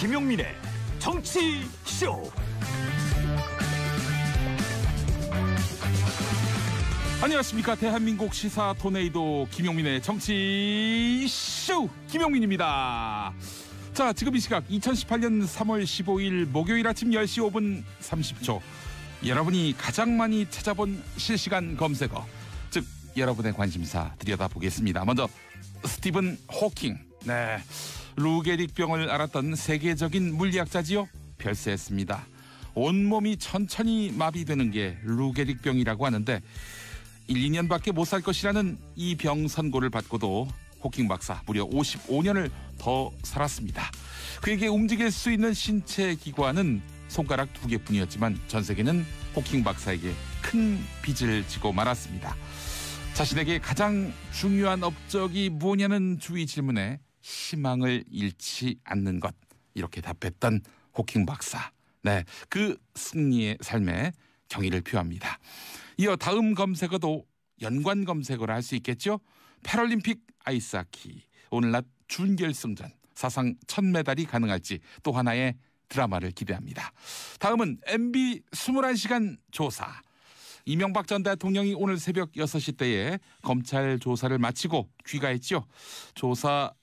김용민의 정치쇼. 안녕하십니까. 대한민국 시사 토네이도 김용민의 정치쇼 김용민입니다. 자, 지금 이 시각 2018년 3월 15일 목요일 아침 10시 5분 30초 여러분이 가장 많이 찾아본 실시간 검색어, 즉 여러분의 관심사 들여다보겠습니다. 먼저 스티븐 호킹. 네, 루게릭병을 앓았던 세계적인 물리학자지요. 별세했습니다. 온몸이 천천히 마비되는 게 루게릭병이라고 하는데 1, 2년밖에 못 살 것이라는 이 병 선고를 받고도 호킹 박사 무려 55년을 더 살았습니다. 그에게 움직일 수 있는 신체 기관은 손가락 2개뿐이었지만 전 세계는 호킹 박사에게 큰 빚을 지고 말았습니다. 자신에게 가장 중요한 업적이 뭐냐는 주위 질문에 희망을 잃지 않는 것, 이렇게 답했던 호킹 박사. 네, 그 승리의 삶에 경의를 표합니다. 이어 다음 검색어도 연관 검색어를 할 수 있겠죠. 패럴림픽 아이스하키, 오늘 낮 준결승전 사상 첫 메달이 가능할지 또 하나의 드라마를 기대합니다. 다음은 MB 21시간 조사. 이명박 전 대통령이 오늘 새벽 6시 때에 검찰 조사를 마치고 귀가했죠. 조서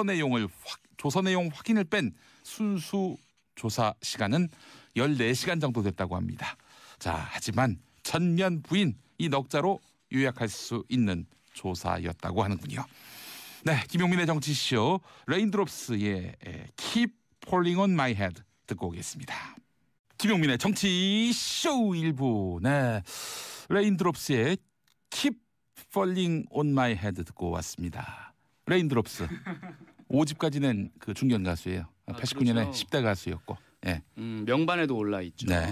내용 확인을 뺀 순수 조사 시간은 14시간 정도 됐다고 합니다. 자, 하지만 전면 부인, 이 넉자로 요약할 수 있는 조사였다고 하는군요. 네, 김용민의 정치쇼 레인드롭스의 Keep Falling on My Head 듣고 오겠습니다. 김용민의 정치쇼 일부. 네, 레인드롭스의 Keep Falling on My Head 듣고 왔습니다. 레인드롭스 5집까지 낸 그 중견 가수예요. 89년에 그렇죠. 10대 가수였고. 예. 명반에도 올라 있죠. 네.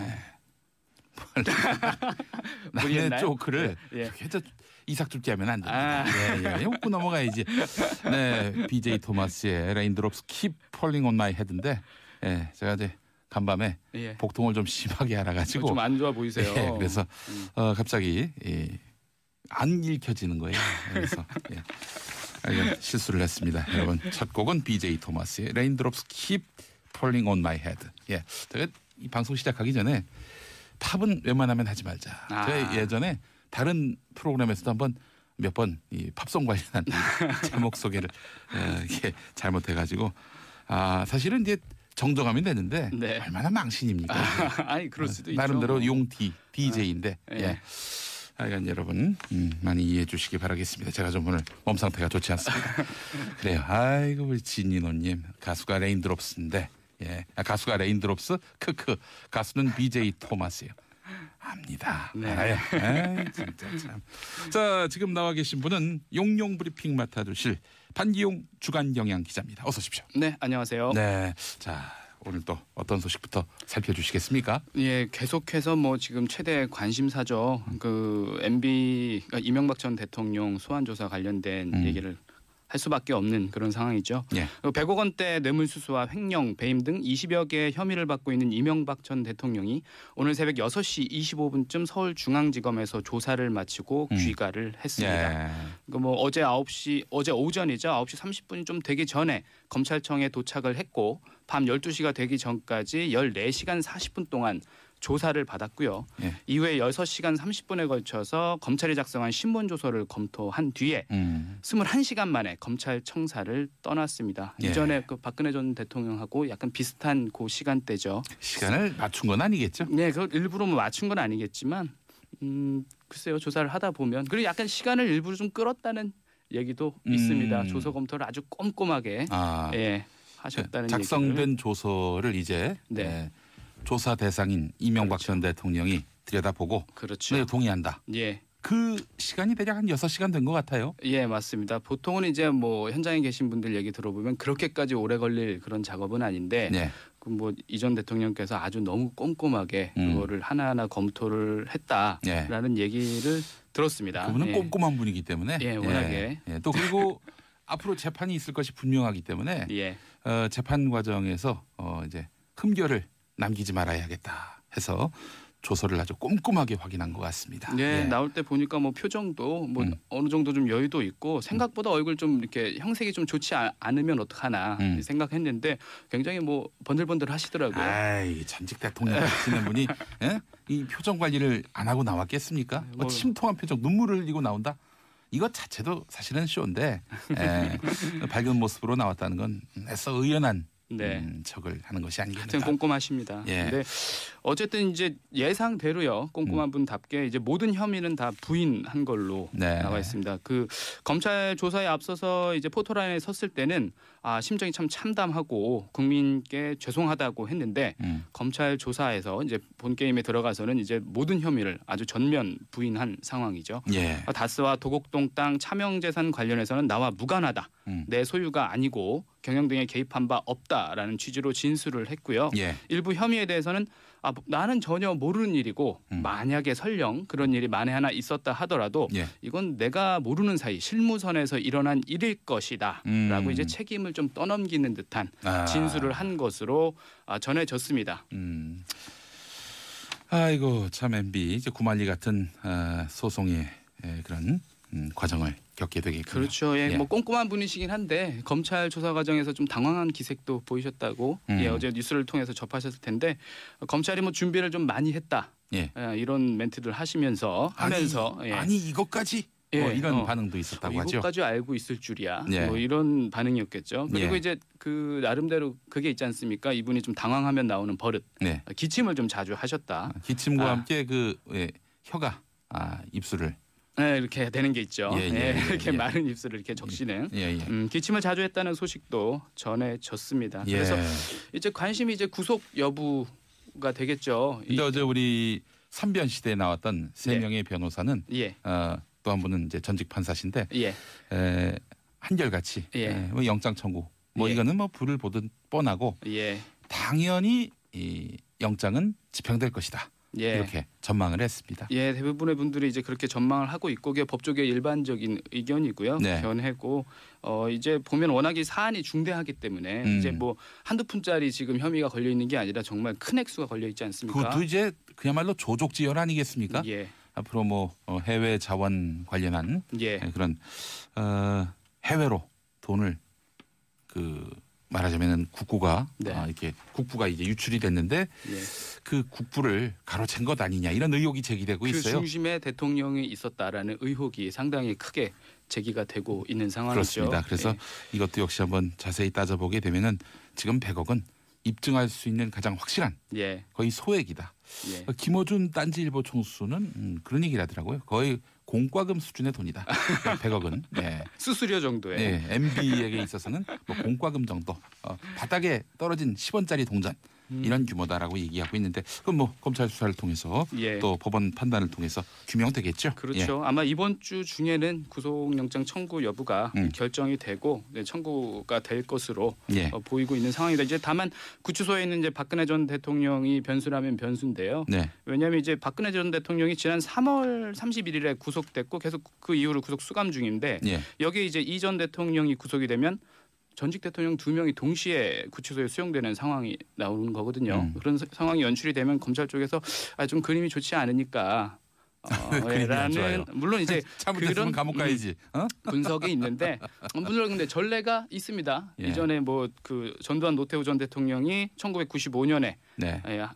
남의 조크를 해서 이삭줍지 하면 안 됩니다. 웃고 넘어가야지. 네, BJ 토마스의 레인드롭스 Keep Falling on My Head인데, 예, 제가 이제 간밤에 복통을 좀 심하게 알아가지고 좀 안 좋아 보이세요. 예, 그래서 갑자기 안 읽혀지는 거예요. 그래서 실수를 했습니다. 여러분, 첫 곡은 BJ 토마스의 레인드롭스 Keep Falling on My Head. 예, 제가 이 방송 시작하기 전에 팝은 웬만하면 하지 말자. 제가 예전에 다른 프로그램에서도 한번 몇 번 이 팝송 관련한 제목 소개를 이게 잘못해가지고 사실은 이제 정정하면 되는데 얼마나 망신입니까? 아니, 그럴 수도 있죠. 나름대로 용티 DJ인데 예. 하여간 여러분 많이 이해해 주시기 바라겠습니다. 제가 좀 오늘 몸 상태가 좋지 않습니다. 그래요. 아이고, 우리 진인호님, 가수가 레인드롭스인데, 예, 가수가 레인드롭스, 크크, 가수는 BJ 토마스예요. 압니다. 네. 알아요. 에이, 진짜 참. 자, 지금 나와 계신 분은 용용 브리핑 맡아주실 판기용 주간 경향 기자입니다. 어서 오십시오. 네, 안녕하세요. 네, 자, 오늘 또 어떤 소식부터 살펴주시겠습니까? 예, 계속해서 뭐 지금 최대 관심사죠. 그 MB, 그러니까 이명박 전 대통령 소환 조사 관련된 얘기를 할 수밖에 없는 그런 상황이죠. 100억 원대 뇌물수수와 횡령, 배임 등 20여 개의 혐의를 받고 있는 이명박 전 대통령이 오늘 새벽 6시 25분쯤 서울중앙지검에서 조사를 마치고 귀가를 했습니다. 뭐 어제 오전이죠. 9시 30분이 좀 되기 전에 검찰청에 도착을 했고 밤 12시가 되기 전까지 14시간 40분 동안 조사를 받았고요. 이후에 6시간 30분에 걸쳐서 검찰이 작성한 신문조서를 검토한 뒤에 21시간 만에 검찰청사를 떠났습니다. 이전에 그 박근혜 전 대통령하고 약간 비슷한 그 시간대죠. 시간을 맞춘 건 아니겠죠? 네, 그걸 일부러 맞춘 건 아니겠지만 글쎄요, 조사를 하다 보면 그리고 약간 시간을 일부러 좀 끌었다는 얘기도 있습니다. 조서 검토를 아주 꼼꼼하게 하셨다는 작성된 얘기를. 조서를 이제 조사 대상인 이명박 전 대통령이 들여다보고 그렇죠. 동의한다. 그 시간이 대략 한 6시간 된 것 같아요. 예, 맞습니다. 보통은 이제 뭐 현장에 계신 분들 얘기 들어보면 그렇게까지 오래 걸릴 그런 작업은 아닌데 그 뭐 이전 대통령께서 아주 너무 꼼꼼하게 그거를 하나하나 검토를 했다라는 얘기를 들었습니다. 그분은 꼼꼼한 분이기 때문에 워낙에 또 그리고 앞으로 재판이 있을 것이 분명하기 때문에 재판 과정에서 이제 흠결을 남기지 말아야겠다 해서 조서를 아주 꼼꼼하게 확인한 것 같습니다. 네, 나올 때 보니까 뭐 표정도 뭐 어느 정도 좀 여유도 있고 생각보다 얼굴 좀 이렇게 형색이 좀 좋지 않으면 어떡하나 생각했는데 굉장히 뭐 번들번들 하시더라고요. 아이, 전직 대통령 하시는 분이 예? 이 표정 관리를 안 하고 나왔겠습니까? 뭐 침통한 표정, 눈물을 흘리고 나온다. 이것 자체도 사실은 쇼인데 밝은 모습으로 나왔다는 건 애써 의연한 척을 하는 것이 아니겠는가. 하여튼 꼼꼼하십니다. 예. 네. 어쨌든 이제 예상대로요. 꼼꼼한 분답게 이제 모든 혐의는 다 부인한 걸로 나와 있습니다. 그 검찰 조사에 앞서서 이제 포토라인에 섰을 때는 심정이 참 참담하고 국민께 죄송하다고 했는데 검찰 조사에서 이제 본 게임에 들어가서는 이제 모든 혐의를 아주 전면 부인한 상황이죠. 예. 다스와 도곡동 땅 차명재산 관련해서는 나와 무관하다. 내 소유가 아니고 경영 등에 개입한 바 없다라는 취지로 진술을 했고요. 예. 일부 혐의에 대해서는 나는 전혀 모르는 일이고 만약에 설령 그런 일이 만에 하나 있었다 하더라도 이건 내가 모르는 사이 실무선에서 일어난 일일 것이다 라고 이제 책임을 좀 떠넘기는 듯한 진술을 한 것으로 전해졌습니다. 아이고 참 MB 이제 구만리 같은 소송의 그런 과정을 겪게 되겠군요. 그렇죠. 예, 뭐 꼼꼼한 분이시긴 한데 검찰 조사 과정에서 좀 당황한 기색도 보이셨다고 어제 뉴스를 통해서 접하셨을 텐데 검찰이 뭐 준비를 좀 많이 했다. 이런 멘트를 하면서 아니 이것까지 뭐 이런 반응도 있었다고 하죠. 이것까지 알고 있을 줄이야. 뭐 이런 반응이었겠죠. 그리고 이제 그 나름대로 그게 있지 않습니까? 이분이 좀 당황하면 나오는 버릇. 기침을 좀 자주 하셨다. 기침과 함께 그 혀가 입술을 이렇게 되는 게 있죠. 이렇게 마른 입술을 이렇게 적시는 기침을 자주 했다는 소식도 전해졌습니다. 그래서 이제 관심이 이제 구속 여부가 되겠죠. 근데 어제 우리 삼변 시대에 나왔던 세 명의 변호사는 또 한 분은 이제 전직 판사신데 한결같이 뭐 영장 청구 뭐 이거는 뭐 불을 보듯 뻔하고 당연히 이 영장은 집행될 것이다. 이렇게 전망을 했습니다. 대부분의 분들이 이제 그렇게 전망을 하고 있고 그게 법조계 일반적인 의견이고요. 견해고 이제 보면 워낙에 사안이 중대하기 때문에 이제 뭐 한두 푼짜리 지금 혐의가 걸려 있는 게 아니라 정말 큰 액수가 걸려 있지 않습니까? 그것도 이제 그야말로 조족지혈 아니겠습니까? 앞으로 뭐 해외 자원 관련한 그런 해외로 돈을 말하자면은 국부가 이렇게 국부가 이제 유출이 됐는데 그 국부를 가로챈 것 아니냐 이런 의혹이 제기되고 있어요. 그 중심에 대통령이 있었다라는 의혹이 상당히 크게 제기가 되고 있는 상황이죠. 그렇습니다. 그래서 이것도 역시 한번 자세히 따져보게 되면은 지금 100억은 입증할 수 있는 가장 확실한 거의 소액이다. 김어준 딴지일보 총수는 그런 얘기를 하더라고요. 거의 공과금 수준의 돈이다. 100억은. 수수료 정도에. MB에게 있어서는 뭐 공과금 정도. 바닥에 떨어진 10원짜리 동전. 이런 규모다라고 얘기하고 있는데 그럼 뭐 검찰 수사를 통해서 또 법원 판단을 통해서 규명되겠죠. 그렇죠. 아마 이번 주 중에는 구속영장 청구 여부가 결정이 되고 청구가 될 것으로 보이고 있는 상황이다. 이제 다만 구치소에 있는 이제 박근혜 전 대통령이 변수라면 변수인데요. 왜냐하면 이제 박근혜 전 대통령이 지난 3월 31일에 구속됐고 계속 그 이후로 구속 수감 중인데 여기에 이제 이 전 대통령이 구속이 되면 전직 대통령 2명이 동시에 구치소에 수용되는 상황이 나오는 거거든요. 그런 상황이 연출이 되면 검찰 쪽에서 좀 그림이 좋지 않으니까 라는 물론 이제 잘못했으면 감옥 가야지. 분석이 있는데 물론 근데 전례가 있습니다. 이전에 뭐 그 전두환 노태우 전 대통령이 1995년에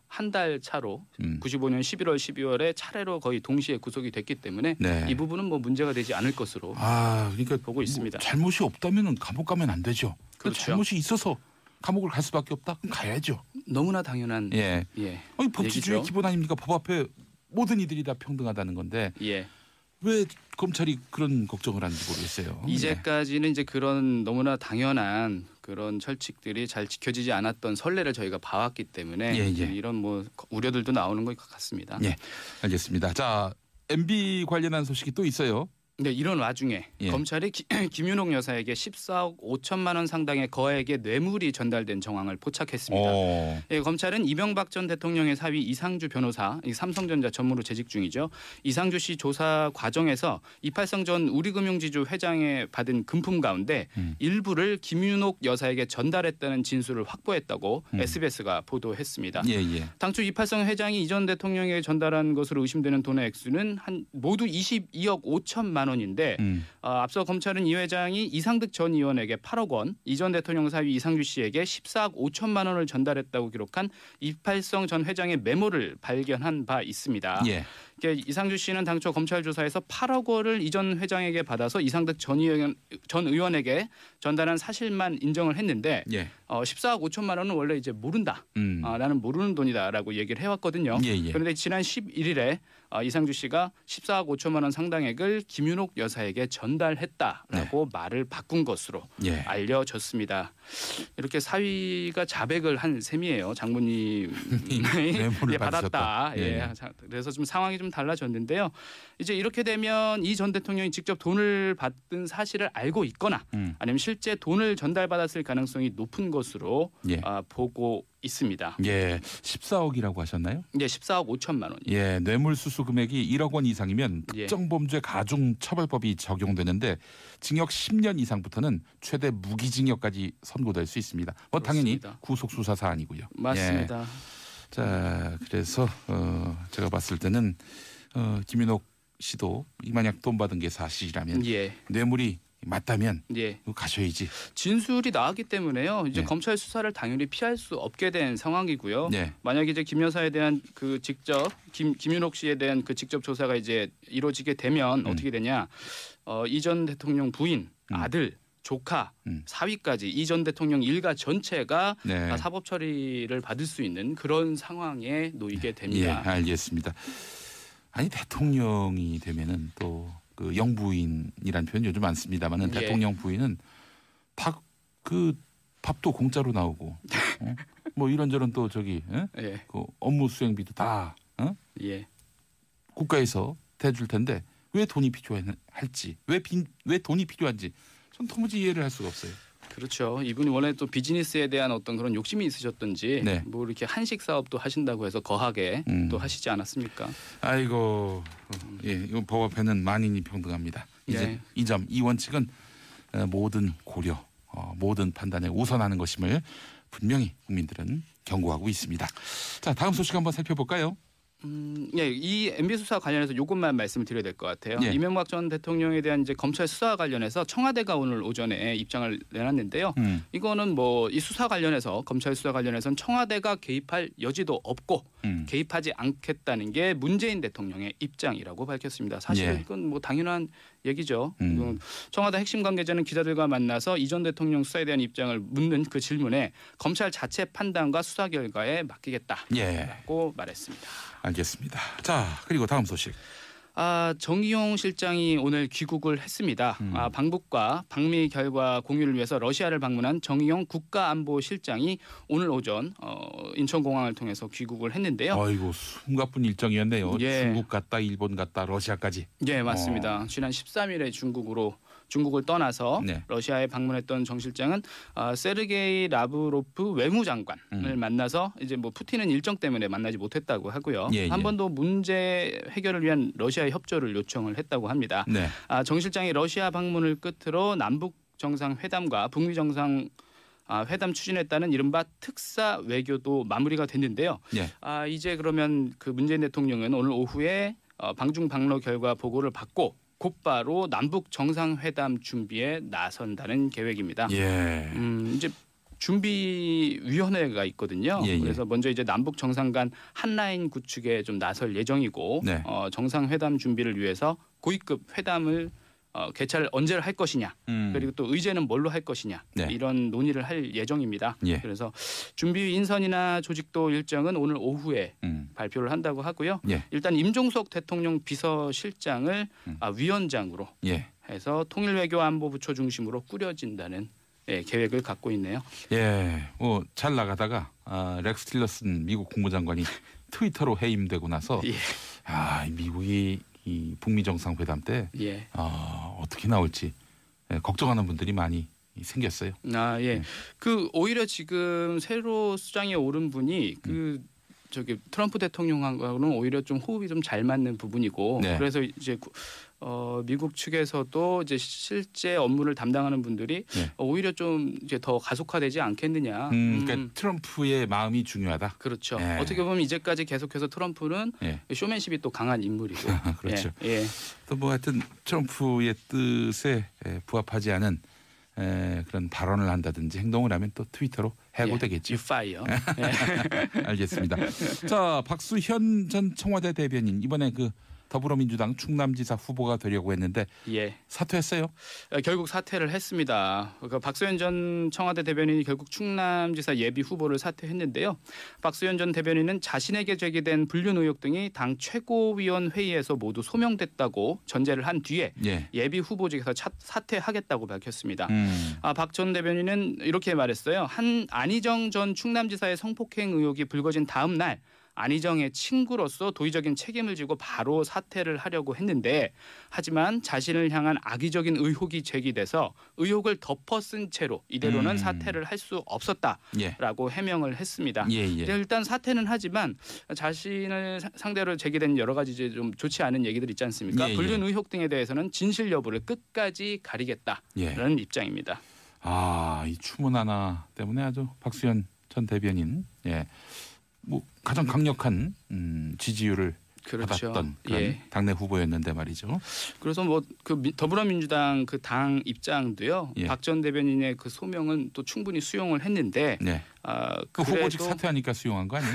한 달 차로 95년 11월 12월에 차례로 거의 동시에 구속이 됐기 때문에 이 부분은 뭐 문제가 되지 않을 것으로 그러니까 보고 있습니다. 잘못이 없다면 감옥 가면 안 되죠. 그렇죠. 잘못이 있어서 감옥을 갈 수밖에 없다. 그럼 가야죠. 너무나 당연한 아니, 법치주의 기본 아닙니까? 법 앞에 모든 이들이 다 평등하다는 건데 왜 검찰이 그런 걱정을 하는지 모르겠어요. 이제까지는 이제 그런 너무나 당연한 그런 철칙들이 잘 지켜지지 않았던 선례를 저희가 봐왔기 때문에 이런 뭐 우려들도 나오는 것 같습니다. 알겠습니다. 자, MB 관련한 소식이 또 있어요. 네, 이런 와중에 예. 검찰이 김윤옥 여사에게 14억 5천만 원 상당의 거액의 뇌물이 전달된 정황을 포착했습니다. 예, 검찰은 이명박 전 대통령의 사위 이상주 변호사, 삼성전자 전무로 재직 중이죠. 이상주 씨 조사 과정에서 이팔성 전 우리금융지주 회장에 받은 금품 가운데 일부를 김윤옥 여사에게 전달했다는 진술을 확보했다고 SBS가 보도했습니다. 예, 예. 당초 이팔성 회장이 이 전 대통령에게 전달한 것으로 의심되는 돈의 액수는 모두 22억 5천만 원인데 앞서 검찰은 이 회장이 이상득 전 의원에게 8억 원, 이 전 대통령 사위 이상주 씨에게 14억 5천만 원을 전달했다고 기록한 이팔성 전 회장의 메모를 발견한 바 있습니다. 예. 이상주 씨는 당초 검찰 조사에서 8억 원을 이 전 회장에게 받아서 이상득 전 의원에게 전달한 사실만 인정을 했는데 예. 14억 5천만 원은 원래 이제 모른다. 나는 모르는 돈이다라고 얘기를 해왔거든요. 예, 예. 그런데 지난 11일에 이상주 씨가 14억 5천만 원 상당액을 김윤옥 여사에게 전달했다라고 말을 바꾼 것으로 예. 알려졌습니다. 이렇게 사위가 자백을 한 셈이에요. 장모님이 뇌물을 받았다. 예. 예. 그래서 좀 상황이 좀 달라졌는데요. 이제 이렇게 되면 이 전 대통령이 직접 돈을 받은 사실을 알고 있거나 아니면 실제 돈을 전달받았을 가능성이 높은 것으로 예. 보고 있습니다. 예. 14억이라고 하셨나요? 네, 14억 5천만 원이요. 예, 뇌물수수 금액이 1억 원 이상이면 예. 특정범죄 가중처벌법이 적용되는데 징역 10년 이상부터는 최대 무기징역까지 선고될 수 있습니다. 당연히 그렇습니다. 구속수사 사안이고요. 맞습니다. 예. 자, 그래서 제가 봤을 때는 김윤옥 씨도 만약 돈 받은 게 사실이라면 예. 뇌물이 맞다면 예. 가셔야지. 진술이 나왔기 때문에요. 이제 네. 검찰 수사를 당연히 피할 수 없게 된 상황이고요. 네. 만약 이제 김 여사에 대한 그 직접 김윤옥 씨에 대한 그 직접 조사가 이제 이루어지게 되면 어떻게 되냐? 이 전 대통령 부인, 아들, 조카, 사위까지 이 전 대통령 일가 전체가 네. 사법 처리를 받을 수 있는 그런 상황에 놓이게 예, 됩니다. 알겠습니다. 아니 대통령이 되면은 또 그 영부인이라는 표현 요즘 안 씁니다만은 예. 대통령 부인은 다 그 밥도 공짜로 나오고 뭐 이런저런 또 저기 예. 그 업무 수행비도 다 예. 국가에서 대줄 텐데 왜 돈이 필요할지 왜 돈이 필요한지 전 도무지 이해를 할 수가 없어요. 그렇죠. 이분이 원래 또 비즈니스에 대한 어떤 그런 욕심이 있으셨던지 네. 뭐 이렇게 한식 사업도 하신다고 해서 거하게 또 하시지 않았습니까? 아이고 예, 이거 법 앞에는 만인이 평등합니다. 이제 예. 이 점 이 원칙은 모든 고려 모든 판단에 우선하는 것임을 분명히 국민들은 경고하고 있습니다. 자, 다음 소식 한번 살펴볼까요? 예, 이 MB 수사 관련해서 이것만 말씀을 드려야 될 것 같아요. 예. 이명박 전 대통령에 대한 이제 검찰 수사 관련해서 청와대가 오늘 오전에 입장을 내놨는데요. 이거는 뭐 이 수사 관련해서 검찰 수사 관련해서는 청와대가 개입할 여지도 없고 개입하지 않겠다는 게 문재인 대통령의 입장이라고 밝혔습니다. 사실 예. 이건 뭐 당연한 얘기죠. 청와대 핵심 관계자는 기자들과 만나서 이 전 대통령 수사에 대한 입장을 묻는 그 질문에 검찰 자체 판단과 수사 결과에 맡기겠다라고 예. 말했습니다. 알겠습니다. 자, 그리고 다음 소식. 정의용 실장이 오늘 귀국을 했습니다. 방북과 방미 결과 공유를 위해서 러시아를 방문한 정의용 국가안보실장이 오늘 오전 인천공항을 통해서 귀국을 했는데요. 아이고 숨가쁜 일정이었네요. 예. 중국 갔다 일본 갔다 러시아까지. 네, 맞습니다. 지난 13일에 중국을 떠나서 네. 러시아에 방문했던 정 실장은 세르게이 라브로프 외무장관을 만나서 이제 뭐 푸틴은 일정 때문에 만나지 못했다고 하고요. 예, 한 예. 번 더 문제 해결을 위한 러시아의 협조를 요청을 했다고 합니다. 네. 정 실장이 러시아 방문을 끝으로 남북 정상회담과 북미 정상 회담 추진에 따른 이른바 특사 외교도 마무리가 됐는데요. 예. 이제 그러면 그 문재인 대통령은 오늘 오후에 방중 방로 결과 보고를 받고 곧바로 남북 정상회담 준비에 나선다는 계획입니다. 예. 이제 준비위원회가 있거든요. 예, 예. 그래서 먼저 이제 남북 정상 간 한라인 구축에 좀 나설 예정이고 네. 정상회담 준비를 위해서 고위급 회담을 개최를 언제 할 것이냐 그리고 또 의제는 뭘로 할 것이냐 네. 이런 논의를 할 예정입니다. 예. 그래서 준비 인선이나 조직도 일정은 오늘 오후에 발표를 한다고 하고요. 예. 일단 임종석 대통령 비서실장을 위원장으로 예. 해서 통일외교안보부처 중심으로 꾸려진다는 계획을 갖고 있네요. 예. 잘 나가다가 렉스 틸러슨 미국 국무장관이 트위터로 해임되고 나서 예. 미국이 이 북미 정상회담 때 예. 어떻게 나올지 걱정하는 분들이 많이 생겼어요. 아 예. 그 오히려 지금 새로 수장에 오른 분이 저기 트럼프 대통령하고는 오히려 좀 호흡이 좀 잘 맞는 부분이고 네. 그래서 이제 미국 측에서도 이제 실제 업무를 담당하는 분들이 네. 오히려 좀 이제 더 가속화되지 않겠느냐. 그러니까 트럼프의 마음이 중요하다. 그렇죠. 네. 어떻게 보면 이제까지 계속해서 트럼프는 네. 쇼맨십이 또 강한 인물이고. 그렇죠. 예. 또 뭐 하여튼 트럼프의 뜻에 부합하지 않은 그런 발언을 한다든지 행동을 하면 또 트위터로 해고되겠죠. 유파이어. 알겠습니다. 자, 박수현 전 청와대 대변인 이번에 그 더불어민주당 충남지사 후보가 되려고 했는데 예. 사퇴했어요. 결국 사퇴를 했습니다. 그러니까 박수현 전 청와대 대변인이 결국 충남지사 예비 후보를 사퇴했는데요. 박수현 전 대변인은 자신에게 제기된 불륜 의혹 등이 당 최고위원 회의에서 모두 소명됐다고 전제를 한 뒤에 예비 후보직에서 사퇴하겠다고 밝혔습니다. 박 전 대변인은 이렇게 말했어요. 안희정 전 충남지사의 성폭행 의혹이 불거진 다음 날 안희정의 친구로서 도의적인 책임을 지고 바로 사퇴를 하려고 했는데 하지만 자신을 향한 악의적인 의혹이 제기돼서 의혹을 덮어쓴 채로 이대로는 사퇴를 할 수 없었다라고 해명을 했습니다. 일단 사퇴는 하지만 자신을 상대로 제기된 여러 가지 이제 좀 좋지 않은 얘기들 있지 않습니까? 불륜 의혹 등에 대해서는 진실 여부를 끝까지 가리겠다라는 입장입니다. 이 추문 하나 때문에 아주 박수현 전 대변인 뭐 가장 강력한 지지율을 받았던 그런 당내 후보였는데 말이죠. 그래서 뭐 그 더불어민주당 그 당 입장도요. 박 전 대변인의 그 소명은 또 충분히 수용을 했는데 그 후보직 사퇴하니까 수용한 거 아니에요?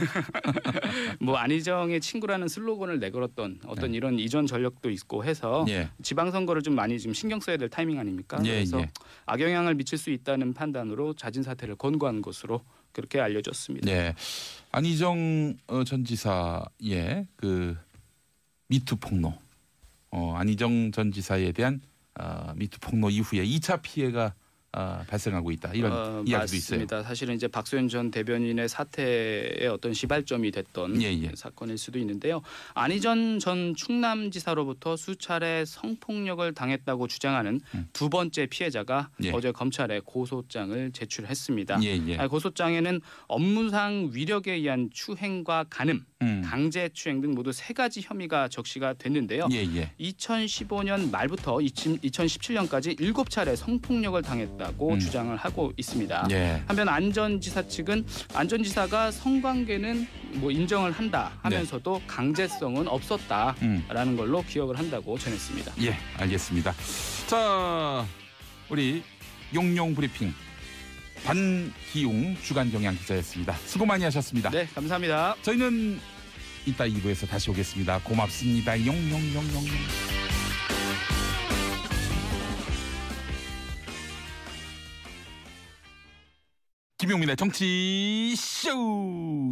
뭐 안희정의 친구라는 슬로건을 내걸었던 어떤 이런 이전 전력도 있고 해서 지방선거를 좀 많이 지금 신경 써야 될 타이밍 아닙니까? 그래서 악영향을 미칠 수 있다는 판단으로 자진 사퇴를 권고한 것으로 그렇게 알려졌습니다. 안희정 전 지사의 그 미투 폭로, 안희정 전 지사에 대한 미투 폭로 이후에 2차 피해가 발생하고 있다 이런 이야기도 맞습니다. 있어요. 사실은 이제 박수현 전 대변인의 사퇴의 어떤 시발점이 됐던 사건일 수도 있는데요. 안희정 전 충남지사로부터 수차례 성폭력을 당했다고 주장하는 두 번째 피해자가 어제 검찰에 고소장을 제출했습니다. 고소장에는 업무상 위력에 의한 추행과 간음, 강제추행 등 모두 3가지 혐의가 적시가 됐는데요. 2015년 말부터 2017년까지 7차례 성폭력을 당했다고 주장을 하고 있습니다. 한편 안 전 지사 측은 안 전 지사가 성관계는 뭐 인정을 한다 하면서도 강제성은 없었다라는 걸로 기억을 한다고 전했습니다. 알겠습니다. 자, 우리 용용 브리핑 반기웅 주간경향 기자였습니다. 수고 많이 하셨습니다. 네, 감사합니다. 저희는 이따 2부에서 다시 오겠습니다. 고맙습니다. 용용용용. 김용민의 정치쇼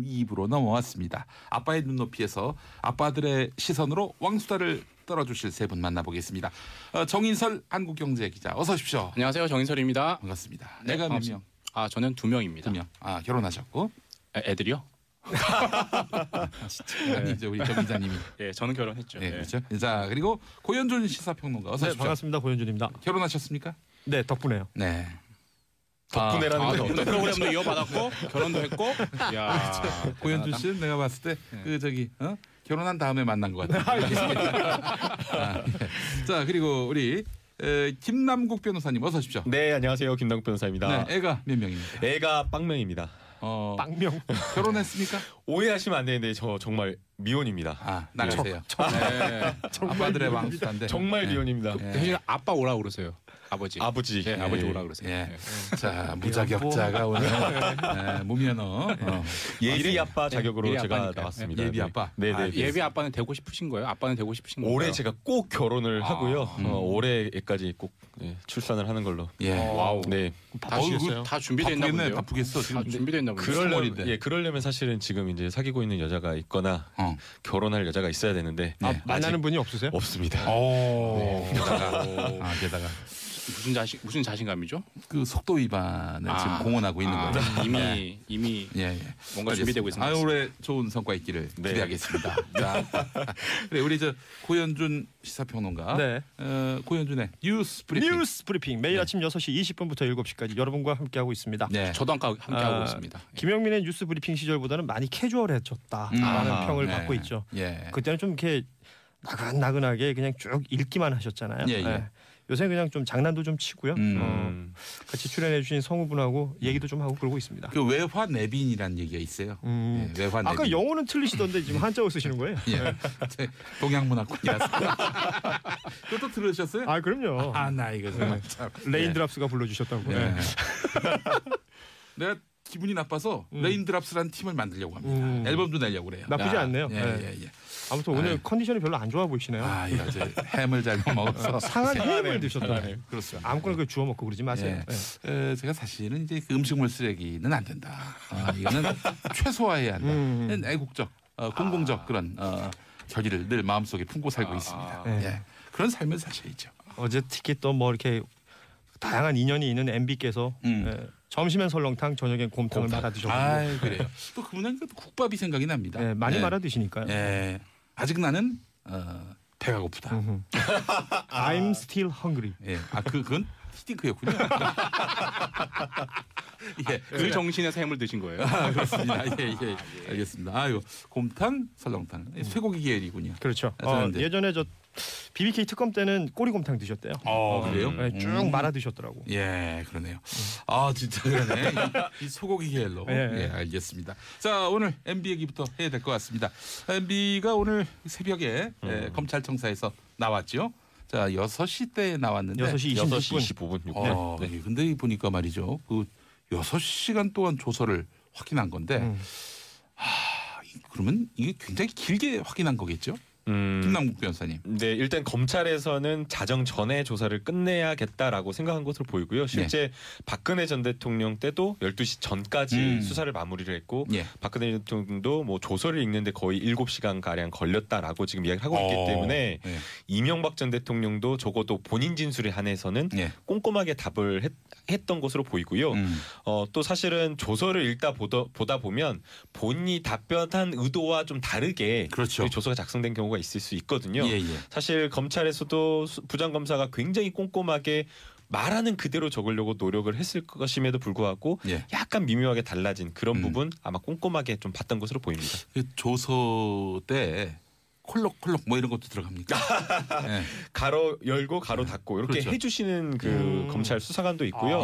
2부로 넘어왔습니다. 아빠의 눈높이에서 아빠들의 시선으로 왕수다를 떨어주실 세 분 만나보겠습니다. 정인설 한국경제 기자 어서 오십시오. 안녕하세요. 정인설입니다. 반갑습니다. 네, 애가 몇 명? 저는 2명입니다. 2명. 결혼하셨고? 애들이요? 아니죠, 우리 정 기자님이. 저는 결혼했죠. 그렇죠. 자, 그리고 고현준 시사평론가 어서 오십시오. 반갑습니다. 고현준입니다. 결혼하셨습니까? 네, 덕분에요. 네. 덕분에라는 거. 프로그램도 이어받았고 결혼도 했고. 야, 고현준 씨는 내가 봤을 때 그 저기 결혼한 다음에 만난 것 같아요. 자, 그리고 우리 김남국 변호사님 어서 오십시오. 네, 안녕하세요. 김남국 변호사입니다. 네, 애가 몇 명입니까? 애가 빵명입니다. 빵명. 결혼했습니까? 오해하시면 안 되는데 저 정말 미혼입니다. 나가세요. 아빠들의 왕수다인데 정말 미혼입니다. 대신 아빠 오라 그러세요. 아버지. 아버지 오라 그러세요. 자, 무자격자가 오늘 무면허 예비 아빠 자격으로 예비 제가 아빠니까요. 나왔습니다. 예비 아빠. 네. 예비 아빠는 되고 싶으신 거예요? 아빠는 되고 싶으신 거예요? 올해 제가 꼭 결혼을 하고요. 올해까지 꼭 출산을 하는 걸로. 와우. 네. 다 준비됐나 본데요. 바쁘겠어. 다 준비됐나 본데요. 그러려면 사실은 지금 이제 사귀고 있는 여자가 있거나 결혼할 여자가 있어야 되는데 만나는 분이 없으세요? 없습니다. 게다가 무슨 자신감이죠? 그 속도 위반을 지금 공언하고 있는 거예요. 이미 뭔가 준비되고 있습니다. 올해 좋은 성과 있기를 기대하겠습니다. 자, 그래, 우리 고현준 시사평론가. 네. 고현준의 뉴스 브리핑. 매일 아침 6시 20분부터 7시까지 여러분과 함께하고 있습니다. 네. 저도 함께하고 있습니다. 김영민의 뉴스 브리핑 시절보다는 많이 캐주얼해졌다라는 평을 받고 있죠. 그때는 좀 이렇게 나긋나긋하게 그냥 쭉 읽기만 하셨잖아요. 요새 그냥 좀 장난도 좀 치고요. 같이 출연해주신 성우분하고 얘기도 좀 하고 그러고 있습니다. 그 외화 내빈이라는 얘기가 있어요. 외화 내빈. 아까 영어는 틀리시던데 지금 한자어 쓰시는 거예요? 동양문화권이라서. 그것도 들으셨어요? 아 그럼요. 나 이거 정말 레인드랍스가 불러주셨다고. 내가 기분이 나빠서 레인드랍스라는 팀을 만들려고 합니다. 앨범도 내려고 그래요. 나쁘지 않네요. 아무튼 오늘 컨디션이 별로 안 좋아 보이시네요. 이거 햄을 잘 먹어서 상한 햄을 드셨다. 그렇습니다. 아무거나 그 주워 먹고 그러지 마세요. 제가 사실은 이제 그 음식물 쓰레기는 안 된다. 이거는 최소화해야 한다. 애국적, 공공적 그런 결의를 늘 마음속에 품고 살고 있습니다. 그런 삶을 사셔야죠. 어제 특히 또 뭐 이렇게 다양한 인연이 있는 MB께서 점심엔 설렁탕, 저녁엔 곰탕을 말아 드셨군요. 그래요. 또 그분은 국밥이 생각이 납니다. 많이 말아 드시니까요. 아직 나는 배가 고프다. I'm still hungry. 그건 스팅크였군요. 그 정신에서 햄을 드신 거예요? 그렇습니다. 알겠습니다. 곰탕, 설렁탕, 쇠고기 계열이군요. 그렇죠. 예전에 저 BBK 특검 때는 꼬리곰탕 드셨대요. 그래요? 쭉 말아 드셨더라고. 그러네요. 진짜 그러네. 이 소고기 계열로. 알겠습니다. 자, 오늘 MB 얘기부터 해야 될 것 같습니다. MB가 오늘 새벽에 검찰청사에서 나왔죠. 자, 6시 때 나왔는데 6시 25분. 근데 보니까 말이죠. 그 6시간 동안 조서를 확인한 건데 그러면 이게 굉장히 길게 확인한 거겠죠? 김남국 변호사님. 네, 일단 검찰에서는 자정 전에 조사를 끝내야겠다라고 생각한 것으로 보이고요. 실제 박근혜 전 대통령 때도 12시 전까지 수사를 마무리를 했고 박근혜 전 대통령도 뭐 조서를 읽는데 거의 7시간 가량 걸렸다라고 지금 이야기를 하고 있기 때문에 이명박 전 대통령도 적어도 본인 진술에 한해서는 꼼꼼하게 답을 했던 것으로 보이고요. 또 사실은 조서를 읽다 보다 보면 본인이 답변한 의도와 좀 다르게 조서가 작성된 경우가 있을 수 있거든요. 사실 검찰에서도 부장검사가 굉장히 꼼꼼하게 말하는 그대로 적으려고 노력을 했을 것임에도 불구하고 약간 미묘하게 달라진 그런 부분 아마 꼼꼼하게 좀 봤던 것으로 보입니다. 그 조서 때 콜록콜록 뭐 이런 것도 들어갑니까? 가로 열고 가로 닫고 이렇게 해주시는 그 검찰 수사관도 있고요.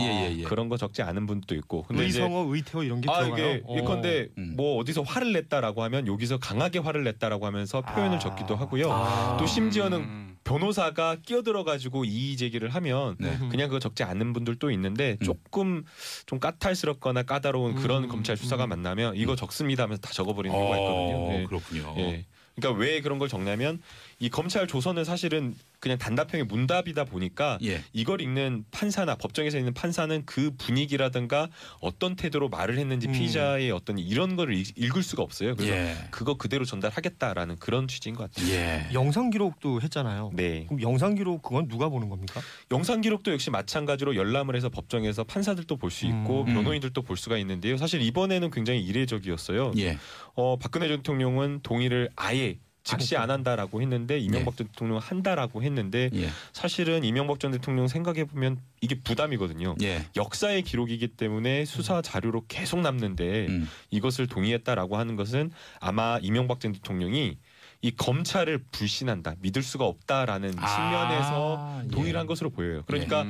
그런 거 적지 않은 분도 있고. 근데 의성어, 의태어 이런 게 들어가요. 예컨대 뭐 어디서 화를 냈다라고 하면 여기서 강하게 화를 냈다라고 하면서 표현을 적기도 하고요. 또 심지어는 변호사가 끼어들어가지고 이의 제기를 하면 그냥 그거 적지 않은 분들도 있는데 조금 좀 까탈스럽거나 까다로운 그런 검찰 수사가 만나면 이거 적습니다 하면서 다 적어버리는 경우가 있거든요. 그렇군요. 그러니까 왜 그런 걸 적냐면 이 검찰 조서는 사실은 그냥 단답형의 문답이다 보니까 이걸 읽는 판사나 법정에서 있는 판사는 그 분위기라든가 어떤 태도로 말을 했는지 피의자의 어떤 이런 거를 읽을 수가 없어요. 그래서 그거 그대로 전달하겠다라는 그런 취지인 것 같아요. 영상 기록도 했잖아요. 네. 그럼 영상 기록 그건 누가 보는 겁니까? 영상 기록도 역시 마찬가지로 열람을 해서 법정에서 판사들도 볼 수 있고 변호인들도 볼 수가 있는데요. 사실 이번에는 굉장히 이례적이었어요. 박근혜 전 대통령은 동의를 아예 즉시 안 한다라고 했는데 이명박 전 대통령은 한다라고 했는데 사실은 이명박 전 대통령 생각해 보면 이게 부담이거든요. 역사의 기록이기 때문에 수사 자료로 계속 남는데 이것을 동의했다라고 하는 것은 아마 이명박 전 대통령이 이 검찰을 불신한다, 믿을 수가 없다라는 측면에서 동의를 한 것으로 보여요. 그러니까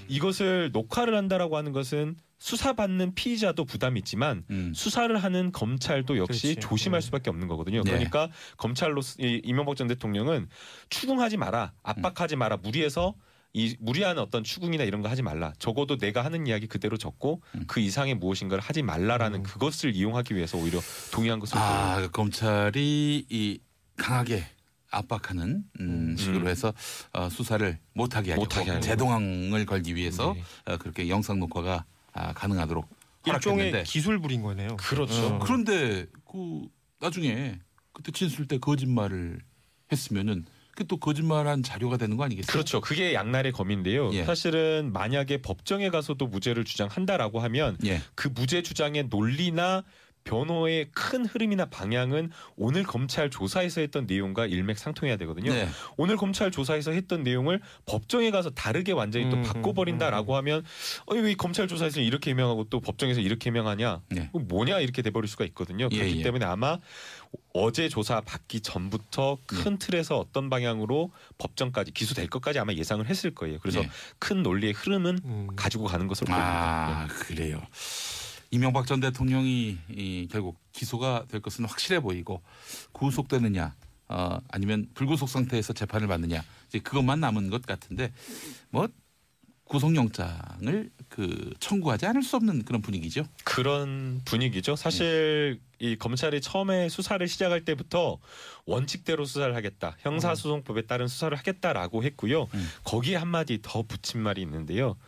이것을 녹화를 한다라고 하는 것은 수사받는 피의자도 부담이 있지만 수사를 하는 검찰도 역시 조심할 수밖에 없는 거거든요. 그러니까 검찰로서 이명박 전 대통령은 추궁하지 마라, 압박하지 마라, 무리해서 이 무리한 어떤 추궁이나 이런 거 하지 말라. 적어도 내가 하는 이야기 그대로 적고 그 이상의 무엇인가를 하지 말라라는 그것을 이용하기 위해서 오히려 동의한 것으로 보여요. 검찰이 이 강하게 압박하는 식으로 해서 수사를 못하게 하려고 제동항을 걸기 위해서 그렇게 영상 녹화가 가능하도록 일종의 허락했는데. 기술 부린 거네요. 그렇죠. 그런데 그 나중에 그때 진술 때 거짓말을 했으면은 또 거짓말한 자료가 되는 거 아니겠어요? 그렇죠. 그게 양날의 검인데요. 예. 사실은 만약에 법정에 가서도 무죄를 주장한다라고 하면 예. 그 무죄 주장의 논리나 변호의 큰 흐름이나 방향은 오늘 검찰 조사에서 했던 내용과 일맥상통해야 되거든요. 네. 오늘 검찰 조사에서 했던 내용을 법정에 가서 다르게 완전히 또 바꿔버린다라고 하면 왜 검찰 조사에서 이렇게 해명하고 또 법정에서 이렇게 해명하냐? 네. 뭐냐 이렇게 돼버릴 수가 있거든요. 그렇기 예. 때문에 아마 어제 조사 받기 전부터 큰 틀에서 어떤 방향으로 법정까지 기소될 것까지 아마 예상을 했을 거예요. 그래서 예. 큰 논리의 흐름은 가지고 가는 것으로 보입니다. 그래요. 이명박 전 대통령이 결국 기소가 될 것은 확실해 보이고 구속되느냐 아니면 불구속 상태에서 재판을 받느냐 이제 그것만 남은 것 같은데 뭐 구속영장을 청구하지 않을 수 없는 그런 분위기죠. 그런 분위기죠. 사실 이 검찰이 처음에 수사를 시작할 때부터 원칙대로 수사를 하겠다. 형사소송법에 따른 수사를 하겠다라고 했고요. 거기에 한마디 더 붙인 말이 있는데요.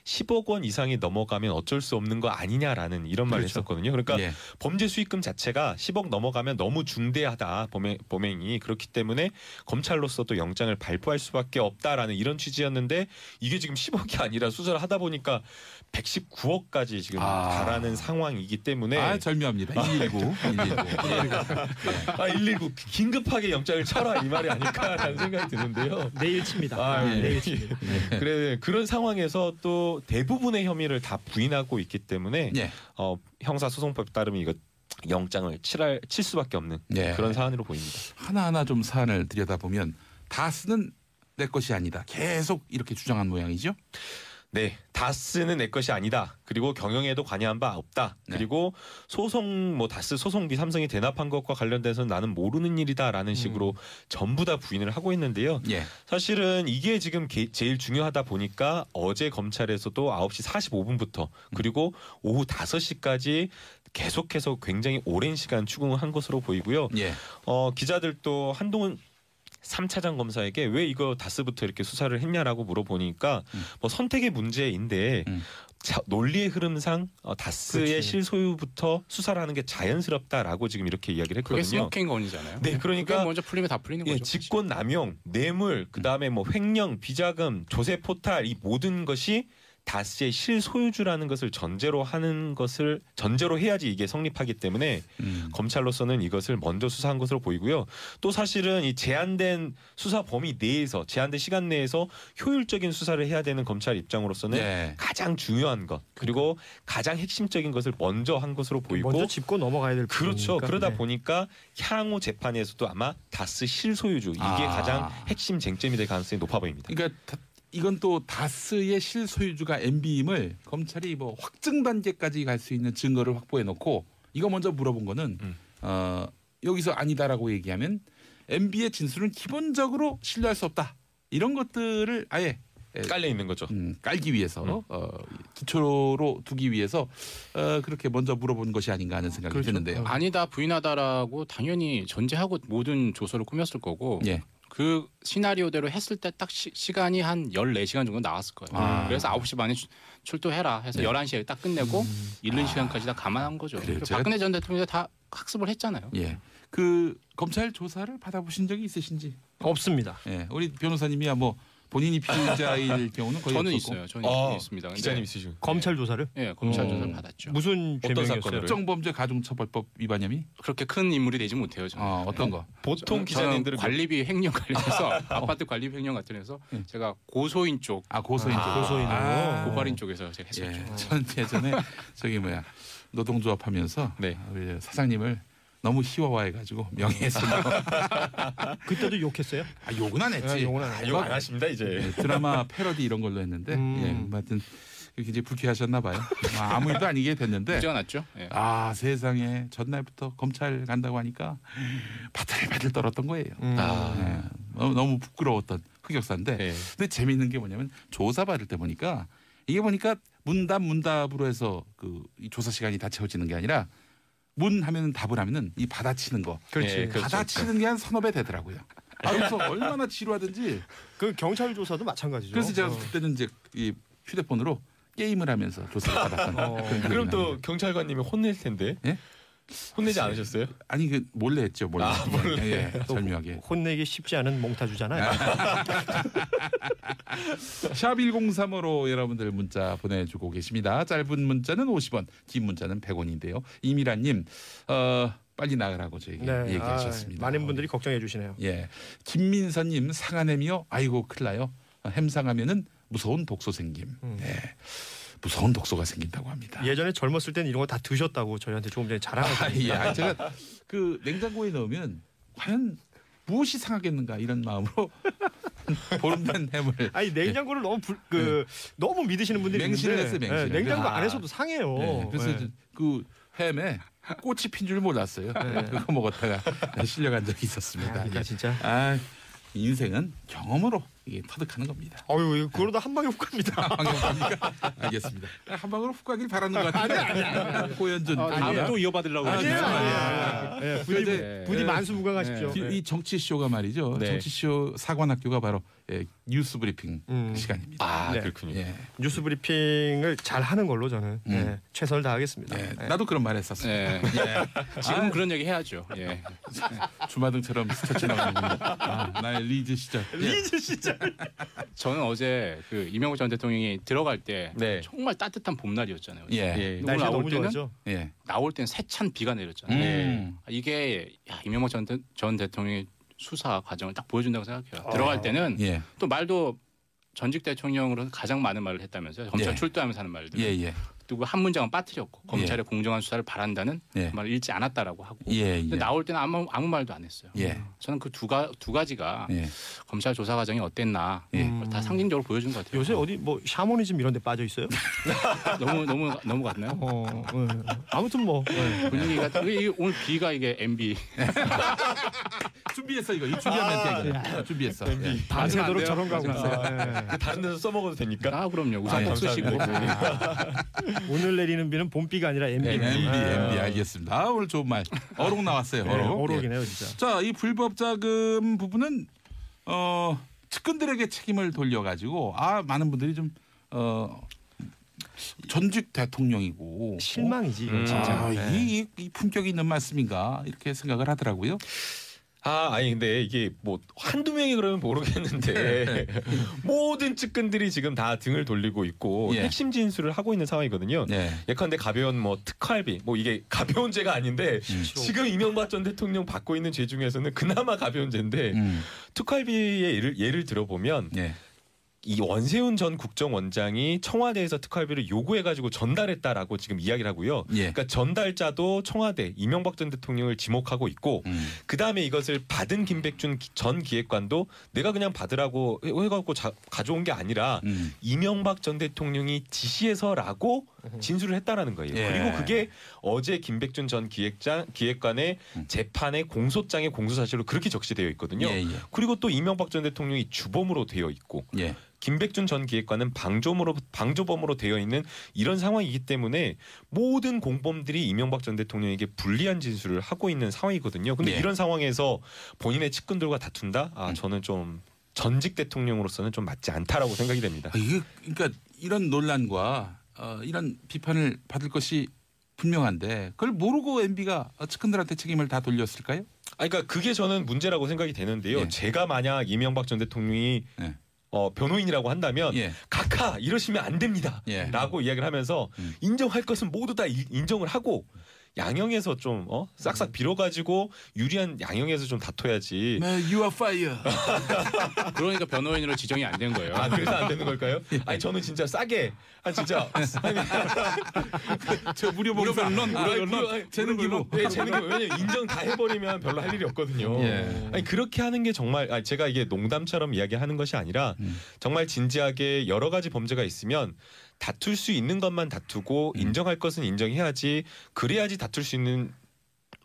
10억 원 이상이 넘어가면 어쩔 수 없는 거 아니냐라는 이런 말을 그렇죠. 했었거든요. 그러니까 예. 범죄 수익금 자체가 10억 넘어가면 너무 중대하다 범행이 그렇기 때문에 검찰로서 또 영장을 발부할 수밖에 없다라는 이런 취지였는데 이게 지금 10억이 아니라 수사를 하다 보니까 119억까지 지금 가라는 상황이기 때문에 절묘합니다. 119. 119 긴급하게 영장을 쳐라 이 말이 아닐까라는 생각이 드는데요. 내일 칩니다. 내일 칩니다. 그래 그런 상황에서 또 대부분의 혐의를 다 부인하고 있기 때문에 형사소송법에 따르면 이거 영장을 칠 수밖에 없는 그런 사안으로 보입니다. 하나하나 좀 사안을 들여다보면 다스는 내 것이 아니다. 계속 이렇게 주장한 모양이죠. 네, 다스는 내 것이 아니다. 그리고 경영에도 관여한 바 없다. 그리고 소송 다스 소송비 삼성이 대납한 것과 관련돼서는 나는 모르는 일이다라는 식으로 전부 다 부인을 하고 있는데요. 사실은 이게 지금 제일 중요하다 보니까 어제 검찰에서도 9시 45분부터 그리고 오후 5시까지 계속해서 굉장히 오랜 시간 추궁을 한 것으로 보이고요. 기자들도 한동훈 3차장 검사에게 왜 이거 다스부터 이렇게 수사를 했냐라고 물어보니까 뭐 선택의 문제인데 논리의 흐름상 다스의 실소유부터 수사를 하는 게 자연스럽다라고 지금 이렇게 이야기를 했거든요. 그게 스모킹 건이잖아요. 네, 그러니까 먼저 풀리면 다 풀리는 거죠. 직권 남용, 뇌물, 그다음에 뭐 횡령, 비자금, 조세 포탈 이 모든 것이 다스의 실소유주라는 것을 전제로 해야지 이게 성립하기 때문에 검찰로서는 이것을 먼저 수사한 것으로 보이고요. 또 사실은 이 제한된 수사 범위 내에서 제한된 시간 내에서 효율적인 수사를 해야 되는 검찰 입장으로서는 가장 중요한 것 그리고 가장 핵심적인 것을 먼저 한 것으로 보이고 먼저 짚고 넘어가야 될 그렇죠. 그러다 보니까 향후 재판에서도 아마 다스 실소유주 이게 가장 핵심 쟁점이 될 가능성이 높아 보입니다. 그러니까 이건 또 다스의 실소유주가 MB임을 검찰이 뭐 확증 단계까지 갈 수 있는 증거를 확보해 놓고 이거 먼저 물어본 거는 여기서 아니다라고 얘기하면 MB의 진술은 기본적으로 신뢰할 수 없다. 이런 것들을 아예 깔려 있는 거죠. 깔기 위해서 기초로 두기 위해서 그렇게 먼저 물어본 것이 아닌가 하는 생각이 드는데요. 아니다 부인하다라고 당연히 전제하고 모든 조서를 꾸몄을 거고 그 시나리오대로 했을 때 딱 시간이 한 14시간 정도 나왔을 거예요. 그래서 9시 반에 출두해라 해서 11시에 딱 끝내고 잃는 시간까지 다 감안한 거죠. 박근혜 전 대통령이 다 학습을 했잖아요. 그 검찰 조사를 받아보신 적이 있으신지? 없습니다. 우리 변호사님이야 뭐 본인이 피의자일 경우는 거의 저는 없었고. 있어요. 저는 있습니다. 기자님 있으시죠? 검찰 조사를? 네, 검찰 조사를 받았죠. 무슨 죄명이었어요? 특정범죄 가중처벌법 위반혐의? 그렇게 큰 인물이 되지 못해요. 저는. 어떤 거? 보통 기자님들은 관리비 횡령 관련해서 아파트 관리비 횡령 관련해서 제가 고소인 쪽, 고소인 고발인 쪽에서 제가 했었죠. 전 예전에 노동조합하면서 우리 사장님을 너무 희화화해가지고 명예훼손. 그때도 욕했어요? 욕은 안 했지. 욕 안 하십니다 이제. 드라마 패러디 이런 걸로 했는데 하여튼 이제 불쾌하셨나 봐요. 아무 일도 아니게 됐는데. 문제가 났죠. 세상에 전날부터 검찰 간다고 하니까 바들바들 떨었던 거예요. 너무 부끄러웠던 흑역사인데. 근데 재미있는 게 뭐냐면 조사 받을 때 보니까 이게 문답으로 해서 이 조사 시간이 다 채워지는 게 아니라 문 하면 답을 하면은 이 받아치는 거. 그렇지. 받아치는 게 한 1,5배 되더라고요. 그래서 얼마나 지루하든지. 그 경찰 조사도 마찬가지죠. 그래서 제가 그때는 이제 이 휴대폰으로 게임을 하면서 조사를 받았던. 그럼 또 경찰관님이 혼낼 텐데. 혼내지 않으셨어요? 아니 그 몰래 했죠. 몰래. 몰래. 예, 절묘하게. 혼내기 쉽지 않은 몽타주잖아요. 샵 1035로 여러분들 문자 보내주고 계십니다. 짧은 문자는 50원, 긴 문자는 100원인데요. 이미라님 빨리 나가라고 저에게 얘기하셨습니다. 많은 분들이 걱정해 주시네요. 예, 김민선님 상한햄이요. 아이고 큰일 나요. 햄 상하면은 무서운 독소 생김. 네. 무서운 독소가 생긴다고 합니다. 예전에 젊었을 때는 이런 거 다 드셨다고 저희한테 조금 전에 자랑하셨습니다. 제가 그 냉장고에 넣으면 과연 무엇이 상하겠는가 이런 마음으로 보름된 햄을. 아니 냉장고를 너무 믿으시는 분들이 맹신을 있는데 했어요. 맹신을. 냉장고 안에서도 상해요. 네, 그래서 그 햄에 꽃이 핀 줄 몰랐어요. 그거 먹었다가 실려간 적이 있었습니다. 그러니까 진짜. 인생은 경험으로 이게 터득하는 겁니다. 어유 그러다 한 방에 훅 갑니다. 한 방에 갑니까? 알겠습니다. 한 방으로 훅 가길 바라는 것 같은데. 아니. 고현준. 다음에 또 이어받으려고 그러시죠. 부디 만수무강하십시오. 이 정치 쇼가 말이죠. 정치 쇼 사관학교가 바로 뉴스 브리핑 시간입니다. 그렇군요. 뉴스 브리핑을 잘 하는 걸로 저는 최선을 다하겠습니다. 나도 그런 말 했었어요. 지금 그런 얘기 해야죠. 주마등처럼 스쳐 지나가는 나의 리즈 시절. 리즈 시절. 저는 어제 그 이명박 전 대통령이 들어갈 때 정말 따뜻한 봄날이었잖아요. 날씨 너무 좋았죠. 나올 때는 세찬 비가 내렸잖아요. 이게 이명박 전 대통령의 수사 과정을 딱 보여준다고 생각해요. 들어갈 때는 또 말도 전직 대통령으로는 가장 많은 말을 했다면서요. 검찰 출두하면서 하는 말들. 그리고 한 문장은 빠뜨렸고 검찰의 공정한 수사를 바란다는 그 말을 읽지 않았다라고 하고. 근데 나올 때는 아무 말도 안 했어요. 저는 그 두 가지가 검찰 조사 과정이 어땠나 다 상징적으로 보여준 것 같아요. 요새 어디 뭐 샤머니즘 이런 데 빠져 있어요? 너무 같나요? 아무튼 뭐 분위기가 오늘 비가 이게 MB 준비했어 이거. 이 준비한 멘트 준비했어. 밤새도록 저런 가고 있어요. 다른 데서 써먹어도 됩니까? 그럼요. 우산 꼭 쓰시고. 오늘 내리는 비는 봄비가 아니라 MB입니다. MB 알겠습니다. 오늘 좋은 말. 어록 나왔어요. 어록이네요 진짜. 자, 이 불법 자금 부분은 측근들에게 책임을 돌려가지고 많은 분들이 좀 전직 대통령이고 실망이지 진짜. 이 품격이 있는 말씀인가 이렇게 생각을 하더라고요. 아니 근데 이게 뭐 한두 명이 그러면 모르겠는데 모든 측근들이 지금 다 등을 돌리고 있고 핵심 진술을 하고 있는 상황이거든요. 예컨대 가벼운 뭐 특활비 뭐 이게 가벼운 죄가 아닌데 지금 이명박 전 대통령 받고 있는 죄 중에서는 그나마 가벼운 죄인데 특활비의 예를 들어보면 이 원세훈 전 국정원장이 청와대에서 특활비를 요구해가지고 전달했다라고 지금 이야기를 하고요. 그러니까 전달자도 청와대 이명박 전 대통령을 지목하고 있고 그 다음에 이것을 받은 김백준 전 기획관도 내가 그냥 받으라고 해갖고 가져온 게 아니라 이명박 전 대통령이 지시해서라고 진술을 했다라는 거예요. 그리고 그게 어제 김백준 전 기획관의 재판의 공소장의 공소사실로 그렇게 적시되어 있거든요. 그리고 또 이명박 전 대통령이 주범으로 되어 있고 김백준 전 기획관은 방조범으로 되어 있는 이런 상황이기 때문에 모든 공범들이 이명박 전 대통령에게 불리한 진술을 하고 있는 상황이거든요. 근데 이런 상황에서 본인의 측근들과 다툰다? 저는 좀 전직 대통령으로서는 좀 맞지 않다라고 생각이 됩니다. 그러니까 이런 논란과 이런 비판을 받을 것이 분명한데 그걸 모르고 MB가 측근들한테 책임을 다 돌렸을까요? 그러니까 그게 저는 문제라고 생각이 되는데요. 제가 만약 이명박 전 대통령이 변호인이라고 한다면 각하 이러시면 안 됩니다 라고 이야기를 하면서 인정할 것은 모두 다 인정을 하고 양형에서 좀 싹싹 빌어가지고 유리한 양형에서 좀 다퉈야지. You are fire. 그러니까 변호인으로 지정이 안 된 거예요. 그래서 안 되는 걸까요? 아니 저는 진짜 싸게 진짜 저 무료 변론 재능 기부. 왜냐면 인정 다 해버리면 별로 할 일이 없거든요. 아니 그렇게 하는 게 정말 제가 이게 농담처럼 이야기하는 것이 아니라 정말 진지하게 여러 가지 범죄가 있으면 다툴 수 있는 것만 다투고 인정할 것은 인정해야지. 그래야지 다툴 수 있는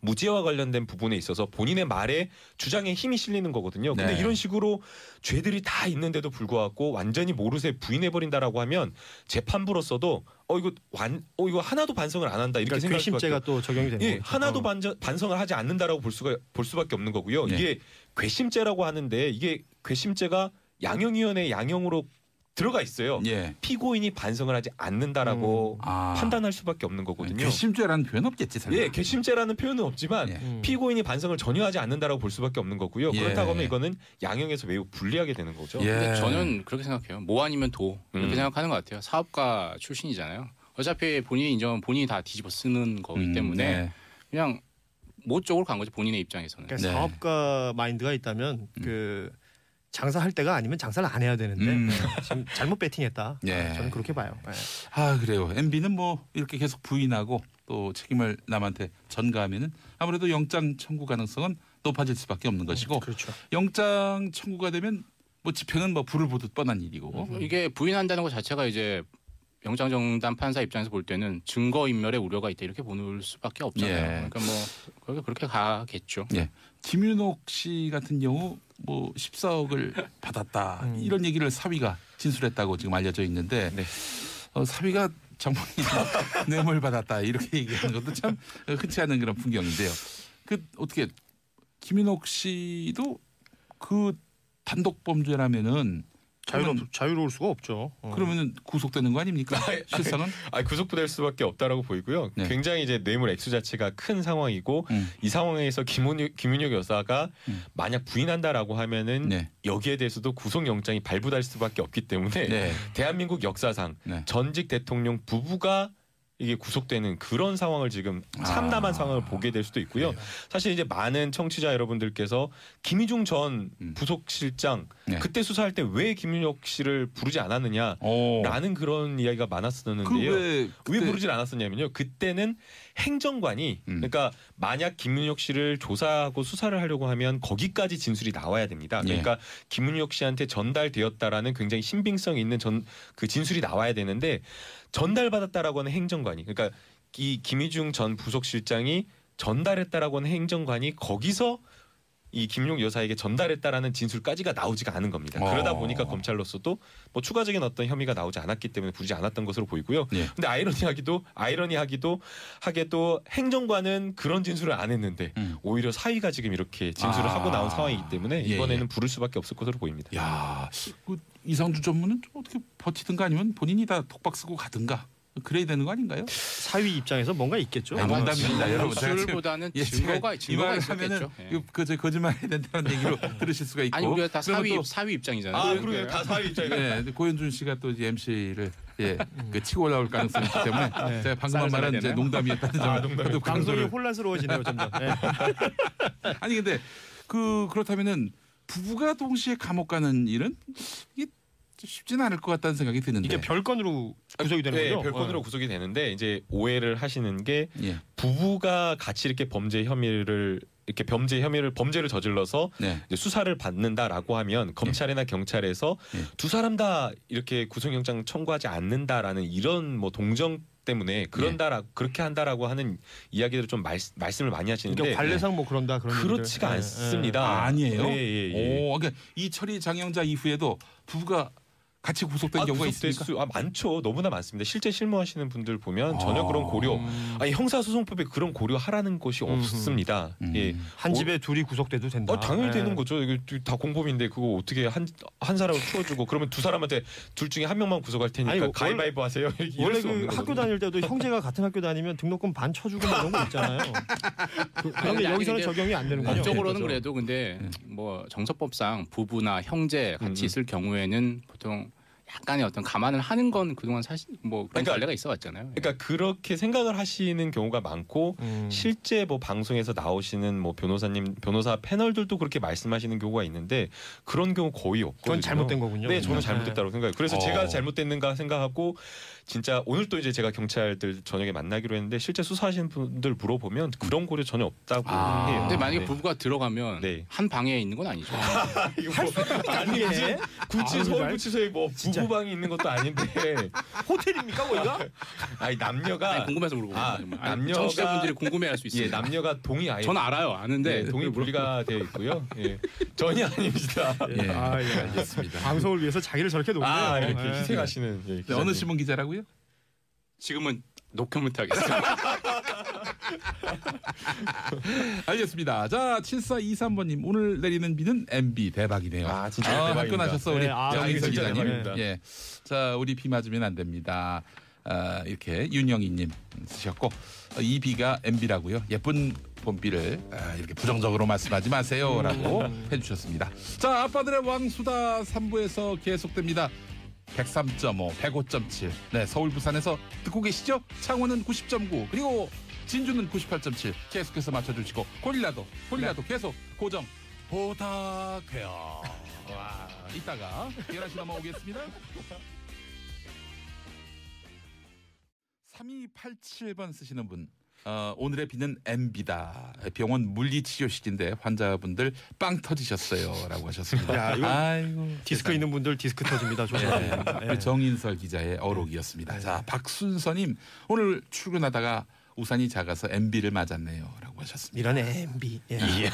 무죄와 관련된 부분에 있어서 본인의 말에 주장에 힘이 실리는 거거든요. 근데 이런 식으로 죄들이 다 있는데도 불구하고 완전히 모르쇠 부인해버린다라고 하면 재판부로서도 이거 하나도 반성을 안 한다 이렇게 생각할 것 같아요. 괘씸죄가 또 적용이 되는 거죠. 하나도 반성을 하지 않는다라고 볼 수밖에 없는 거고요. 이게 괘씸죄라고 하는데 이게 괘씸죄가 양형위원회 양형으로 들어가 있어요. 예. 피고인이 반성을 하지 않는다라고 판단할 수밖에 없는 거거든요. 괘씸죄라는 표현 없겠지. 설마. 예, 괘씸죄라는 표현은 없지만 피고인이 반성을 전혀 하지 않는다라고 볼 수밖에 없는 거고요. 그렇다고 하면 이거는 양형에서 매우 불리하게 되는 거죠. 근데 저는 그렇게 생각해요. 모 아니면 도 이렇게 생각하는 것 같아요. 사업가 출신이잖아요. 어차피 본인이 인정하면 본인이 다 뒤집어 쓰는 거기 때문에 그냥 모 쪽으로 간 거죠. 본인의 입장에서는. 그러니까 사업가 마인드가 있다면 장사할 때가 아니면 장사를 안 해야 되는데 지금 잘못 배팅했다. 저는 그렇게 봐요. 그래요. MB는 뭐 이렇게 계속 부인하고 또 책임을 남한테 전가하면은 아무래도 영장 청구 가능성은 높아질 수밖에 없는 것이고 그렇죠. 영장 청구가 되면 뭐 집행은 뭐 불을 보듯 뻔한 일이고 이게 부인한다는 것 자체가 이제 영장정단 판사 입장에서 볼 때는 증거인멸의 우려가 있다 이렇게 보는 수밖에 없잖아요. 그러니까 뭐 그렇게 가겠죠. 김윤옥 씨 같은 경우 뭐 14억을 받았다 이런 얘기를 사위가 진술했다고 지금 알려져 있는데 사위가 장모님 뇌물 받았다 이렇게 얘기하는 것도 참 흔치 않은 그런 풍경인데요. 그 어떻게 김윤옥 씨도 그 단독 범죄라면은 자유로울 수가 없죠. 그러면은 구속되는 거 아닙니까? 실상은? 구속될 수밖에 없다라고 보이고요. 굉장히 이제 뇌물 액수 자체가 큰 상황이고 이 상황에서 김윤혁 여사가 만약 부인한다라고 하면은 여기에 대해서도 구속영장이 발부될 수밖에 없기 때문에 대한민국 역사상 전직 대통령 부부가 이게 구속되는 그런 상황을 지금 참담한 상황을 보게 될 수도 있고요. 사실 이제 많은 청취자 여러분들께서 김희중 전 부속실장 그때 수사할 때 왜 김윤혁 씨를 부르지 않았느냐라는 그런 이야기가 많았었는데요. 왜 부르지 않았었냐면요. 그때는 행정관이 그러니까 만약 김윤혁 씨를 조사하고 수사를 하려고 하면 거기까지 진술이 나와야 됩니다. 그러니까 김윤혁 씨한테 전달되었다라는 굉장히 신빙성 있는 그 진술이 나와야 되는데 전달받았다라고 하는 행정관이 그러니까 이 김희중 전 부속실장이 전달했다라고 하는 행정관이 거기서 이 김윤혁 여사에게 전달했다라는 진술까지가 나오지가 않은 겁니다. 그러다 보니까 검찰로서도 뭐 추가적인 어떤 혐의가 나오지 않았기 때문에 부르지 않았던 것으로 보이고요. 근데 아이러니하게도 행정관은 그런 진술을 안 했는데 오히려 사위가 지금 이렇게 진술을 하고 나온 상황이기 때문에 이번에는 부를 수밖에 없을 것으로 보입니다. 야, 이상주 전무는 좀 어떻게 버티든가 아니면 본인이 다 독박 쓰고 가든가 그래야 되는 거 아닌가요? 사위 입장에서 뭔가 있겠죠. 농담입니다, 여러분. 진술보다는 증거가 있겠죠. 그 거짓말해야 된다는 얘기로 들으실 수가 있고. 아니 우리가 다 사위 입장이잖아요. 그러게요. 다 사위 입장이에요. 고현준 씨가 또 이제 MC를 그 치고 올라올 가능성이 있기 때문에 제가 방금 말한 이제 농담이었다는 점을 방송이 혼란스러워지네요, 점점. 아니 근데 그렇다면은 부부가 동시에 감옥 가는 일은 이게 쉽지는 않을 것 같다는 생각이 드는데 이게 별건으로 구속이 되는 거죠? 별건으로 구속이 되는데 이제 오해를 하시는 게 부부가 같이 이렇게 범죄 혐의를 저질러서 이제 수사를 받는다라고 하면 검찰이나 경찰에서 두 사람 다 이렇게 구속영장 청구하지 않는다라는 이런 뭐 동정 때문에 그렇게 한다라고 하는 이야기들을 좀 말씀을 많이 하시는데 그러니까 관례상 뭐 그런다 그런 그렇지가 않습니다. 아니에요? 그러니까 이철이 장영자 이후에도 부부가 같이 구속된 경우가 있습니까? 많죠. 너무나 많습니다. 실제 실무하시는 분들 보면 전혀 그런 고려, 형사소송법에 그런 고려하라는 것이 없습니다. 한 집에 둘이 구속돼도 된다. 당연히 되는 거죠. 이게 다 공범인데 그거 어떻게 한 사람을 키워주고 그러면 두 사람한테 둘 중에 한 명만 구속할 테니까 가위바위보 하세요. 원래 그 학교 다닐 때도 형제가 같은 학교 다니면 등록금 반 쳐주고 이런 거 있잖아요. 그런데 여기서는 적용이 안 되는 거죠. 법적으로는 그래도 근데 뭐 정서법상 부부나 형제 같이 있을 경우에는 보통 약간의 어떤 감안을 하는 건 그동안 사실 뭐 그런 관례가 있어왔잖아요. 그러니까 그렇게 생각을 하시는 경우가 많고 실제 뭐 방송에서 나오시는 뭐 변호사 패널들도 그렇게 말씀하시는 경우가 있는데 그런 경우 거의 없거든요. 그건 잘못된 거군요. 네, 저는 잘못됐다고 생각해요. 그래서 제가 잘못됐는가 생각하고 진짜 오늘 또 이제 제가 경찰들 저녁에 만나기로 했는데 실제 수사하시는 분들 물어보면 그런 고려 전혀 없다고 해요. 근데 만약에 부부가 들어가면 한 방에 있는 건 아니죠. 아니지. 서울구치소에 뭐 부부방이 있는 것도 아닌데 호텔입니까 거기가? 아니 남녀가 궁금해서 물어보는 거예요. 남녀가 청취자분들이 궁금해할 수 있어요. 남녀가 동의 아예. 저는 알아요, 아는데 동의 분리가 되어 있고요. 전혀 아닙니다. 알겠습니다. 방송을 위해서 자기를 저렇게 놓네요. 이렇게 희생하시는. 어느 신문 기자라고요? 지금은 노코멘트 하겠습니다. 알겠습니다. 자, 7423번님 오늘 내리는 비는 MB 대박이네요. 아, 진짜 대박입니다. 화끈하셨어 우리 정인석 진짜 기자님. 대박입니다. 예, 자, 우리 비 맞으면 안 됩니다. 이렇게 윤영희님 쓰셨고 이 비가 MB라고요. 예쁜 봄비를 이렇게 부정적으로 말씀하지 마세요라고 해주셨습니다. 자, 아빠들의 왕수다 3부에서 계속됩니다. 103.5, 105.7. 네, 서울 부산에서 듣고 계시죠? 창원은 90.9 그리고 진주는 98.7 계속해서 맞춰주시고 고릴라도 계속 고정 부탁해요. 와, 이따가 11시 넘어오겠습니다. 3287번 쓰시는 분. 오늘의 비는 MB다. 병원 물리치료실인데 환자분들 빵 터지셨어요라고 하셨습니다. 야, 이거 아이고, 디스크 세상에. 있는 분들 디스크 터집니다. 조심하세요. 우리 정인설 기자의 어록이었습니다. 자, 박순서님 오늘 출근하다가 우산이 작아서 MB를 맞았네요라고 하셨습니다. 이런 MB. 예.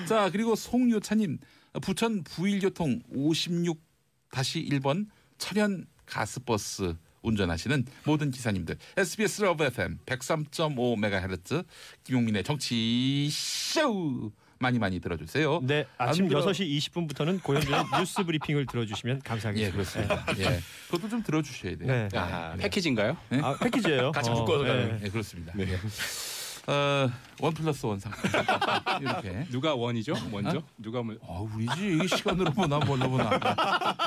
자, 그리고 송요차님 부천 부일교통 56-1번 철현 가스버스 운전하시는 모든 기사님들 SBS 러브 FM 103.5MHz 김용민의 정치쇼 많이 들어주세요. 네, 아침 6시 20분부터는 고현준의 뉴스 브리핑을 들어주시면 감사하겠습니다. 예, 그렇습니다. 예, 그것도 좀 들어주셔야 돼요. 네. 패키지인가요? 네? 패키지예요. 같이 묶어서 가는. 네, 그렇습니다. 네. 1+1 상품 이렇게. 누가 원이죠? 먼저? 누가 뭐? 우리지. 이게 시간으로 보나 뭘로 보나.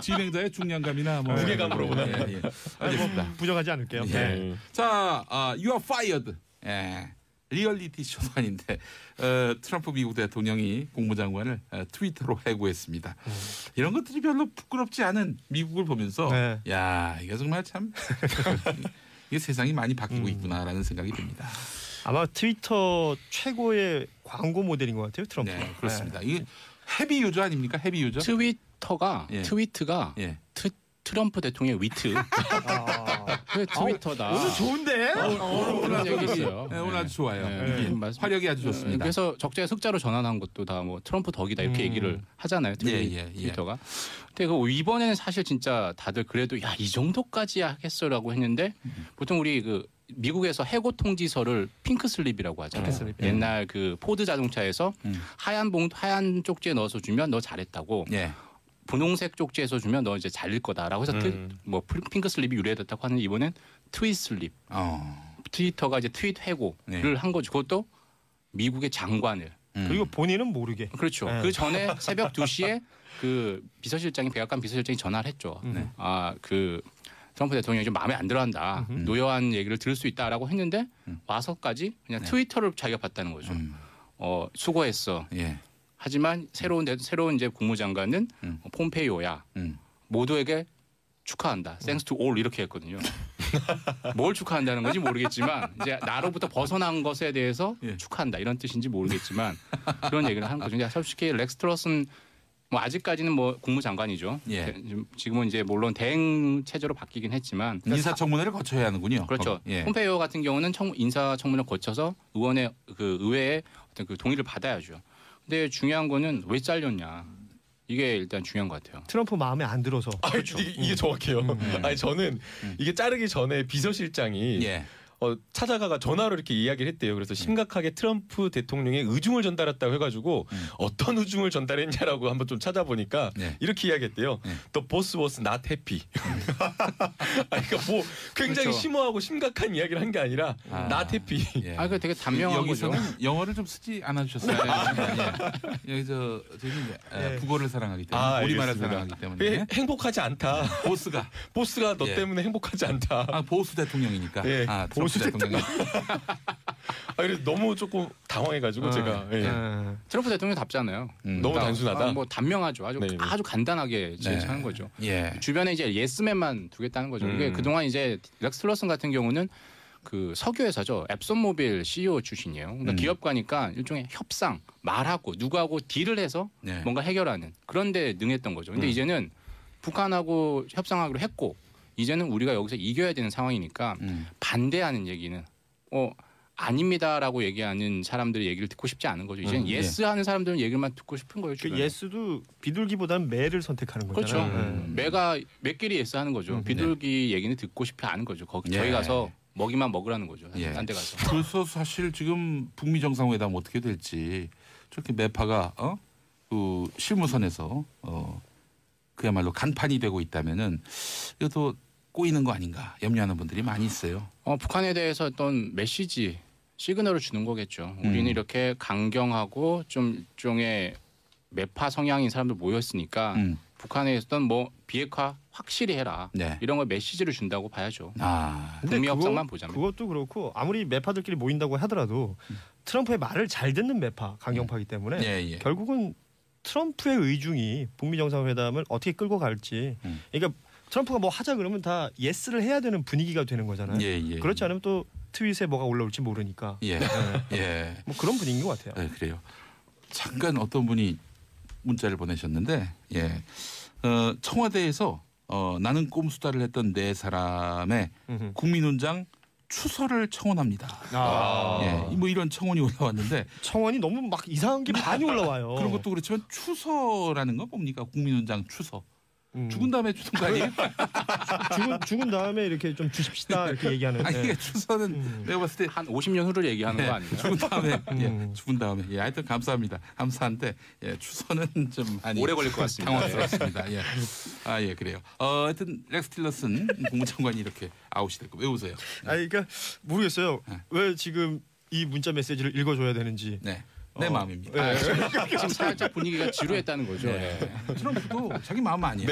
진행자의 중량감이나 뭐 무게감으로 보나. 예. 알겠습니다. 부정하지 않을게요. 예. 네. 자, You are fired. 예. 리얼리티 쇼도 아닌데 트럼프 미국 대통령이 국무장관을 트위터로 해고했습니다. 이런 것들이 별로 부끄럽지 않은 미국을 보면서 네. 야, 이게 정말 참 이게 세상이 많이 바뀌고 있구나라는 생각이 듭니다. 아마 트위터 최고의 광고 모델인 것 같아요. 트럼프. 네, 그렇습니다. 이게 헤비 유저 아닙니까? 헤비 유저. 트위트가 예. 트럼프 대통령의 위트. 그 트위터다. 오늘 좋은데? 그런 얘기 있어요. 네, 오늘 아주 좋아요. 네. 이게 화력이 아주 좋습니다. 그래서 적자에 흑자로 전환한 것도 다 뭐 트럼프 덕이다 이렇게 얘기를 하잖아요. 트위터가. 근데 그 이번에는 사실 진짜 다들 그래도 야, 이 정도까지 하겠어라고 했는데 보통 우리 그 미국에서 해고 통지서를 핑크 슬립이라고 하잖아요. 핑크 슬립. 옛날 그 포드 자동차에서 하얀 쪽지에 넣어서 주면 너 잘했다고. 예. 분홍색 쪽지에서 주면 너 이제 잘릴 거다라고 해서 뭐 핑크 슬립이 유래됐다고 하는 이번엔 트윗 슬립. 트위터가 이제 트윗 해고를 한 거죠. 그것도 미국의 장관을. 그리고 본인은 모르게. 그렇죠. 그 전에 새벽 2시에 그 비서실장이 백악관 비서실장이 전화를 했죠. 그 트럼프 대통령이 좀 마음에 안 들어한다. 노여한 얘기를 들을 수 있다라고 했는데 와서까지 그냥 트위터를 자기가 봤다는 거죠. 수고했어. 예. 하지만 새로운 이제 국무장관은 폼페이오야. 모두에게 축하한다. Thanks to all 이렇게 했거든요. 뭘 축하한다는 건지 모르겠지만 이제 나로부터 벗어난 것에 대해서 축하한다 이런 뜻인지 모르겠지만 그런 얘기를 하는 거죠. 솔직히 렉스 트러스는 뭐 아직까지는 뭐 국무장관이죠. 예. 지금은 이제 물론 대행 체제로 바뀌긴 했지만 인사청문회를 거쳐야 하는군요. 그렇죠. 예. 폼페이오 같은 경우는 인사청문회를 거쳐서 의회의 어떤 그 동의를 받아야죠. 근데 중요한 거는 왜 잘렸냐. 이게 일단 중요한 것 같아요. 트럼프 마음에 안 들어서. 그렇죠. 이게 정확해요. 아니 저는 이게 자르기 전에 비서실장이 찾아가가 전화로 이렇게 이야기를 했대요. 그래서 심각하게 트럼프 대통령의 의중을 전달했다고 해가지고 어떤 의중을 전달했냐라고 한번 좀 찾아보니까 이렇게 이야기했대요. The boss was not happy. 그러니까 뭐 굉장히 그렇죠. 심오하고 심각한 이야기를 한 게 아니라 not happy. 예. 그 되게 단명한 거죠. 여기서는 영어를 좀 쓰지 않아주셨어요. 여기 저희는 국어를 사랑하기 때문에 우리말을 사랑하기 때문에 행복하지 않다. 보스가 너 때문에 행복하지 않다. 보수 대통령이니까. 보수 대통령. 그래서 너무 조금 당황해가지고 제가 트럼프 대통령 답잖아요. 너무 단순하다. 뭐 단명하죠. 아주 간단하게 하는 거죠. 주변에 이제 예스맨만 두겠다는 거죠. 이게 그동안 이제 렉스 틸러슨 같은 경우는 그 석유 회사죠. 앱손모빌 CEO 출신이에요. 그러니까 기업 가니까 일종의 협상, 말하고 누구하고 딜을 해서 뭔가 해결하는 그런데 능했던 거죠. 근데 이제는 북한하고 협상하기로 했고 이제는 우리가 여기서 이겨야 되는 상황이니까 반대하는 얘기는 아닙니다라고 얘기하는 사람들의 얘기를 듣고 싶지 않은 거죠. 이제는 예스하는 사람들은 얘기만 듣고 싶은 거예요. 그 예스도 비둘기보다는 매를 선택하는 거잖아요. 그렇죠. 매끼리 예스하는 거죠. 비둘기 얘기는 듣고 싶지 않은 거죠. 저희 가서 먹이만 먹으라는 거죠. 예. 딴 데 가서. 그래서 사실 지금 북미 정상회담 어떻게 될지 저렇게 매파가 그 실무선에서 그야말로 간판이 되고 있다면은 이것도 꼬이는 거 아닌가 염려하는 분들이 많이 있어요. 북한에 대해서 어떤 메시지, 시그널을 주는 거겠죠. 우리는 이렇게 강경하고 좀 일종의 매파 성향인 사람들 모였으니까 북한에 있었던 뭐 비핵화 확실히 해라. 네. 이런 거 메시지를 준다고 봐야죠. 근데 북미 협상만 보자면. 그것도 그렇고 아무리 매파들끼리 모인다고 하더라도 트럼프의 말을 잘 듣는 매파, 강경파이기 때문에 결국은 트럼프의 의중이 북미 정상회담을 어떻게 끌고 갈지. 그러니까 트럼프가 뭐 하자 그러면 다 예스를 해야 되는 분위기가 되는 거잖아요. 그렇지 않으면 또 트윗에 뭐가 올라올지 모르니까. 뭐 그런 분위기인 것 같아요. 네, 그래요. 잠깐 어떤 분이 문자를 보내셨는데 청와대에서 나는 꼼수다를 했던 네 사람의 국민훈장 추서를 청원합니다. 뭐 이런 청원이 올라왔는데 청원이 너무 막 이상한 게 많이 올라와요. 그런 것도 그렇지만 추서라는 건 뭡니까? 국민훈장 추서. 죽은 다음에 주는 거 아니에요? 죽은 다음에 이렇게 좀 주십시다 이렇게 얘기하는. 아니 추서는 내가 봤을 때 한 50년 후를 얘기하는 거 아니에요? 죽은 다음에 죽은 다음에 하여튼 감사합니다. 감사한데 추서는 좀 많이 오래 걸릴 것 같습니다. 당황스럽습니다. 그래요. 하여튼 렉스 틸러슨 국무장관이 이렇게 아웃이 됐고 왜 웃어요? 그러니까 모르겠어요. 왜 지금 이 문자 메시지를 읽어줘야 되는지. 내 마음입니다. 지금 살짝 분위기가 지루했다는 거죠. 트럼프도 자기 마음 아니에요.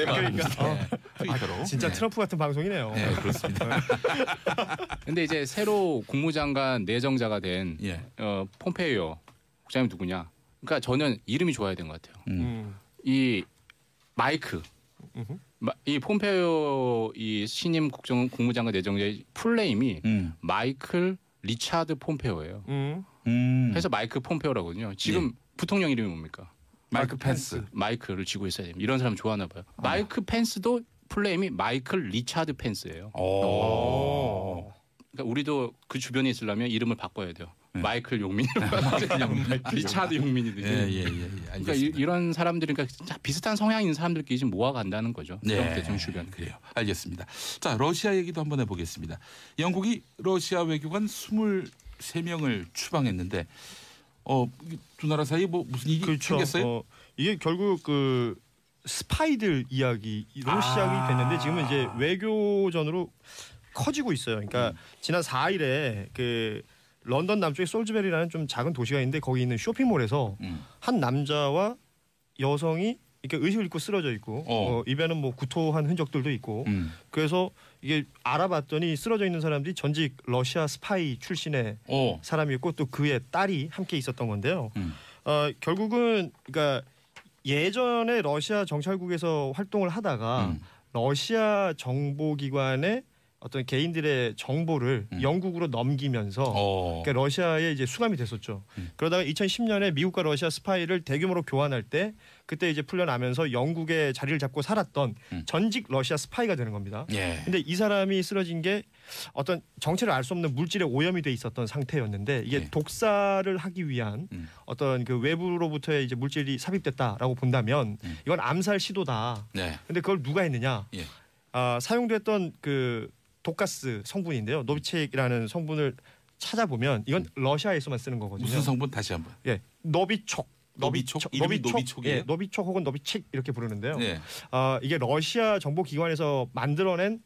트위터로. 진짜 트럼프 같은 방송이네요. 그렇습니다. 근데 이제 새로 국무장관 내정자가 된 폼페이오 국장님 누구냐? 그러니까 저는 이름이 좋아야 되는 것 같아요. 이 마이크. 이 폼페이오 이 신임 국무장관 내정자의 풀네임이 마이클 리차드 폼페오예요. 그래서 마이크 폼페오라거든요. 지금 부통령 이름이 뭡니까? 마이크 펜스. 마이크를 쥐고 있어야 됩니다. 이런 사람 좋아하나 봐요. 마이크 펜스도 풀네임이 마이클 리차드 펜스예요. 그러니까 우리도 그 주변에 있으려면 이름을 바꿔야 돼요. 마이클 용민으로 리차드 용민이듯이. 그러니까 이런 사람들이 그러니까 비슷한 성향 있는 사람들끼리 지금 모아간다는 거죠. 대통령 주변. 그래요. 알겠습니다. 자 러시아 얘기도 한번 해보겠습니다. 영국이 러시아 외교관 23명을 추방했는데 두 나라 사이 뭐 무슨 일이 생겼어요? 이게 결국 그 스파이들 이야기로 시작이 됐는데 지금은 이제 외교전으로 커지고 있어요. 그러니까 지난 4일에 그 런던 남쪽에 솔즈베리라는 좀 작은 도시가 있는데 거기 있는 쇼핑몰에서 한 남자와 여성이 이렇게 의식을 잃고 쓰러져 있고 입에는 뭐 구토한 흔적들도 있고 그래서 이게 알아봤더니 쓰러져 있는 사람들이 전직 러시아 스파이 출신의 사람이었고 또 그의 딸이 함께 있었던 건데요. 결국은 그러니까 예전에 러시아 정찰국에서 활동을 하다가 러시아 정보기관의 어떤 개인들의 정보를 영국으로 넘기면서 그러니까 러시아에 이제 수감이 됐었죠. 그러다가 2010년에 미국과 러시아 스파이를 대규모로 교환할 때 그때 이제 풀려나면서 영국에 자리를 잡고 살았던 전직 러시아 스파이가 되는 겁니다. 근데 이 사람이 쓰러진 게 어떤 정체를 알 수 없는 물질에 오염이 돼 있었던 상태였는데 이게 독사를 하기 위한 어떤 그 외부로부터의 이제 물질이 삽입됐다라고 본다면 이건 암살 시도다. 근데 그걸 누가 했느냐? 사용됐던 그 독가스 성분인데요. 노비책이라는 성분을 찾아보면 이건 러시아에서만 쓰는 거거든요. 무슨 성분 다시 한번? 노비촉. 이름이 노비촉이에요? 노비촉 혹은 노비책 이렇게 부르는데요. 이게 러시아 정보기관에서 만들어낸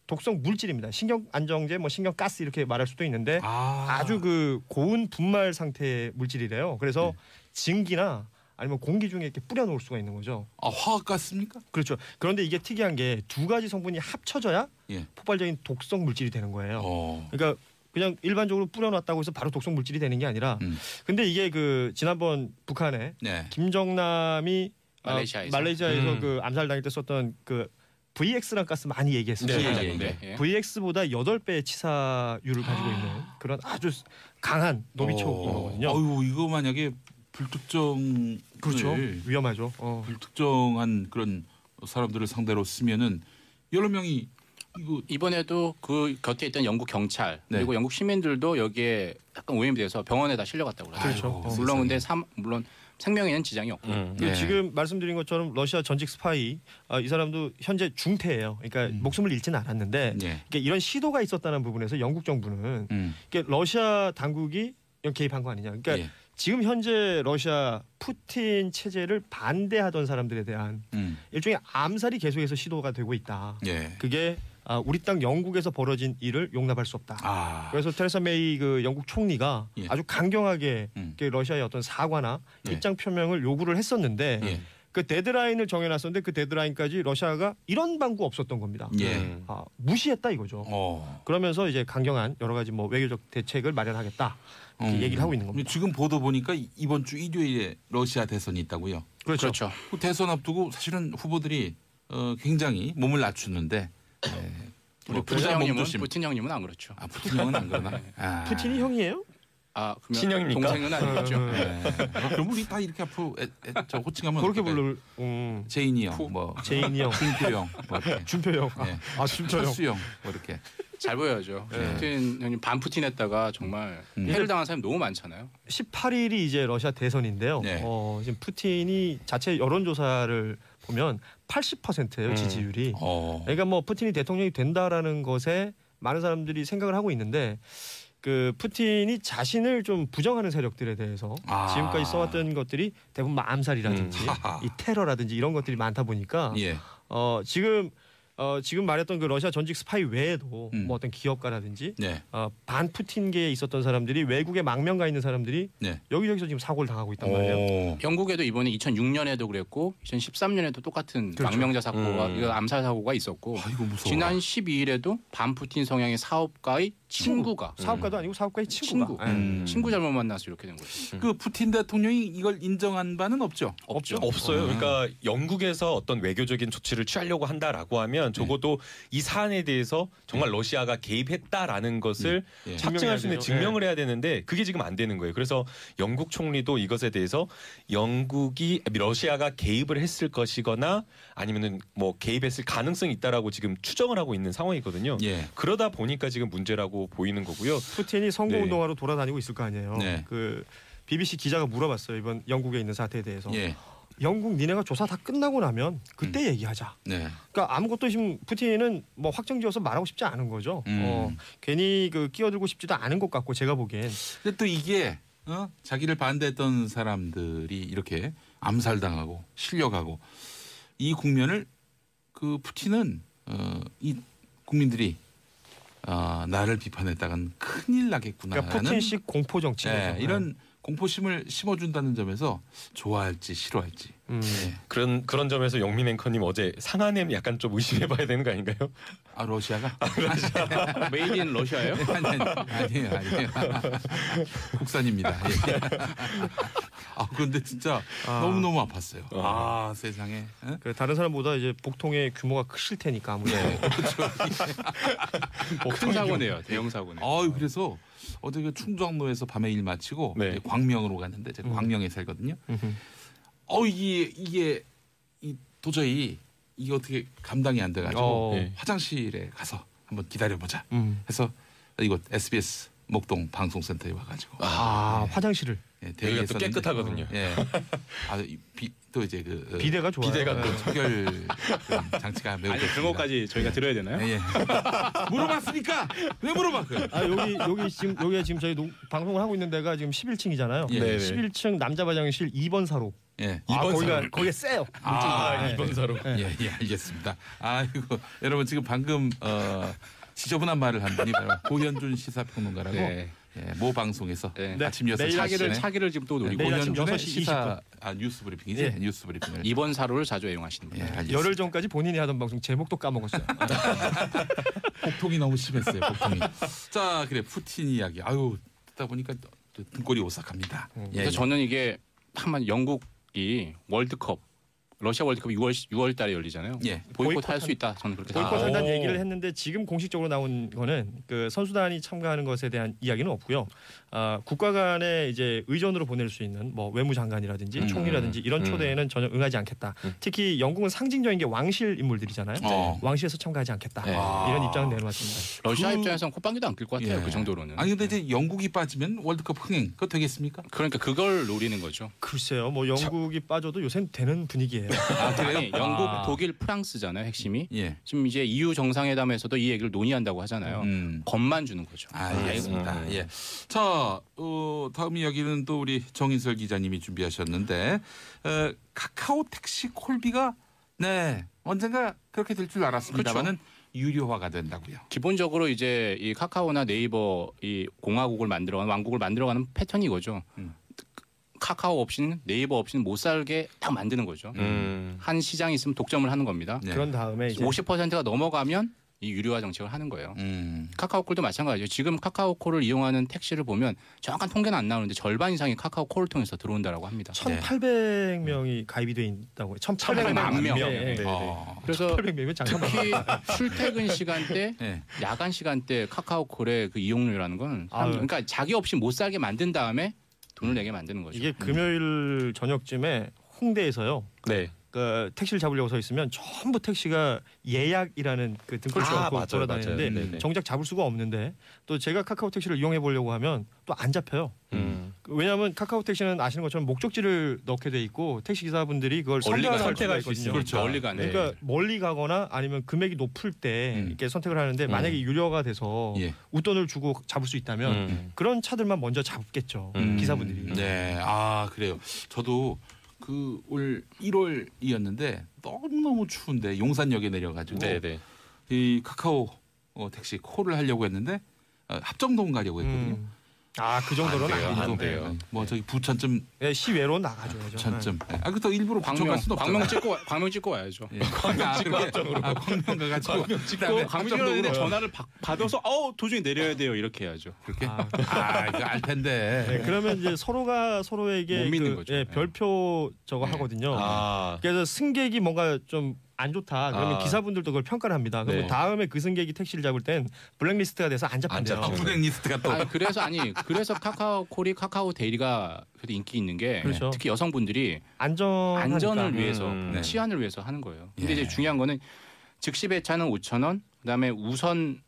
독성 물질입니다. 신경 안정제, 뭐 신경 가스 이렇게 말할 수도 있는데 아주 그 고온 분말 상태의 물질이래요. 그래서 증기나 아니면 공기 중에 이렇게 뿌려놓을 수가 있는 거죠. 화학가스입니까? 그렇죠. 그런데 이게 특이한 게 두 가지 성분이 합쳐져야 폭발적인 독성 물질이 되는 거예요. 그러니까 그냥 일반적으로 뿌려놨다고 해서 바로 독성 물질이 되는 게 아니라 근데 이게 그 지난번 북한에 김정남이 말레이시아에서 그 암살당할 때 썼던 그 VX라는 가스 많이 얘기했었어요. VX보다 8배 치사율을 가지고 있는 그런 아주 강한 노비촉이거든요. 이거 만약에 불특정 그렇죠. 위험하죠. 불특정한 그런 사람들을 상대로 쓰면은 여러 명이 이번에도 그 곁에 있던 영국 경찰 그리고 영국 시민들도 여기에 약간 오염이 돼서 병원에다 실려갔다고 그러더라고요. 그렇죠. 물론 근데 물론 생명에는 지장이 없고. 지금 말씀드린 것처럼 러시아 전직 스파이 이 사람도 현재 중태예요. 그러니까 목숨을 잃지는 않았는데 그러니까 이런 시도가 있었다는 부분에서 영국 정부는 그러니까 러시아 당국이 개입한 거 아니냐. 그러니까 지금 현재 러시아 푸틴 체제를 반대하던 사람들에 대한 일종의 암살이 계속해서 시도가 되고 있다. 그게 우리 땅 영국에서 벌어진 일을 용납할 수 없다. 그래서 테레사 메이 그 영국 총리가 아주 강경하게 러시아의 어떤 사과나 입장 표명을 요구를 했었는데 그 데드라인을 정해놨었는데 그 데드라인까지 러시아가 이런 방구 없었던 겁니다. 무시했다 이거죠. 그러면서 이제 강경한 여러 가지 뭐 외교적 대책을 마련하겠다 이렇게 얘기를 하고 있는 겁니다. 지금 보도 보니까 이번 주 일요일에 러시아 대선이 있다고요. 그렇죠. 그 대선 앞두고 사실은 후보들이 굉장히 몸을 낮추는데 우리 푸틴 형님은 안 그렇죠. 푸틴 형은 안 그러나? 푸틴이 형이에요? 그러면 친형입니까? 동생은 아니겠죠. 그럼 우리 다 이렇게 앞으로 저 호칭하면 그렇게 부를 제인이 형, 뭐 제인이 형, 준표 형, 뭐 이렇게. 준표 형, 준표 형, 철수 형, 뭐 이렇게. 잘 보여야죠. 푸틴 형님 반 푸틴했다가 정말 해를 당한 사람이 너무 많잖아요. 18일이 이제 러시아 대선인데요. 지금 푸틴이 자체 여론조사를 보면 80%예요 지지율이. 그러니까 뭐 푸틴이 대통령이 된다라는 것에 많은 사람들이 생각을 하고 있는데 그 푸틴이 자신을 좀 부정하는 세력들에 대해서 지금까지 써왔던 것들이 대부분 암살이라든지 이 테러라든지 이런 것들이 많다 보니까 지금 말했던 그 러시아 전직 스파이 외에도 뭐 어떤 기업가라든지 반 푸틴계에 있었던 사람들이 외국에 망명가 있는 사람들이 여기저기서 지금 사고를 당하고 있단 말이에요. 영국에도 이번에 2006년에도 그랬고 2013년에도 똑같은 망명자 사고가 암살 사고가 있었고 지난 12일에도 반 푸틴 성향의 사업가의 친구가 사업가도 아니고 사업가의 친구가 친구 잘못 만나서 이렇게 된 거죠. 그 푸틴 대통령이 이걸 인정한 바는 없죠. 없어요. 그러니까 영국에서 어떤 외교적인 조치를 취하려고 한다라고 하면 적어도 이 사안에 대해서 정말 러시아가 개입했다라는 것을 확증할 수 있는 증명을 해야 되는데 그게 지금 안 되는 거예요. 그래서 영국 총리도 이것에 대해서 러시아가 개입을 했을 것이거나 아니면은 뭐 개입했을 가능성이 있다라고 지금 추정을 하고 있는 상황이거든요. 그러다 보니까 지금 문제라고 보이는 거고요. 푸틴이 선거운동하러 돌아다니고 있을 거 아니에요. 그 BBC 기자가 물어봤어요. 이번 영국에 있는 사태에 대해서. 영국 니네가 조사 다 끝나고 나면 그때 얘기하자. 그러니까 아무것도 지금 푸틴은 뭐 확정지어서 말하고 싶지 않은 거죠. 괜히 그 끼어들고 싶지도 않은 것 같고 제가 보기엔. 근데 또 이게 자기를 반대했던 사람들이 이렇게 암살당하고 실려가고 이 국면을 그 푸틴은 이 국민들이 나를 비판했다간 큰일 나겠구나라는 그러니까 푸틴식 공포 정치 이런 공포심을 심어준다는 점에서 좋아할지 싫어할지 그런 점에서 영민 앵커님 어제 상하냄 약간 좀 의심해봐야 되는 거 아닌가요? 러시아가? 메이드 인 러시아예요? 아니에요. 국산입니다. 그런데 진짜 너무너무 아팠어요. 세상에. 다른 사람보다 이제 복통의 규모가 크실 테니까 아무래도. 큰 사고네요. 대형 사고네요. 그래서 어제 그 충정로에서 밤에 일 마치고 광명으로 갔는데 제가 광명에 살거든요. 이게 도저히 이게 어떻게 감당이 안 돼가지고 화장실에 가서 한번 기다려보자 해서 이곳 SBS 목동 방송센터에 와가지고 화장실을 여기가 또 깨끗하거든요. 또 이제 그 비대가 좋아요. 비대가 또 청결 장치가 매우 좋습니다. 그런 것까지 저희가 들어야 되나요? 물어봤으니까 왜 물어봤어요? 여기에 지금 저희 방송을 하고 있는 데가 지금 11층이잖아요. 11층 남자 화장실 2번 사로. 2번 사로. 거기가 세요. 2번 사로. 알겠습니다. 아이고 여러분 지금 방금 지저분한 말을 한 분이 바로 고현준 시사평론가라고 모 방송에서 아침 6시 차기를 지금 또 노리고 내일 아침 6시 시사 뉴스 브리핑이지. 뉴스 브리핑을 2번 사로를 자주 애용하시는 분이에요. 열흘 전까지 본인이 하던 방송 제목도 까먹었어요. 복통이 너무 심했어요. 복통이. 자, 그래 푸틴 이야기. 듣다 보니까 등골이 오싹합니다. 그래서 저는 이게 한번 영국이 월드컵 러시아 월드컵이 6월 달에 열리잖아요. 예. 보이콧 할 수 있다. 저는 그렇게 보이콧 한다는 얘기를 했는데 지금 공식적으로 나온 거는 그 선수단이 참가하는 것에 대한 이야기는 없고요. 국가 간의 이제 의전으로 보낼 수 있는 뭐 외무장관이라든지 총리라든지 이런 초대에는 전혀 응하지 않겠다. 특히 영국은 상징적인 게 왕실 인물들이잖아요. 왕실에서 참가하지 않겠다. 이런 입장을 내놓았습니다. 러시아 입장에서는 콧방귀도 안 낄 것 같아요. 그 정도로는. 아니 근데 이제 영국이 빠지면 월드컵 흥행 그거 되겠습니까? 그러니까 그걸 노리는 거죠. 글쎄요. 뭐 영국이 빠져도 요새는 되는 분위기예요. 아니, 영국, 독일, 프랑스잖아요. 핵심이. 지금 이제 EU 정상회담에서도 이 얘기를 논의한다고 하잖아요. 겁만 주는 거죠. 알겠습니다. 예. 자, 다음 이야기는 또 우리 정인설 기자님이 준비하셨는데 카카오 택시 콜비가 언젠가 그렇게 될 줄 알았습니다만은 유료화가 된다고요. 기본적으로 이제 이 카카오나 네이버 이 공화국을 만들어가는 왕국을 만들어가는 패턴이 이거죠. 카카오 없이는 네이버 없이는 못 살게 딱 만드는 거죠. 한 시장이 있으면 독점을 하는 겁니다. 그런 다음에 이제 50%가 넘어가면 이 유료화 정책을 하는 거예요. 카카오콜도 마찬가지죠. 지금 카카오콜을 이용하는 택시를 보면 정확한 통계는 안 나오는데 절반 이상이 카카오콜을 통해서 들어온다라고 합니다. 1,800명이 가입이 돼 있다고요. 1,800만 명. 그래서 1,800명이면 잠깐만. 특히 출퇴근 시간대, 야간 시간대 카카오콜의 그 이용료라는 건 그러니까 자기 없이 못 살게 만든 다음에 돈을 내게 만드는 거죠. 이게 금요일 저녁쯤에 홍대에서요. 그 택시를 잡으려고 서 있으면 전부 택시가 예약이라는 그 등급을 갖고 돌아다니는데 정작 잡을 수가 없는데 또 제가 카카오 택시를 이용해 보려고 하면 또 안 잡혀요. 왜냐하면 카카오 택시는 아시는 것처럼 목적지를 넣게 돼 있고 택시 기사분들이 그걸 선택할 수 있거든요. 그렇죠. 멀리 가네. 그러니까 멀리 가거나 아니면 금액이 높을 때 이렇게 선택을 하는데 만약에 유료가 돼서 웃돈을 주고 잡을 수 있다면 그런 차들만 먼저 잡겠죠. 기사분들이. 네, 그래요. 저도 올 1월이었는데 너무너무 추운데 용산역에 내려가지고 이 카카오 택시 콜을 하려고 했는데 합정동 가려고 했거든요. 그 정도로는 안 돼요. 뭐 저기 부천쯤 시외로 나가죠. 부천쯤. 그렇다고 일부러 부천 갈 수도 없잖아요. 광명 찍고 와야죠. 광명 찍고 합정으로. 광명 가가지고 광명에 전화를 받아서 도중에 내려야 돼요. 이렇게 해야죠. 그렇게? 이거 알 텐데. 그러면 이제 서로가 서로에게 못 믿는 거죠. 별표 저거 하거든요. 그래서 승객이 뭔가 좀 안 좋다. 그러면 기사분들도 그걸 평가를 합니다. 그럼 다음에 그 승객이 택시를 잡을 땐 블랙리스트가 돼서 안 잡힌대요. 블랙리스트가 또. 그래서 카카오콜이 카카오 데이가 그래도 인기 있는 게 특히 여성분들이 안전을 위해서 치안을 위해서 하는 거예요. 근데 이제 중요한 거는 즉시 배차는 5,000원, 그다음에 우선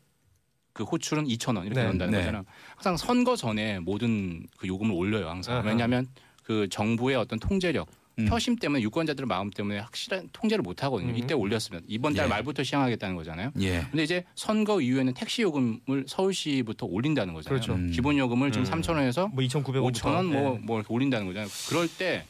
그 호출은 2,000원 이렇게 넣는다는 거잖아요. 항상 선거 전에 모든 그 요금을 올려요. 항상. 왜냐하면 그 정부의 어떤 통제력 표심 때문에 유권자들의 마음 때문에 확실한 통제를 못 하거든요. 이때 올렸으면 이번 달 말부터 시행하겠다는 거잖아요. 근데 이제 선거 이후에는 택시 요금을 서울시부터 올린다는 거잖아요. 그렇죠. 기본 요금을 지금 3,000원에서 뭐 2,900원, 5,000원 뭐 이렇게 올린다는 거잖아요. 그럴 때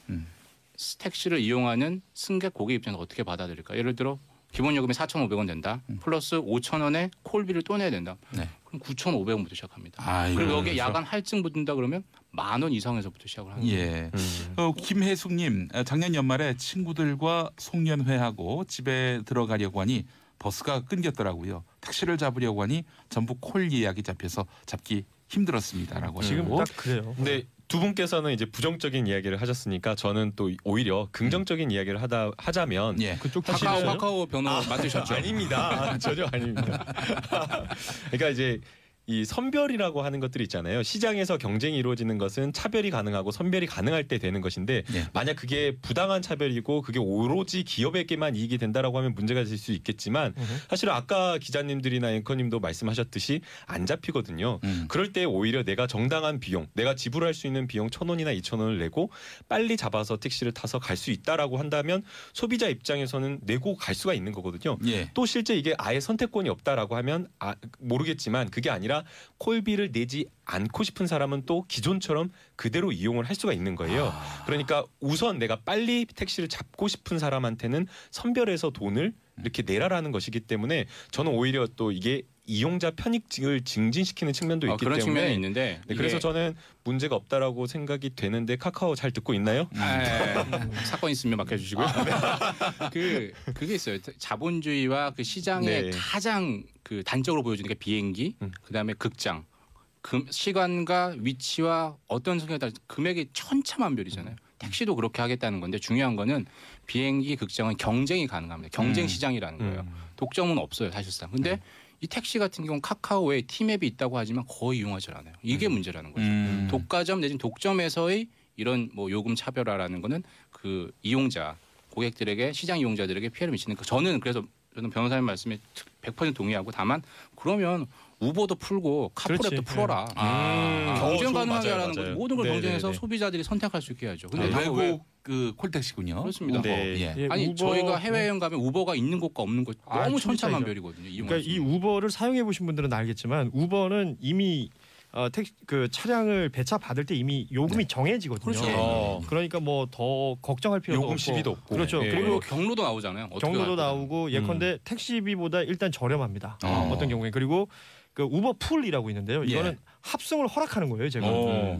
택시를 이용하는 승객 고객 입장에서 어떻게 받아들일까? 예를 들어 기본 요금이 4,500원 된다. 플러스 5,000원에 콜비를 또 내야 된다. 그럼 9,500원부터 시작합니다. 그리고 여기에 야간 할증 붙는다 그러면 10,000원 이상에서부터 시작을 하는 거예요. 김혜숙님, 작년 연말에 친구들과 송년회하고 집에 들어가려고 하니 버스가 끊겼더라고요. 택시를 잡으려고 하니 전부 콜 예약이 잡혀서 잡기 힘들었습니다라고. 지금 딱 그래요. 근데 두 분께서는 이제 부정적인 이야기를 하셨으니까 저는 또 오히려 긍정적인 이야기를 하자면 그쪽 카카오 변호 맡으셨죠? 아닙니다. 전혀 아닙니다. 그러니까 이제 이 선별이라고 하는 것들이 있잖아요. 시장에서 경쟁이 이루어지는 것은 차별이 가능하고 선별이 가능할 때 되는 것인데 만약 그게 부당한 차별이고 그게 오로지 기업에게만 이익이 된다라고 하면 문제가 될 수 있겠지만 사실은 아까 기자님들이나 앵커님도 말씀하셨듯이 안 잡히거든요. 그럴 때 오히려 내가 정당한 비용, 내가 지불할 수 있는 비용 1,000원이나 2,000원을 내고 빨리 잡아서 택시를 타서 갈 수 있다라고 한다면 소비자 입장에서는 내고 갈 수가 있는 거거든요. 또 실제 이게 아예 선택권이 없다라고 하면 모르겠지만 그게 아니라 콜비를 내지 않고 싶은 사람은 또 기존처럼 그대로 이용을 할 수가 있는 거예요. 그러니까 우선 내가 빨리 택시를 잡고 싶은 사람한테는 선별해서 돈을 이렇게 내라라는 것이기 때문에 저는 오히려 또 이게 이용자 편익을 증진시키는 측면도 있기 그런 때문에 측면이 있는데 그래서 저는 문제가 없다라고 생각이 되는데 카카오 잘 듣고 있나요? 사건 있으면 맡겨주시고요. 그게 있어요. 자본주의와 그 시장의 가장 그 단적으로 보여주는 게 비행기, 그다음에 극장. 시간과 위치와 어떤 성격에 따라 금액이 천차만별이잖아요. 택시도 그렇게 하겠다는 건데 중요한 거는 비행기, 극장은 경쟁이 가능합니다. 경쟁 시장이라는 거예요. 독점은 없어요 사실상. 근데 이 택시 같은 경우는 카카오 외에 티맵이 있다고 하지만 거의 이용하지 않아요. 이게 문제라는 거죠. 독과점 내지는 독점에서의 이런 뭐 요금 차별화라는 거는 그 이용자, 고객들에게 시장 이용자들에게 피해를 미치는 거. 저는 그래서 변호사님 말씀에 100% 동의하고 다만 그러면 우버도 풀고 카풀앱도 풀어라. 경쟁 가능하게 하라는 거. 모든 걸 경쟁해서 소비자들이 선택할 수 있게 하죠. 근데 외국 그 콜택시군요. 그렇습니다. 네. 아니 우버, 저희가 해외여행 가면 우버가 있는 곳과 없는 곳 너무 천차만별이거든요. 그러니까 이 우버를 사용해 보신 분들은 알겠지만 우버는 이미 그 차량을 배차 받을 때 이미 요금이 정해지거든요. 그렇죠. 그러니까 뭐 더 걱정할 필요가 요금 없고. 시비도 없고. 그렇죠. 그리고 경로도 나오잖아요. 경로도 나오고 예컨대 택시비보다 일단 저렴합니다. 어떤 경우에. 그리고 그 우버 풀이라고 있는데요. 이거는 합승을 허락하는 거예요, 제가.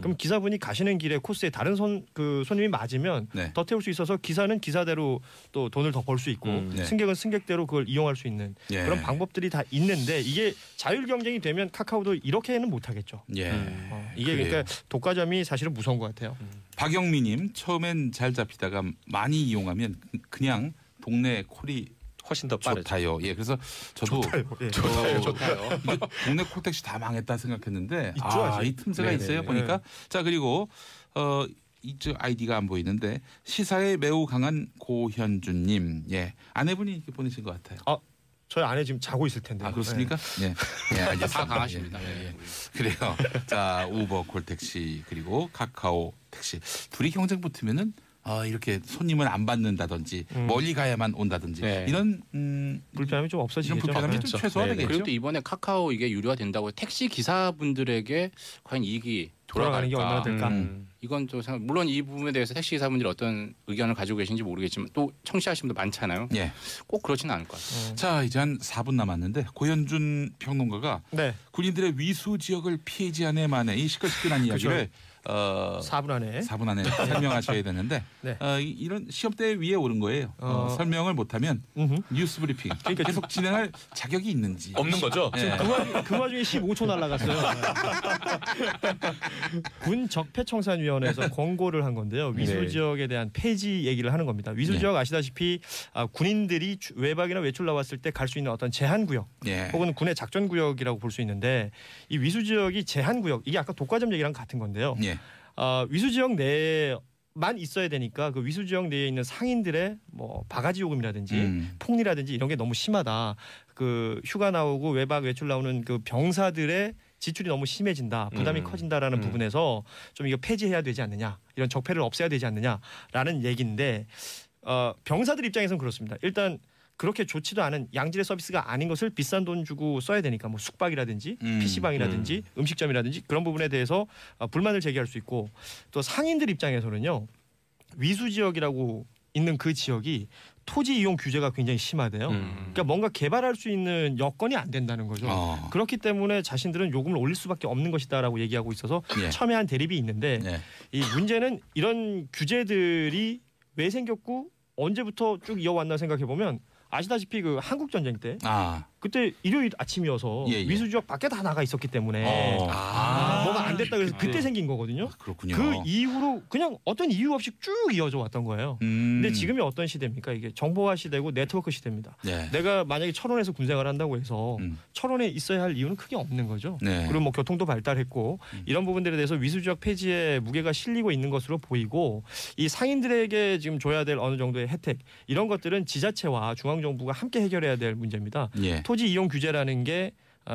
그럼 기사분이 가시는 길에 코스에 다른 손님이 맞으면 더 태울 수 있어서 기사는 기사대로 또 돈을 더 벌 수 있고 승객은 승객대로 그걸 이용할 수 있는 그런 방법들이 다 있는데 이게 자율 경쟁이 되면 카카오도 이렇게는 못 하겠죠. 이게 그러니까 독과점이 사실은 무서운 것 같아요. 박영미님 처음엔 잘 잡히다가 많이 이용하면 그냥 동네 콜이 훨씬 더 빠르죠. 좋다요. 예, 그래서 저도 좋다요. 동네 콜택시 다 망했다 생각했는데 있죠, 이 틈새가 있어요. 보니까 자 그리고 이쪽 아이디가 안 보이는데 시사에 매우 강한 고현주님, 아내분이 이렇게 보내신 것 같아요. 저희 아내 지금 자고 있을 텐데. 그렇습니까? 네, 알겠습니다. 다 강하십니다. 그래요. 자 우버 콜택시 그리고 카카오 택시 둘이 경쟁 붙으면은. 이렇게 손님을 안 받는다든지 멀리 가야만 온다든지 이런 불편함이 좀 없어지겠죠. 이런 불편함이 좀 최소화되겠죠. 그리고 또 이번에 카카오 이게 유료화 된다고 택시 기사분들에게 과연 이익이 돌아가는 게 얼마나 될까? 이건 또 물론 이 부분에 대해서 택시 기사분들이 어떤 의견을 가지고 계신지 모르겠지만 또 청취하시는 분들 많잖아요. 꼭 그렇지는 않을 것 같아요. 자 이제 한 4분 남았는데 고현준 평론가가 군인들의 위수 지역을 피해지 않에 만에 이 시끌시끌한 이야기를 4분 안에 설명하셔야 되는데 이런 시험대 위에 오른 거예요. 설명을 못하면 뉴스 브리핑 그러니까 계속 진행할 자격이 있는지 없는 거죠. 그 와중에 15초 날라갔어요. 군 적폐청산위원회에서 권고를 한 건데요. 위수 지역에 대한 폐지 얘기를 하는 겁니다. 위수 지역 아시다시피 군인들이 외박이나 외출 나왔을 때 갈 수 있는 어떤 제한 구역 혹은 군의 작전 구역이라고 볼 수 있는데 이 위수 지역이 제한 구역 이게 아까 독과점 얘기랑 같은 건데요. 위수 지역 내에만 있어야 되니까 그 위수 지역 내에 있는 상인들의 뭐 바가지 요금이라든지 폭리라든지 이런 게 너무 심하다. 그 휴가 나오고 외박 외출 나오는 그 병사들의 지출이 너무 심해진다. 부담이 커진다라는 부분에서 좀 이거 폐지해야 되지 않느냐. 이런 적폐를 없애야 되지 않느냐라는 얘기인데 병사들 입장에서는 그렇습니다. 일단 그렇게 좋지도 않은 양질의 서비스가 아닌 것을 비싼 돈 주고 써야 되니까 뭐 숙박이라든지 PC방이라든지 음식점이라든지 그런 부분에 대해서 불만을 제기할 수 있고 또 상인들 입장에서는요. 위수 지역이라고 있는 그 지역이 토지 이용 규제가 굉장히 심하대요. 그러니까 뭔가 개발할 수 있는 여건이 안 된다는 거죠. 그렇기 때문에 자신들은 요금을 올릴 수밖에 없는 것이다라고 얘기하고 있어서 첨예한 대립이 있는데 이 문제는 이런 규제들이 왜 생겼고 언제부터 쭉 이어왔나 생각해 보면 아시다시피 그 한국 전쟁 때 그때 일요일 아침이어서 위수 지역 밖에 다 나가 있었기 때문에 뭐가 안 됐다 그래서 그때 생긴 거거든요. 그렇군요. 그 이후로 그냥 어떤 이유 없이 쭉 이어져 왔던 거예요. 근데 지금이 어떤 시대입니까? 이게 정보화 시대고 네트워크 시대입니다. 내가 만약에 철원에서 군생활을 한다고 해서 철원에 있어야 할 이유는 크게 없는 거죠. 그리고 뭐 교통도 발달했고 이런 부분들에 대해서 위수 지역 폐지에 무게가 실리고 있는 것으로 보이고 이 상인들에게 지금 줘야 될 어느 정도의 혜택 이런 것들은 지자체와 중앙정부가 함께 해결해야 될 문제입니다. 토지 이용 규제라는 게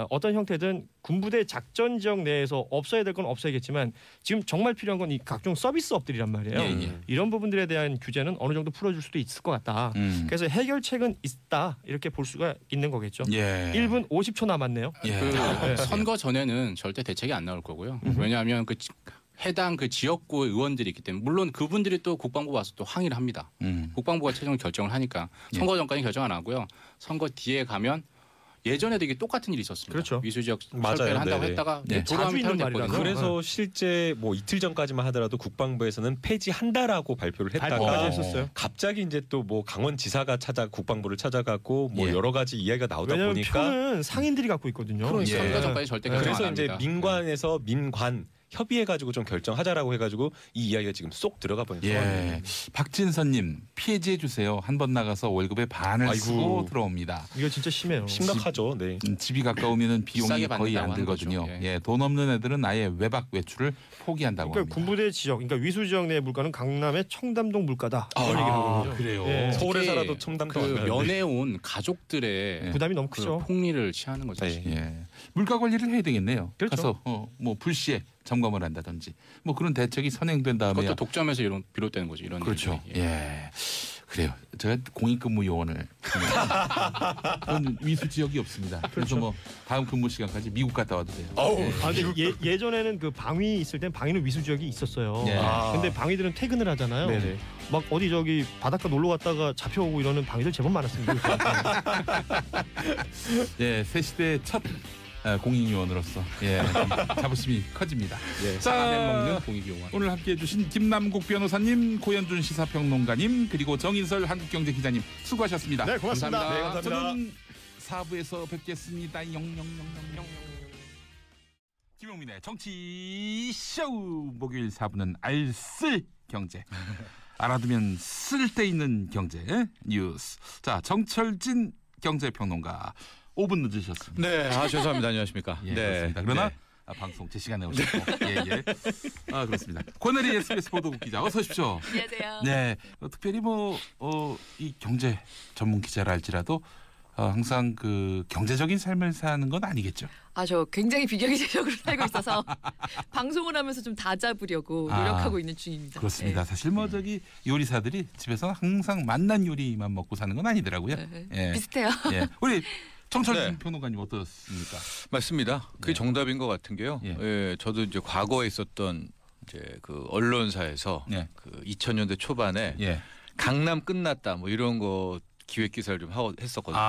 어떤 형태든 군부대 작전 지역 내에서 없어야 될 건 없어야겠지만 지금 정말 필요한 건 이 각종 서비스업들이란 말이에요. 이런 부분들에 대한 규제는 어느 정도 풀어줄 수도 있을 것 같다. 그래서 해결책은 있다 이렇게 볼 수가 있는 거겠죠. 1분 50초 남았네요. 선거 전에는 절대 대책이 안 나올 거고요. 왜냐하면 그 해당 그 지역구 의원들이 있기 때문에 물론 그분들이 또 국방부 와서 또 항의를 합니다. 국방부가 최종 결정을 하니까 선거 전까지 결정 안 하고요. 선거 뒤에 가면 예전에도 이게 똑같은 일이 있었습니다. 그렇죠. 위수지역 맞아요. 철폐를 한다고 네네. 했다가 네. 자주 있는 말이라서. 그래서 실제 뭐 이틀 전까지만 하더라도 국방부에서는 폐지한다라고 발표를 했다가 발표까지 했었어요. 갑자기 이제 또 뭐 강원지사가 국방부를 찾아가고 뭐 예. 여러 가지 이야기가 나오다 왜냐하면 보니까 표는 상인들이 갖고 있거든요. 그러니까 예. 선거전까지 절대 결정 안 그래서 합니다. 이제 민관에서 민관 협의해가지고 좀 결정하자라고 해가지고 이 이야기가 지금 쏙 들어가 버린 상황이에요. 예. 박진선님 피해지해 주세요. 한 번 나가서 월급의 반을 아이고. 쓰고 들어옵니다. 이거 진짜 심해요. 심각하죠. 네. 집이 가까우면은 비용이 싸게 거의 안 받는다고 하는 들거든요. 거죠. 예, 돈 없는 애들은 아예 외박 외출을 포기한다고 그러니까 합니다. 군부대 지역, 그러니까 위수 지역 내 물가는 강남의 청담동 물가다. 이런 얘기를 하거든요. 그래요. 예. 서울에 이게 살아도 청담도 그 안 가는데. 면회 온 가족들의 부담이 너무 그 크죠. 폭리를 취하는 거죠. 네. 예. 물가 관리를 해야 되겠네요. 그렇죠. 가서 뭐 불시에 점검을 한다든지 뭐 그런 대책이 선행된 다음에 그것도 독점에서 이런 비롯되는 거죠. 이런 그렇죠. 일들이. 예. 그래요. 제가 공익근무 요원을 그런 위수 지역이 없습니다. 그래서 뭐 다음 근무 시간까지 미국 갔다 와도 돼요. 예. 예전에는 그 방위 있을 땐 방위는 위수 지역이 있었어요. 예. 근데 방위들은 퇴근을 하잖아요. 네네. 막 어디 저기 바닷가 놀러 갔다가 잡혀오고 이러는 방위들 제법 많았습니다. 예, 새 시대의 첫 공익요원으로서 예, 자부심이 커집니다. 예, 자, 사과맨 먹는 공익요원. 오늘 함께해 주신 김남국 변호사님, 고현준 시사평론가님, 그리고 정인설 한국경제기자님 수고하셨습니다. 네, 고맙습니다. 감사합니다. 네, 감사합니다. 저는 4부에서 뵙겠습니다. 영영영영영. 김용민의 정치쇼 목요일 4부는 알쓸 경제. 알아두면 쓸데있는 경제 뉴스. 자, 정철진 경제평론가 5분 늦으셨습니다. 네, 죄송합니다. 안녕하십니까? 예, 네, 그렇습니다. 그러나 네. 방송 제 시간에 오셨고, 예. 아, 그렇습니다. 권혜리 SBS 보도국 기자, 어서 오십시오. 안녕하세요. 네, 특별히 이 경제 전문 기자라 할지라도 항상 그 경제적인 삶을 사는 건 아니겠죠. 저 굉장히 비경제적으로 살고 있어서 방송을 하면서 좀 다잡으려고 노력하고 있는 중입니다. 그렇습니다. 네. 사실 저기 요리사들이 집에서는 항상 맛난 요리만 먹고 사는 건 아니더라고요. 네. 예. 비슷해요. 예. 우리 정철진 네. 평론가님 어떻습니까? 맞습니다. 그게 네. 정답인 것 같은 게요. 예. 예, 저도 이제 과거에 있었던 이제 그 언론사에서 예. 그 2000년대 초반에 예. 강남 끝났다 뭐 이런 거 기획 기사를 좀 했었거든요.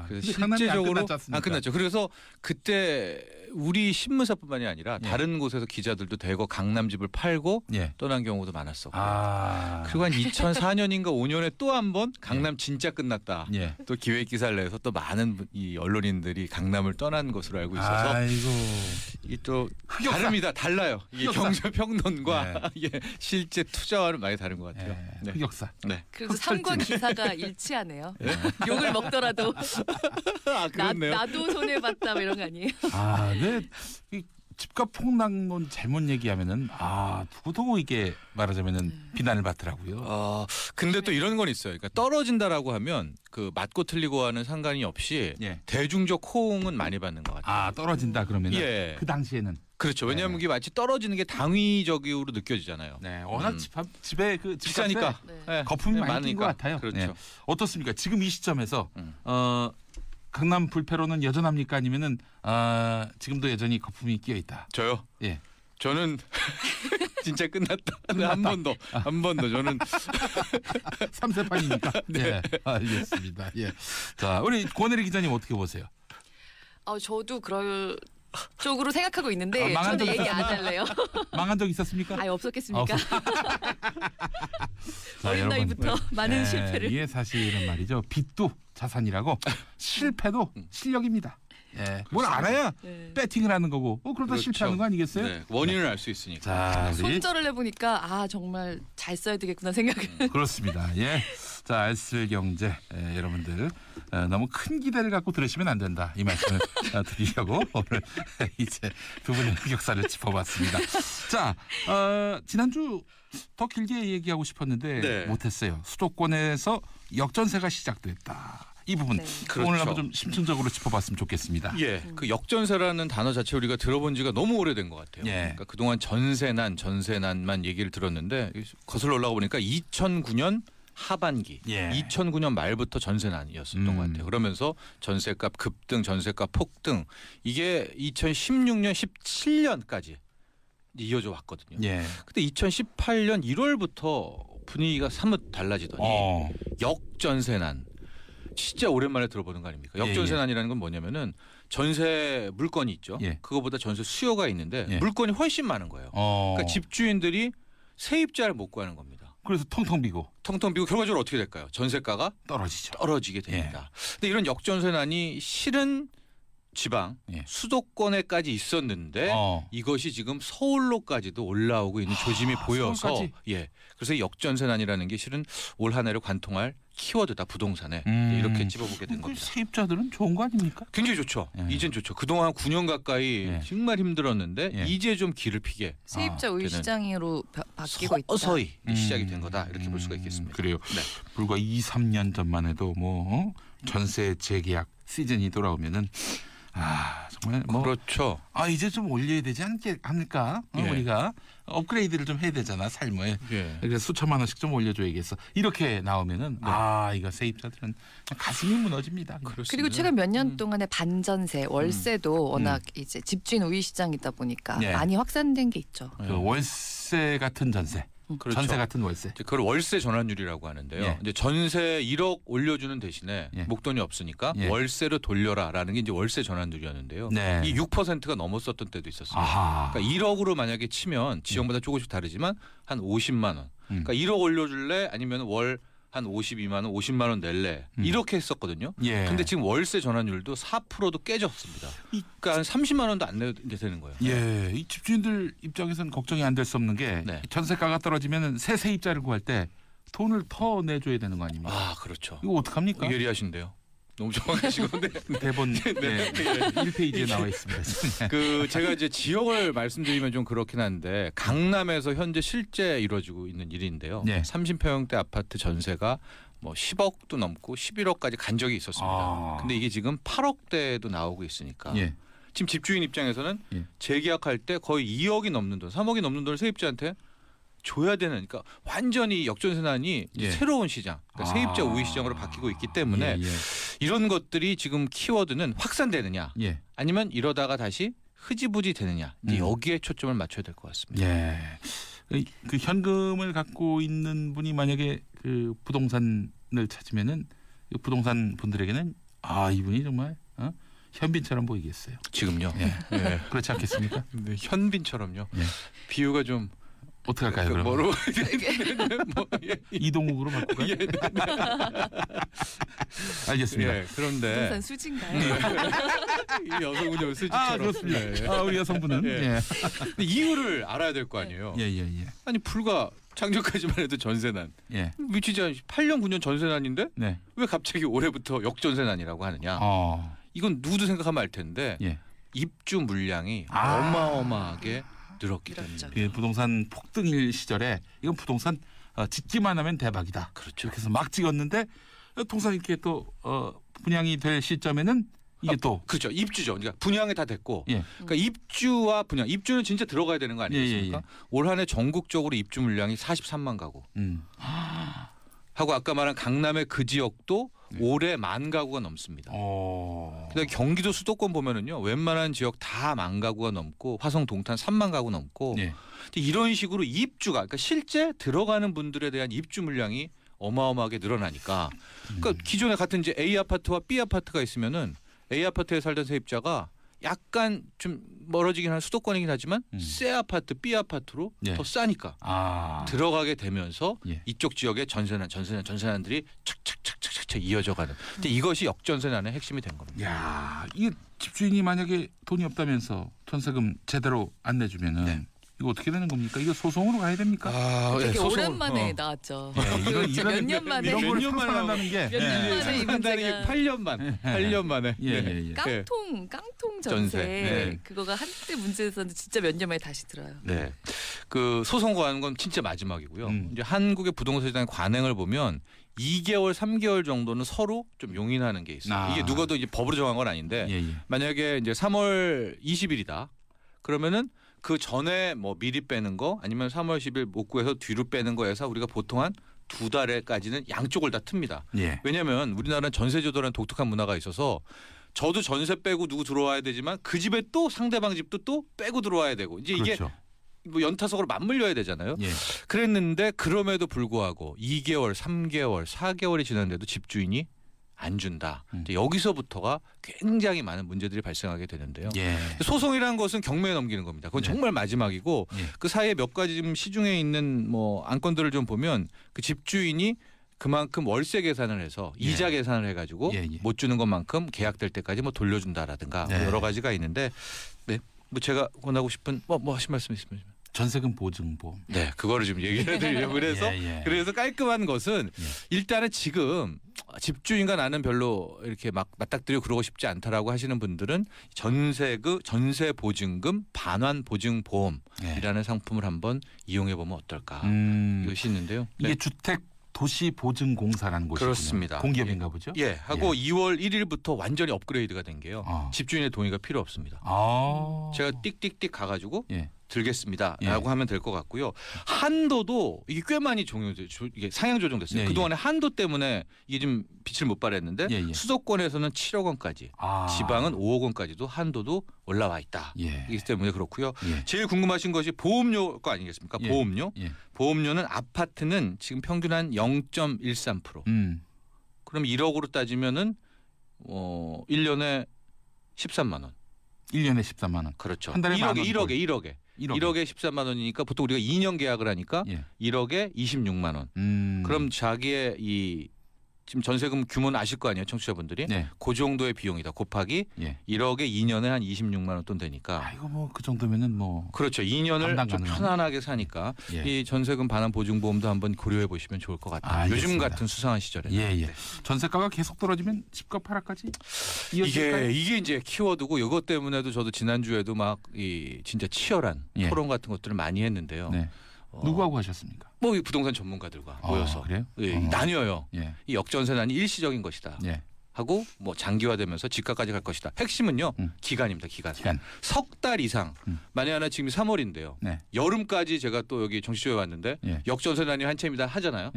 그래서 근데 강남이 안 실제적으로 끝났지 않습니까? 끝났죠. 그래서 그때 우리 신문사뿐만이 아니라 예. 다른 곳에서 기자들도 대거 강남 집을 팔고 예. 떠난 경우도 많았었고. 그리고 그리고 한 2004년인가 5년에 또 한 번 강남 진짜 끝났다. 예. 또 기획 기사를 내서 또 많은 이 언론인들이 강남을 떠난 것으로 알고 있어서 아이고. 이 또 흑역사. 다릅니다. 달라요. 이게 흑역사. 경제 평론과 이게 실제 투자와는 많이 다른 것 같아요. 예. 네. 흑역사. 네. 그래서 삶과 기사가 일치하네요. 욕을 먹더라도 그렇네요. 나도 손해 봤다 뭐 이런 거 아니에요? 네. 이 집값 폭락론 잘못 얘기하면은 누구도 이게 말하자면은 비난을 받더라고요. 근데 또 이런 건 있어요. 그러니까 떨어진다라고 하면 그 맞고 틀리고와는 상관이 없이 예. 대중적 호응은 많이 받는 것 같아요. 떨어진다 그러면은 예. 그 당시에는 그렇죠. 왜냐하면 이게 마치 떨어지는 게 당위적으로 느껴지잖아요. 네, 워낙 집에 그 집값에 비싸니까 네. 거품이 많이 낀 많으니까. 것 같아요. 그렇죠. 네. 어떻습니까? 지금 이 시점에서 음. 강남 불패로는 여전합니까? 아니면은 지금도 여전히 거품이 끼어 있다. 저요? 예. 저는 진짜 끝났다. 한 번 더. 저는 3세판이니까. 네. 알겠습니다. 예. 자, 우리 권혜리 기자님 어떻게 보세요? 저도 그럴 쪽으로 생각하고 있는데 망한 저는 적 얘기 안 할래요. 망한 적 있었습니까? 없었겠습니까? 자, 어린 여러분. 나이부터 많은 네, 실패를. 이게 사실은 말이죠. 빚도 자산이라고 실패도 실력입니다. 예. 뭘 알아야 네. 배팅을 하는 거고. 그러다 그렇죠. 실패하는 거 아니겠어요? 네, 원인을 알 수 있으니까. 자, 우리 손절을 해보니까 정말 잘 써야 되겠구나 생각을. 그렇습니다. 예. 자, 알쓸 경제 여러분들 너무 큰 기대를 갖고 들으시면 안 된다. 이 말씀을 드리려고 오늘 이제 두 분의 흑역사를 짚어봤습니다. 자, 지난주 더 길게 얘기하고 싶었는데 네. 못했어요. 수도권에서 역전세가 시작됐다. 이 부분 네. 그렇죠. 오늘 한번 좀 심층적으로 짚어봤으면 좋겠습니다. 예, 그 역전세라는 단어 자체 우리가 들어본 지가 너무 오래된 것 같아요. 예. 그러니까 그동안 전세난만 얘기를 들었는데 거슬러 올라가 보니까 2009년 하반기, 예. 2009년 말부터 전세난이었었던 것 같아요. 그러면서 전세값 급등, 전세값 폭등 이게 2016년, 17년까지 이어져 왔거든요. 예. 근데 2018년 1월부터 분위기가 사뭇 달라지더니 역전세난. 진짜 오랜만에 들어보는 거 아닙니까? 역전세난이라는 건 뭐냐면은 전세 물건이 있죠. 그거보다 전세 수요가 있는데 물건이 훨씬 많은 거예요. 그러니까 집주인들이 세입자를 못 구하는 겁니다. 그래서 텅텅 비고 결과적으로 어떻게 될까요? 전세가가 떨어지게 됩니다. 근데 이런 역전세난이 실은 지방 수도권에까지 있었는데 이것이 지금 서울로까지도 올라오고 있는 조짐이 보여서 서울까지? 그래서 역전세난이라는 게 실은 올 한 해를 관통할 키워드다 부동산에 이렇게 찝어보게 된 겁니다. 세입자들은 좋은 거 아닙니까? 굉장히 좋죠. 이젠 좋죠. 그동안 9년 가까이 정말 힘들었는데 이제 좀 길을 피게 세입자 우위 시장으로 바뀌고 있다. 서서히 시작이 된 거다 이렇게 볼 수가 있겠습니다. 그래요. 불과 2-3년 전만 해도 뭐 전세 재계약 시즌이 돌아오면은 정말 그렇죠. 이제 좀 올려야 되지 않을까? 우리가 업그레이드를 좀 해야 되잖아 삶을. 그래서 수천만 원씩 좀 올려줘야겠어. 이렇게 나오면은 이거 세입자들은 가슴이 무너집니다. 그렇습니다. 그리고 최근 몇 년 동안의 반전세, 월세도 워낙 이제 집주인 우위 시장이다 보니까 많이 확산된 게 있죠. 그 월세 같은 전세. 그렇죠. 전세 같은 월세. 그걸 월세 전환율이라고 하는데요. 이제 전세 1억 올려주는 대신에 목돈이 없으니까 월세로 돌려라라는 게 이제 월세 전환율이었는데요. 이 6%가 넘었었던 때도 있었어요. 그러니까 1억으로 만약에 치면 지역마다 조금씩 다르지만 한 50만 원. 그러니까 1억 올려줄래 아니면 월 한 52만 원, 50만 원 낼래 이렇게 했었거든요. 근데 지금 월세 전환율도 4%도 깨졌습니다. 그러니까 한 30만 원도 안 내야 되는 거예요. 이 집주인들 입장에서는 걱정이 안 될 수 없는 게 전세가가 떨어지면 새 세입자를 구할 때 돈을 더 내줘야 되는 거 아닙니까? 그렇죠. 이거 어떡합니까? 예리하신데요. 너무 정확하시건데 대본 1페이지에 나와 있습니다. 제가 이제 지역을 말씀드리면 좀 그렇긴 한데 강남에서 현재 실제 이루어지고 있는 일인데요. 30평형대 아파트 전세가 뭐 10억도 넘고 11억까지 간 적이 있었습니다. 근데 이게 지금 8억대도 나오고 있으니까 지금 집주인 입장에서는 재계약할 때 거의 2억이 넘는 돈, 3억이 넘는 돈을 세입자한테 줘야 되는, 그러니까 완전히 역전세난이 새로운 시장, 그러니까 세입자 우위 시장으로 바뀌고 있기 때문에 이런 것들이 지금 키워드는 확산되느냐 아니면 이러다가 다시 흐지부지 되느냐 여기에 초점을 맞춰야 될 것 같습니다. 그 현금을 갖고 있는 분이 만약에 그 부동산을 찾으면은 부동산 분들에게는 이분이 정말 현빈처럼 보이겠어요. 지금요? 그렇지 않겠습니까? 네, 현빈처럼요. 비유가 좀 어떻게 할까요? 그럼 뭐로 이동욱으로 바꿀까요? 알겠습니다. 그런데 부동산 수지인가요? 이 여성은 좀 수지처럼. 그렇습니다. 우리 여성분은 근데 이유를 알아야 될 거 아니에요. 아니 불과 작년까지만 해도 전세난. 미치지 않은 8년 9년 전세난인데 왜 갑자기 올해부터 역전세난이라고 하느냐. 이건 누구도 생각하면 알 텐데 입주 물량이 어마어마하게 늘었기 때문에. 부동산 폭등일 시절에 이건 부동산 짓기만 하면 대박이다. 그렇죠. 그래서 막 찍었는데 통상 이렇게 또 분양이 될 시점에는 이게 또 그렇죠. 입주죠. 그러니까 분양이 다 됐고. 그러니까 입주와 분양. 입주는 진짜 들어가야 되는 거 아니겠습니까? 올 한 해 전국적으로 입주 물량이 43만 가구. 하고 아까 말한 강남의 그 지역도 올해 10,000 가구가 넘습니다. 그다음에 경기도 수도권 보면은요, 웬만한 지역 다 10,000 가구가 넘고 화성 동탄 30,000 가구 넘고 이런 식으로 입주가, 그러니까 실제 들어가는 분들에 대한 입주 물량이 어마어마하게 늘어나니까, 그러니까 기존에 같은 이제 A 아파트와 B 아파트가 있으면은 A 아파트에 살던 세입자가 약간 좀 멀어지긴 한 수도권이긴 하지만 C 아파트, B 아파트로 더 싸니까 들어가게 되면서 이쪽 지역의 전세난들이 착착착착착 이어져가는. 근데 이것이 역전세난의 핵심이 된 겁니다. 이게 집주인이 만약에 돈이 없다면서 전세금 제대로 안 내주면은 이거 어떻게 되는 겁니까? 이거 소송으로 가야 됩니까? 되게 오랜만에 나왔죠. 몇 년 만에 이런 걸 판단한다는 게 몇 년 만에 이 문제가 8년 만에. 깡통 전세. 그거가 한때 문제였었는데 진짜 몇 년 만에 다시 들어요. 그 소송 가는 건 진짜 마지막이고요. 이제 한국의 부동산 시장의 관행을 보면 2개월, 3개월 정도는 서로 좀 용인하는 게 있어요. 이게 누가도 이제 법으로 정한 건 아닌데 만약에 이제 3월 20일이다. 그러면은 그 전에 뭐 미리 빼는 거 아니면 3월 10일 못 구해서 뒤로 빼는 거에서 우리가 보통 한 2달에까지는 양쪽을 다 틉니다. 왜냐하면 우리나라는 전세조도라는 독특한 문화가 있어서 저도 전세 빼고 누구 들어와야 되지만 그 집에 또 상대방 집도 또 빼고 들어와야 되고 이제 이게 뭐 연타석으로 맞물려야 되잖아요. 그랬는데 그럼에도 불구하고 2개월, 3개월, 4개월이 지났는데도 집주인이 안 준다. 여기서부터가 굉장히 많은 문제들이 발생하게 되는데요. 소송이라는 것은 경매에 넘기는 겁니다. 그건 정말 마지막이고 그 사이에 몇 가지 좀 시중에 있는 뭐 안건들을 좀 보면 그 집주인이 그만큼 월세 계산을 해서 이자 계산을 해가지고 못 주는 것만큼 계약될 때까지 뭐 돌려준다라든가 뭐 여러 가지가 있는데 뭐 제가 권하고 싶은 뭐 하신 말씀 있으면. 전세금 보증보험. 네, 그거를 좀 얘기를 해드리려고 그래서 깔끔한 것은 일단은 지금 집주인과 나는 별로 이렇게 막 맞닥뜨려 그러고 싶지 않다라고 하시는 분들은 전세 보증금 반환 보증보험이라는 상품을 한번 이용해 보면 어떨까 이것이 있는데요. 이게 주택 도시보증공사라는 곳이군요. 그렇습니다. 공기업인가 보죠? 하고 2월 1일부터 완전히 업그레이드가 된 게요. 집주인의 동의가 필요 없습니다. 제가 띡띡띡 가가지고 들겠습니다라고 하면 될 것 같고요. 한도도 이게 꽤 많이 이게 상향 조정됐어요. 그동안에 한도 때문에 이게 좀 빛을 못 발했는데 수도권에서는 7억 원까지, 지방은 5억 원까지도 한도도 올라와 있다. 이기 때문에 그렇고요. 제일 궁금하신 것이 보험료 거 아니겠습니까? 보험료. 보험료는 아파트는 지금 평균 한 0.13%. 그럼 1억으로 따지면은 1년에 13만 원. 1년에 13만 원. 그렇죠. 한 달에 1억에 13만 원이니까 보통 우리가 2년 계약을 하니까 1억에 26만 원. 그럼 자기의 이 지금 전세금 규모는 아실 거 아니에요, 청취자분들이. 그 정도의 비용이다. 곱하기 1억에 2년에 한 26만 원 돈 되니까. 이거 뭐 그 정도면은 뭐. 그렇죠. 2년을 좀 편안하게 사니까 이 전세금 반환 보증보험도 한번 고려해 보시면 좋을 것 같아요. 요즘 같은 수상한 시절에. 전세가가 계속 떨어지면 집값 하락까지 이게 이제 키워드고 이것 때문에도 저도 지난주에도 막 진짜 치열한 토론 같은 것들을 많이 했는데요. 누구하고 하셨습니까? 뭐 부동산 전문가들과 모여서 그래요? 나뉘어요. 이 역전세난이 일시적인 것이다. 하고 뭐 장기화되면서 집값까지 갈 것이다. 핵심은요. 기간입니다. 기간. 석 달 이상. 만약 하나 지금 3월인데요. 여름까지 제가 또 여기 정치쇼에 왔는데 역전세난이 한참이다 하잖아요.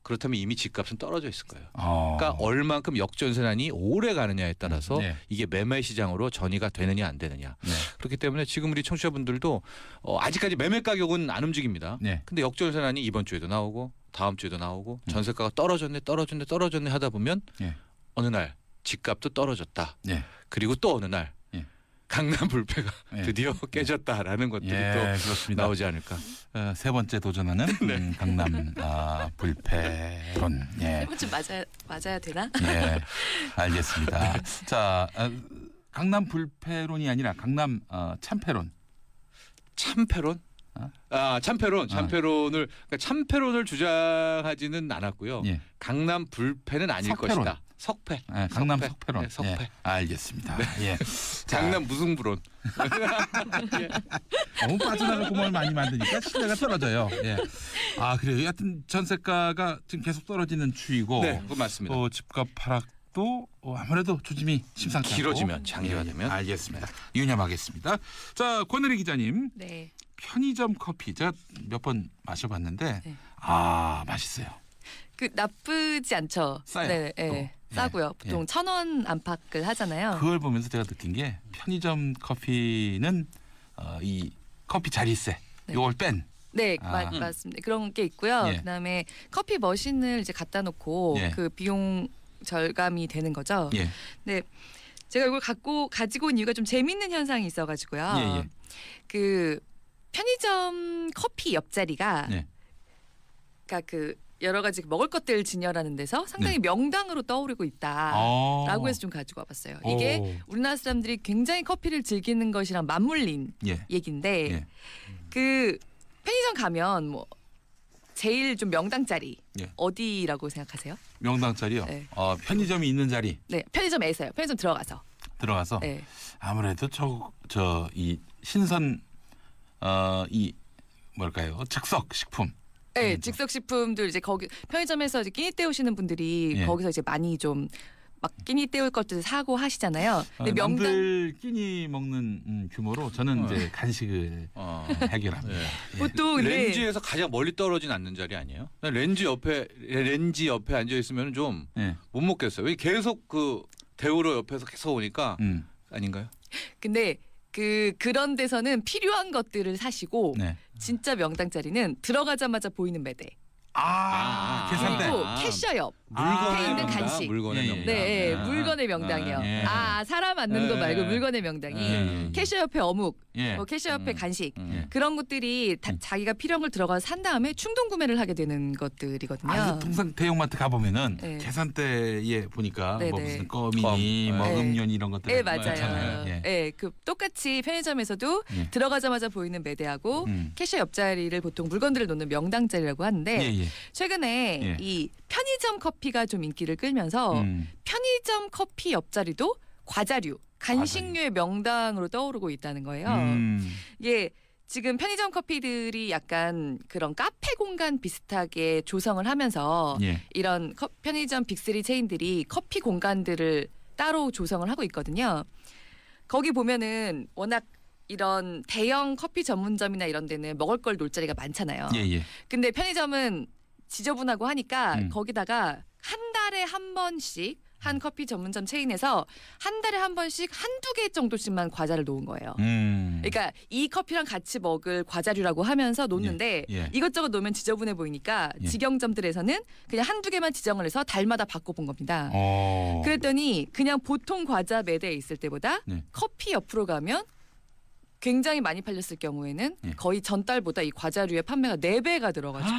그렇다면 이미 집값은 떨어져 있을 거예요. 그러니까 얼만큼 역전세난이 오래 가느냐에 따라서 이게 매매 시장으로 전이가 되느냐 안 되느냐. 그렇기 때문에 지금 우리 청취자분들도 아직까지 매매 가격은 안 움직입니다. 근데 역전세난이 이번 주에도 나오고 다음 주에도 나오고 전세가가 떨어졌네 하다 보면 어느 날 집값도 떨어졌다. 그리고 또 어느 날 강남 불패가 드디어 깨졌다라는 것들이 또 그렇습니다. 나오지 않을까. 세 번째 도전하는 강남 불패론. 세 번째 맞아야 되나? 알겠습니다. 자, 강남 불패론이 아니라 강남 참패론. 참패론? 참패론을 그러니까 참패론을 주장하지는 않았고요. 강남 불패는 아닐 것이다. 석패. 강남 석패론. 석패. 알겠습니다. 강남 무승부론. 너무 빠져나갈 구멍을 많이 만드니까 신뢰가 떨어져요. 그래요. 하여튼 전세가가 지금 계속 떨어지는 추이고. 그건 맞습니다. 집값 하락도 아무래도 조짐이 심상치 않고. 길어지면 장기화되면. 알겠습니다. 유념하겠습니다. 자, 권은희 기자님. 편의점 커피 제가 몇 번 마셔봤는데 맛있어요. 나쁘지 않죠. 싸요. 싸고요. 보통 1,000원 안팎을 하잖아요. 그걸 보면서 제가 느낀 게 편의점 커피는 이 커피 자리세 이걸 뺀. 맞습니다. 그런 게 있고요. 그다음에 커피 머신을 이제 갖다 놓고 그 비용 절감이 되는 거죠. 근데 제가 이걸 가지고 온 이유가 좀 재밌는 현상이 있어가지고요. 그 편의점 커피 옆자리가 그러니까 그 여러 가지 먹을 것들 진열하는 데서 상당히 명당으로 떠오르고 있다라고 해서 좀 가지고 와봤어요. 이게 우리나라 사람들이 굉장히 커피를 즐기는 것이랑 맞물린 얘기인데 그 편의점 가면 뭐 제일 좀 명당 자리 어디라고 생각하세요? 명당 자리요? 편의점이 있는 자리. 편의점에서요. 편의점 들어가서. 아무래도 이 신선 이 뭘까요? 즉석 식품. 즉석 식품들 이제 거기 편의점에서 이제 끼니 때우시는 분들이 거기서 이제 많이 좀 막 끼니 때울 것들 사고 하시잖아요. 근데 남들 끼니 먹는 규모로 저는 이제 간식을 해결합니다. 보통 렌즈에서 가장 멀리 떨어진 않는 자리 아니에요? 렌즈 옆에 앉아 있으면 좀 못 먹겠어요. 왜 계속 그 대우로 옆에서 계속 오니까 아닌가요? 근데 그런 데서는 필요한 것들을 사시고 진짜 명당 자리는 들어가자마자 보이는 매대. 계산대. 그리고 캐셔 옆. 물건의 있는 명당, 간식. 물건의 명당. 네, 물건의 명당이요. 사람 앉는 거 말고 물건의 명당이 캐셔 옆에 어묵, 캐셔 옆에 간식 그런 것들이 다 자기가 필요한 걸 들어가서 산 다음에 충동 구매를 하게 되는 것들이거든요. 통상 대형마트 가 보면은 계산대에 보니까 뭐 무슨 껌이니, 뭐 음료 이런 것들. 네, 맞아요. 그 똑같이 편의점에서도 들어가자마자 보이는 매대하고 캐셔 옆자리를 보통 물건들을 놓는 명당자리라고 하는데 최근에 이 편의점 커피가 좀 인기를 끌면서 편의점 커피 옆자리도 과자류, 간식류의 명당으로 떠오르고 있다는 거예요. 이게 지금 편의점 커피들이 약간 그런 카페 공간 비슷하게 조성을 하면서 이런 편의점 빅3 체인들이 커피 공간들을 따로 조성을 하고 있거든요. 거기 보면은 워낙 이런 대형 커피 전문점이나 이런 데는 먹을 걸 놓을 자리가 많잖아요. 근데 편의점은 지저분하고 하니까 거기다가 한 달에 한 번씩 한 커피 전문점 체인에서 한 달에 한 번씩 한두 개 정도씩만 과자를 놓은 거예요. 그러니까 이 커피랑 같이 먹을 과자류라고 하면서 놓는데 이것저것 놓으면 지저분해 보이니까 직영점들에서는 그냥 한두 개만 지정을 해서 달마다 바꿔본 겁니다. 그랬더니 그냥 보통 과자 매대에 있을 때보다 커피 옆으로 가면 굉장히 많이 팔렸을 경우에는 거의 전달보다 이 과자류의 판매가 4배가 들어가지고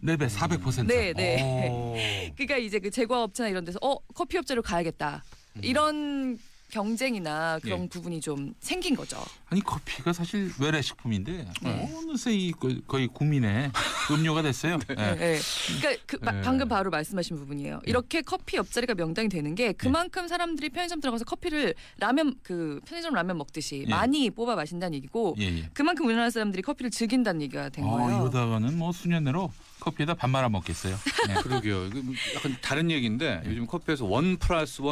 4배 400%. 네. 그러니까 이제 그 제과업체나 이런 데서 커피 업체로 가야겠다. 이런 경쟁이나 그런 부분이 좀 생긴 거죠. 아니 커피가 사실 외래 식품인데 어느새 거의 국민의 음료가 됐어요. 그러니까 방금 바로 말씀하신 부분이에요. 이렇게 커피 옆자리가 명당이 되는 게 그만큼 사람들이 편의점 들어가서 커피를 편의점 라면 먹듯이 많이 뽑아 마신다는 얘기고 그만큼 우리나라 사람들이 커피를 즐긴다는 얘기가 된 거예요. 이러다가는 뭐 수년 내로 커피에다 밥 말아 먹겠어요. 그러게요. 이거 약간 다른 얘기인데 요즘 커피에서 1+1,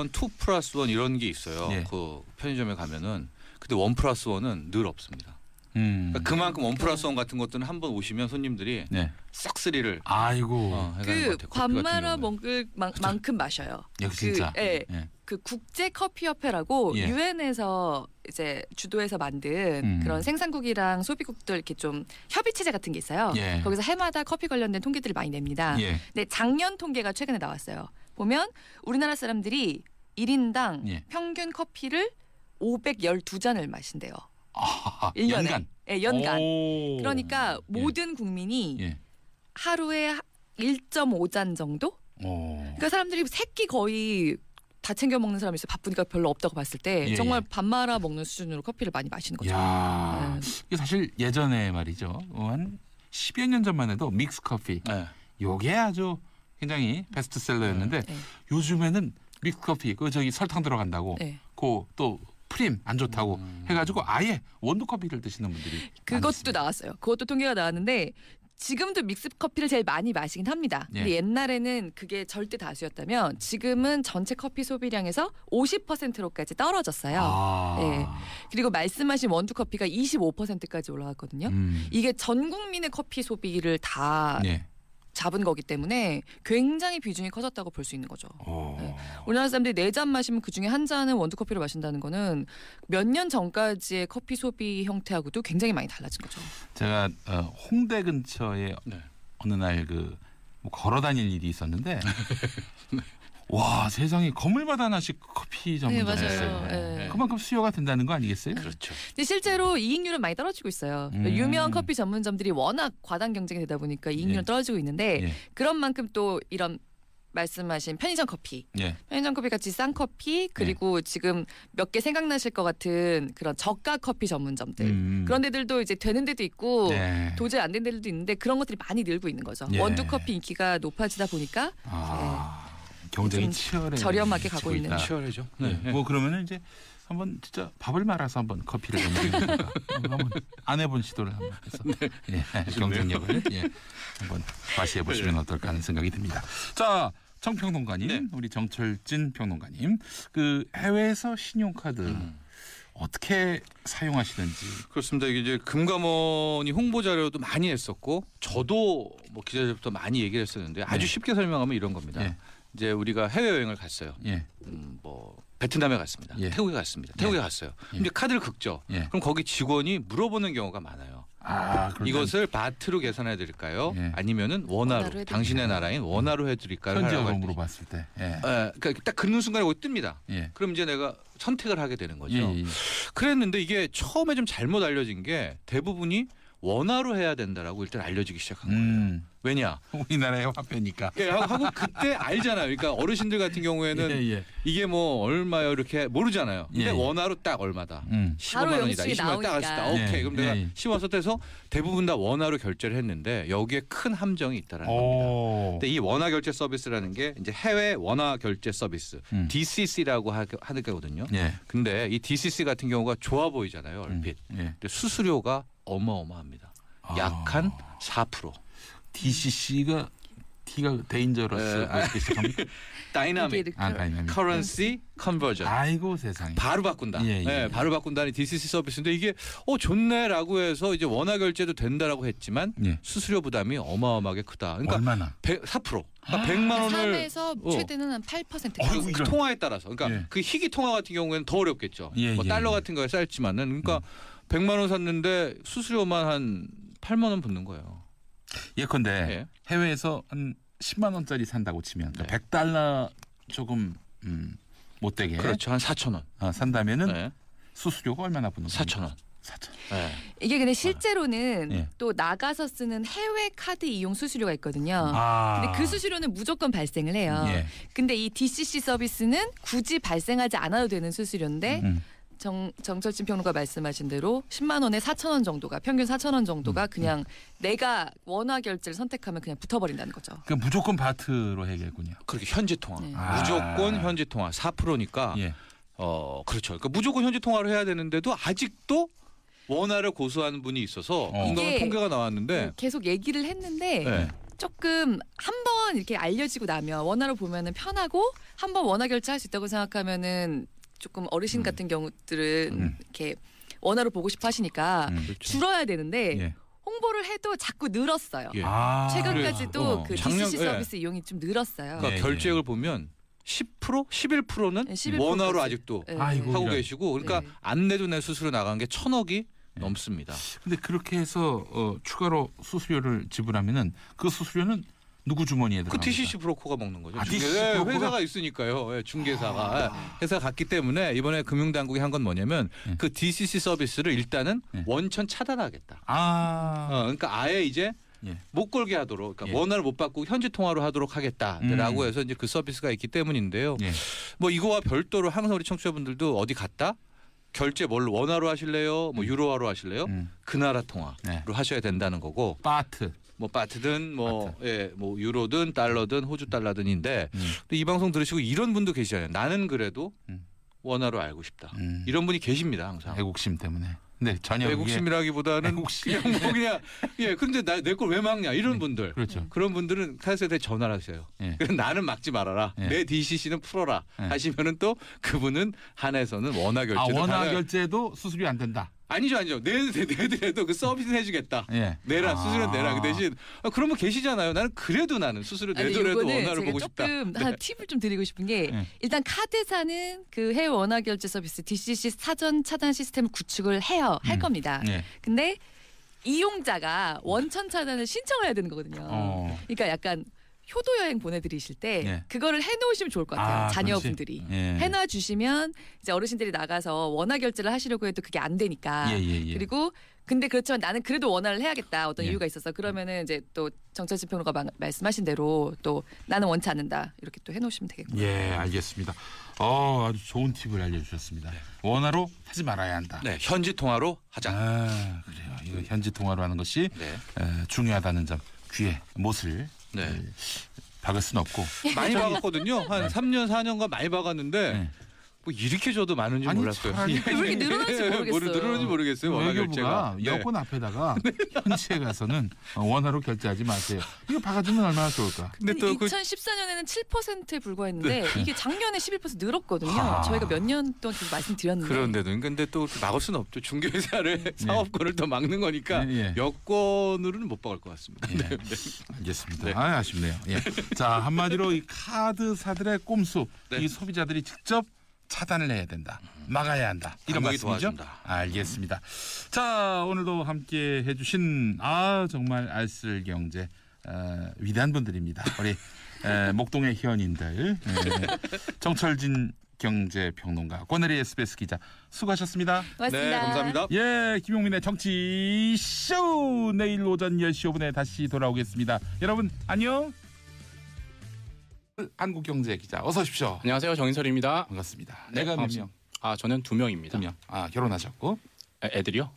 2+1 이런 게 있어요. 그 편의점에 가면은 근데 1+1은 늘 없습니다. 그러니까 그만큼 1+1 같은 것들은 한번 오시면 손님들이 싹쓸이를 밥 말아 먹을 만큼 마셔요. 진짜. 그 국제 커피 협회라고 유엔에서 이제 주도해서 만든 그런 생산국이랑 소비국들 이렇게 좀 협의 체제 같은 게 있어요. 거기서 해마다 커피 관련된 통계들을 많이 냅니다. 근데 작년 통계가 최근에 나왔어요. 보면 우리나라 사람들이 1인당 평균 커피를 512잔을 마신대요. 1년에. 연간? 네, 연간. 그러니까 모든 국민이 하루에 1.5잔 정도? 그러니까 사람들이 새끼 거의 다 챙겨 먹는 사람이 있어요. 바쁘니까 별로 없다고 봤을 때 정말 밥 말아 먹는 수준으로 커피를 많이 마시는 거죠. 이게 사실 예전에 말이죠. 한 10여 년 전만 해도 믹스 커피. 요게 아주 굉장히 베스트셀러였는데 요즘에는 믹스 커피 설탕 들어간다고 또 프림 안 좋다고 해가지고 아예 원두 커피를 드시는 분들이 그것도 많습니다. 나왔어요. 그것도 통계가 나왔는데 지금도 믹스 커피를 제일 많이 마시긴 합니다. 근데 옛날에는 그게 절대 다수였다면 지금은 전체 커피 소비량에서 50%로까지 떨어졌어요. 그리고 말씀하신 원두 커피가 25%까지 올라갔거든요. 이게 전 국민의 커피 소비를 다 잡은 거기 때문에 굉장히 비중이 커졌다고 볼 수 있는 거죠. 우리나라 사람들이 4잔 마시면 그중에 한 잔은 원두커피를 마신다는 거는 몇 년 전까지의 커피 소비 형태하고도 굉장히 많이 달라진 거죠. 제가 홍대 근처에 어느 날 뭐 걸어 다닐 일이 있었는데 와 세상에 건물마다 하나씩 커피 전문점이 있어요. 그만큼 수요가 된다는 거 아니겠어요? 그렇죠. 근데 실제로 이익률은 많이 떨어지고 있어요. 유명 커피 전문점들이 워낙 과당 경쟁이 되다 보니까 이익률은 떨어지고 있는데 그런 만큼 또 이런 말씀하신 편의점 커피, 편의점 커피 같이 싼 커피 그리고 지금 몇 개 생각나실 것 같은 그런 저가 커피 전문점들 그런 데들도 이제 되는 데도 있고 도저히 안 되는 데들도 있는데 그런 것들이 많이 늘고 있는 거죠. 원두 커피 인기가 높아지다 보니까 경쟁이 치열해. 저렴하게 가고 있는. 치열해죠. 뭐 그러면은 이제 한번 진짜 밥을 말아서 한번 커피를 먹으니까 한번 안 해본 시도를 한번 해서 경쟁력을 한번 과시해 보시면 어떨까 하는 생각이 듭니다. 자, 정평론가님, 우리 정철진 평론가님, 그 해외에서 신용카드 어떻게 사용하시는지. 그렇습니다. 이게 이제 금감원이 홍보 자료도 많이 했었고 저도 뭐 기자들부터 많이 얘기를 했었는데 아주 쉽게 설명하면 이런 겁니다. 이제 우리가 해외 여행을 갔어요. 뭐 베트남에 갔습니다. 태국에 갔습니다. 태국에 갔어요. 근데 카드를 긁죠. 그럼 거기 직원이 물어보는 경우가 많아요. 이것을 바트로 계산해 드릴까요? 아니면은 원화로 당신의 나라인 원화로 해 드릴까요? 현지화로 물어봤을 때. 그러니까 딱 긋는 순간에 이거 뜹니다. 그럼 이제 내가 선택을 하게 되는 거죠. 그랬는데 이게 처음에 좀 잘못 알려진 게 대부분이 원화로 해야 된다라고 일단 알려지기 시작한 거예요. 왜냐? 우리나라의 화폐니까. 하고 그때 알잖아요. 그러니까 어르신들 같은 경우에는 이게 뭐 얼마요 이렇게 모르잖아요. 근데 원화로 딱 얼마다. 15만 원이다. 20만 원 딱 했을 때 오케이. 그럼 내가 10만 원 해서 대부분 다 원화로 결제를 했는데 여기에 큰 함정이 있다라는 겁니다. 근데 이 원화 결제 서비스라는 게 이제 해외 원화 결제 서비스 DCC라고 하는 거거든요. 근데 이 DCC 같은 경우가 좋아 보이잖아요. 얼핏. 근데 수수료가 어마어마합니다. 약 한 4%. DCC가 D가 데인저러스 이렇게 시작합니까? 다이나믹 커런시 컨버전. 아이고 세상에. 바로 바꾼다. 바로 바꾼다는 DCC 서비스인데 이게 좋네라고 해서 이제 원화 결제도 된다라고 했지만 수수료 부담이 어마어마하게 크다. 그러니까 얼마나? 4%. 그러니까 100만 원을 3에서 최대는 한 8%. 그 통화에 따라서. 그러니까 그 희귀 통화 같은 경우에는 더 어렵겠죠. 뭐 달러 같은 거에 쌓였지만은 그러니까 100만 원 샀는데 수수료만 한 8만 원 붙는 거예요. 예컨대 해외에서 한 10만 원짜리 산다고 치면 그러니까 100달러 조금 못되게 그렇죠. 한 4천 원 산다면은 수수료가 얼마나 붙는 거예요? 4천 원. 4천. 이게 근데 실제로는 또 나가서 쓰는 해외 카드 이용 수수료가 있거든요. 근데 그 수수료는 무조건 발생을 해요. 근데 이 DCC 서비스는 굳이 발생하지 않아도 되는 수수료인데 정철진 평론가 말씀하신 대로 10만 원에 4천 원 정도가 평균 4천 원 정도가 그냥 내가 원화 결제를 선택하면 그냥 붙어버린다는 거죠. 그럼 무조건 바트로 해야겠군요. 그렇게 현지 통화. 무조건 현지 통화 4%니까. 그렇죠. 그러니까 무조건 현지 통화를 해야 되는데도 아직도 원화를 고수하는 분이 있어서 이게 통계가 나왔는데 계속 얘기를 했는데 조금 한번 이렇게 알려지고 나면 원화로 보면은 편하고 한번 원화 결제할 수 있다고 생각하면은 조금 어르신 같은 경우들은 이렇게 원화로 보고 싶어 하시니까 줄어야 되는데 홍보를 해도 자꾸 늘었어요. 최근까지도 그 DCC 서비스 이용이 좀 늘었어요. 그러니까 결제액을 보면 10%, 11%는 11% 원화로 아직도 하고 계시고 그러니까 안 내도 내 수수료 나간 게 1,000억이 넘습니다. 근데 그렇게 해서 추가로 수수료를 지불하면은 그 수수료는 누구 주머니에 들어갑니까? 그 DCC 브로커가 먹는 거죠. 브로커가? 회사가 있으니까 중개사가 회사 갔기 때문에 이번에 금융당국이 한 건 뭐냐면 그 DCC 서비스를 일단은 원천 차단하겠다. 그러니까 아예 이제 못 걸게 하도록 그러니까 원화를 못 받고 현지 통화로 하도록 하겠다라고 해서 이제 그 서비스가 있기 때문인데요. 뭐 이거와 별도로 항상 우리 청취자분들도 어디 갔다 결제 뭘 원화로 하실래요? 뭐 유로화로 하실래요? 그 나라 통화로 하셔야 된다는 거고. 바트. 뭐 바트든 뭐 유로든 달러든 호주 달러든인데 이 방송 들으시고 이런 분도 계시잖아요. 나는 그래도 원화로 알고 싶다. 이런 분이 계십니다 항상. 애국심 때문에. 네 전혀 애국심이라기보다는 그냥 뭐 그냥 근데 내 걸 왜 막냐 이런 분들. 그렇죠. 그런 분들은 카세트에 전화를 하세요. 그래서 나는 막지 말아라. 내 DCC는 풀어라. 하시면은 또 그분은 한해서는 원화 결제도 원화 결제도 수수료 안 된다. 아니죠. 내더라도 그 서비스는 해주겠다. 내라 수수료 내라. 그 대신 그런 분 계시잖아요. 나는 수수료 내더라도 원화를 보고 싶다. 조금 한 팁을 좀 드리고 싶은 게 일단 카드사는 그 해외 원화 결제 서비스 DCC 사전 차단 시스템을 구축을 할 겁니다. 근데 이용자가 원천 차단을 신청을 해야 되는 거거든요. 그러니까 약간 효도 여행 보내드리실 때 그거를 해놓으시면 좋을 것 같아요. 자녀분들이 해놔 주시면 이제 어르신들이 나가서 원화 결제를 하시려고 해도 그게 안 되니까. 그리고 근데 그렇지만 나는 그래도 원화를 해야겠다. 어떤 이유가 있어서 그러면은 이제 또 정철진 평론가 말씀하신 대로 또 나는 원치 않는다 이렇게 또 해놓으시면 되겠고요. 알겠습니다. 아주 좋은 팁을 알려주셨습니다. 원화로 하지 말아야 한다. 현지 통화로 하자. 그래요. 이거 현지 통화로 하는 것이 중요하다는 점 귀에 못을 박을 수는 없고 많이 박았거든요. 한 3년 4년간 많이 박았는데 뭐 이렇게 줘도 많은지 몰랐어요. 왜 이렇게 늘어난지 모르겠어요. 외교부가 여권 앞에다가 현지에 가서는 원화로 결제하지 마세요. 이거 박아주면 얼마나 좋을까. 근데 또 2014년에는 7%에 불과했는데 이게 작년에 11% 늘었거든요. 저희가 몇 년 동안 계속 말씀드렸는데. 그런데도 근데 또 막을 수는 없죠. 중개회사를 사업권을 더 막는 거니까 여권으로는 못 박을 것 같습니다. 알겠습니다. 아쉽네요. 자 한마디로 이 카드사들의 꼼수 이 소비자들이 직접 차단을 해야 된다. 막아야 한다. 이런 말씀이죠? 알겠습니다. 자, 오늘도 함께 해주신 정말 알쓸경제 위대한 분들입니다. 우리 목동의 희원인들 정철진 경제평론가, 권혜리 SBS 기자 수고하셨습니다. 고맙습니다. 네, 감사합니다. 예, 김용민의 정치쇼 내일 오전 10시 5분에 다시 돌아오겠습니다. 여러분 안녕. 한국경제 기자 어서 오십시오. 안녕하세요, 정인설입니다. 반갑습니다. 네, 내가 몇 명? 저는 2명입니다. 2명. 결혼하셨고? 애들이요?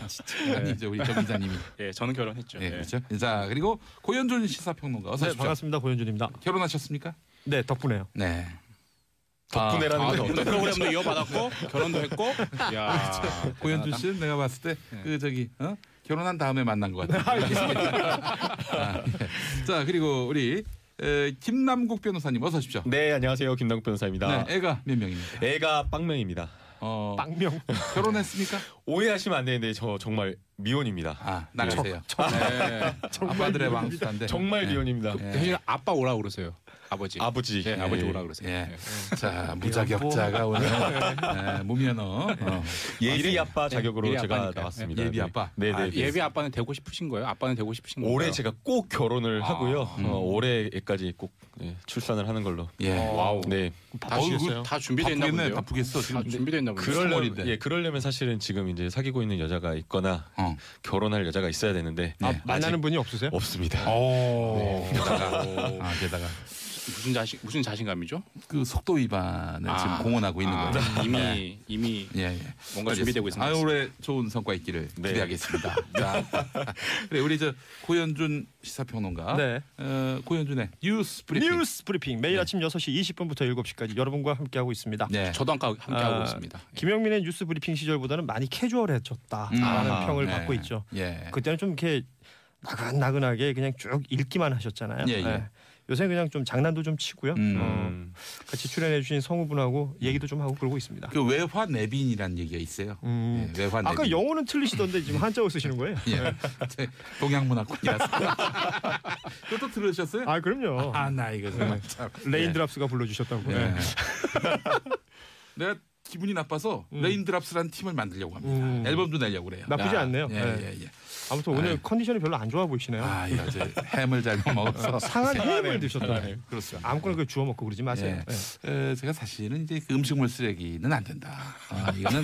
진짜 아니죠, 우리 정 기자님이. 예, 저는 결혼했죠. 네, 그렇죠. 자, 그리고 고현준 시사평론가 어서 오십시오. 반갑습니다. 고현준입니다. 결혼하셨습니까? 네, 덕분에요. 네. 덕분에라는 건 덕분에 프로그램도 이어받았고 결혼도 했고. 야, 고현준 씨는 내가 봤을 때 결혼한 다음에 만난 것 같아요. 자, 그리고 우리 김남국 변호사님 어서 오십시오. 네, 안녕하세요. 김남국 변호사입니다. 네, 애가 몇 명입니까? 애가 빵명입니다. 빵명. 결혼했습니까? 오해하시면 안 되는데 저 정말 미혼입니다. 나가세요. 아빠들의 왕수인데 정말 미혼입니다. 대신 아빠 오라 그러세요. 아버지. 네, 아버지 오라 그러세요. 예. 자, 무자격자가 오늘 무면허. 예비 아빠 자격으로 예비 제가 아빠니까요. 나왔습니다. 예비 아빠. 네. 예비 아빠는 되고 싶으신 거예요? 아빠는 되고 싶으신 거예요? 올해 제가 꼭 결혼을 하고요. 올해까지 꼭 출산을 하는 걸로. 예. 와우. 네. 다 준비됐나 본데요. 바쁘겠어. 지금 준비됐나 본데요. 그러려면 사실은 지금 이제 사귀고 있는 여자가 있거나 결혼할 여자가 있어야 되는데 만나는 분이 없으세요? 없습니다. 게다가 무슨 자신감이죠? 그 속도 위반을 지금 공언하고 있는 거예요. 이미 뭔가 준비되고 있습니다. 올해 좋은 성과 있기를 기대하겠습니다. 자, 그래 우리 고현준 시사평론가. 네. 고현준의 뉴스 브리핑. 매일 아침 6시 20분부터 7시까지 여러분과 함께하고 있습니다. 네. 저도 함께하고 있습니다. 김영민의 뉴스 브리핑 시절보다는 많이 캐주얼해졌다라는 평을 받고 있죠. 그때는 좀 이렇게 나긋나긋하게 그냥 쭉 읽기만 하셨잖아요. 요새 그냥 좀 장난도 좀 치고요. 같이 출연해주신 성우분하고 얘기도 좀 하고 그러고 있습니다. 그 외화 내빈이라는 얘기가 있어요. 외화 내빈. 아까 영어는 틀리시던데 지금 한자어 쓰시는 거예요? 동양문화권이라서. 그것도 들으셨어요? 그럼요. 나 이거 정말 레인드랍스가 불러주셨다고. 내가 기분이 나빠서 레인드랍스라는 팀을 만들려고 합니다. 앨범도 내려고 그래요. 나쁘지 않네요. 아무튼 오늘 컨디션이 별로 안 좋아 보이시네요. 이제 햄을 잘못 먹어서 상한 햄을 드셨다. 그렇습니다. 아무거나 주워 먹고 그러지 마세요. 제가 사실은 이제 그 음식물 쓰레기는 안 된다. 이거는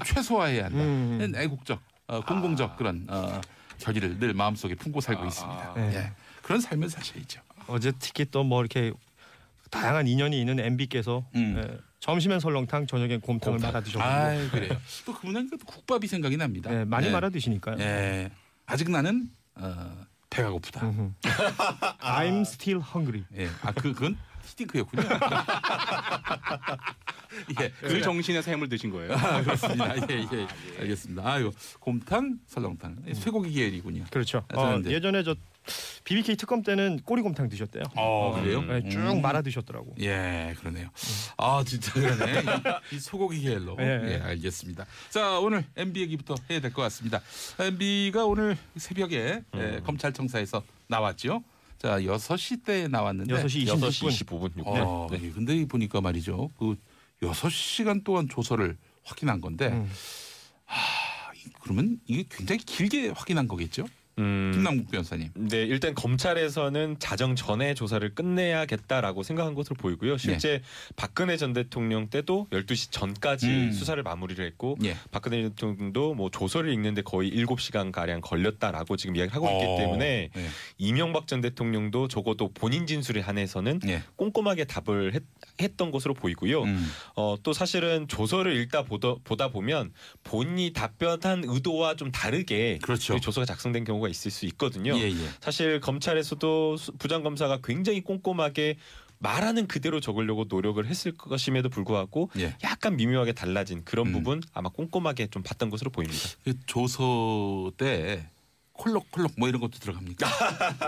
최소화해야 한다. 애국적, 공공적 그런 결의를 늘 마음속에 품고 살고 있습니다. 그런 삶을 사셔야죠. 어제 특히 또 뭐 이렇게 다양한 인연이 있는 MB께서 점심엔 설렁탕, 저녁엔 곰탕을 말아 드셨고. 그래요. 또 그분은 국밥이 생각이 납니다. 많이 말아 드시니까요. 아직 나는 배가 고프다. I'm still hungry. 그건 스팅크였군요. 그 정신에서 햄을 드신 거예요? 그렇습니다. 알겠습니다. 곰탕, 설렁탕, 쇠고기 계열이군요. 그렇죠. 예전에 BBK 특검 때는 꼬리곰탕 드셨대요. 그래요? 쭉 말아 드셨더라고. 그러네요. 진짜 그러네. 이 소고기 계열로. 알겠습니다. 자, 오늘 MB 얘기부터 해야 될 것 같습니다. MB가 오늘 새벽에 검찰청사에서 나왔죠. 자, 6시 때 나왔는데 6시 25분. 네. 근데 보니까 말이죠. 그 6시간 동안 조서를 확인한 건데 그러면 이게 굉장히 길게 확인한 거겠죠? 김남국 변호사님. 네, 일단 검찰에서는 자정 전에 조사를 끝내야겠다라고 생각한 것으로 보이고요. 실제 박근혜 전 대통령 때도 12시 전까지 수사를 마무리를 했고 박근혜 전 대통령도 뭐 조서를 읽는데 거의 7시간 가량 걸렸다라고 지금 이야기를 하고 있기 때문에 이명박 전 대통령도 적어도 본인 진술에 한해서는 꼼꼼하게 답을 했던 것으로 보이고요. 또 사실은 조서를 읽다 보다 보면 본인이 답변한 의도와 좀 다르게 조서가 작성된 경우가 있을 수 있거든요. 사실 검찰에서도 부장검사가 굉장히 꼼꼼하게 말하는 그대로 적으려고 노력을 했을 것임에도 불구하고 약간 미묘하게 달라진 그런 부분 아마 꼼꼼하게 좀 봤던 것으로 보입니다. 그 조서 때 콜록콜록 뭐 이런 것도 들어갑니까?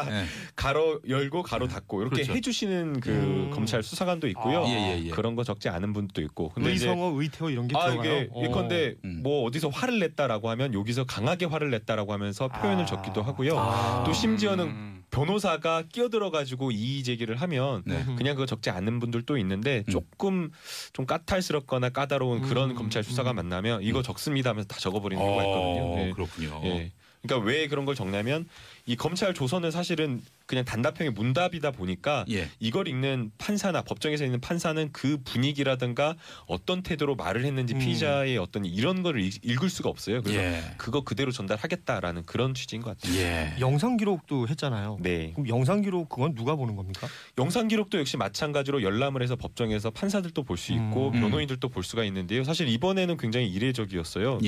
네. 가로 열고 가로 닫고 이렇게 그렇죠. 해주시는 그 검찰 수사관도 있고요. 그런 거 적지 않은 분도 있고. 근데 의성어, 의태어 이런 게 들어가요. 예컨대 뭐 어디서 화를 냈다라고 하면 여기서 강하게 화를 냈다라고 하면서 표현을 적기도 하고요. 또 심지어는 변호사가 끼어들어가지고 이의 제기를 하면 그냥 그거 적지 않은 분들도 있는데 조금 좀 까탈스럽거나 까다로운 그런 검찰 수사가 만나면 이거 적습니다 하면서 다 적어버리는 경우가 있거든요. 네. 그렇군요. 예. 그러니까 왜 그런 걸 적냐면 이 검찰 조서는 사실은 그냥 단답형의 문답이다 보니까 이걸 읽는 판사나 법정에서 있는 판사는 그 분위기라든가 어떤 태도로 말을 했는지 피의자의 어떤 이런 거를 읽을 수가 없어요. 그래서 그거 그대로 전달하겠다라는 그런 취지인 것 같아요. 영상 기록도 했잖아요. 네. 그럼 영상 기록 그건 누가 보는 겁니까? 영상 기록도 역시 마찬가지로 열람을 해서 법정에서 판사들도 볼 수 있고 변호인들도 볼 수가 있는데요. 사실 이번에는 굉장히 이례적이었어요.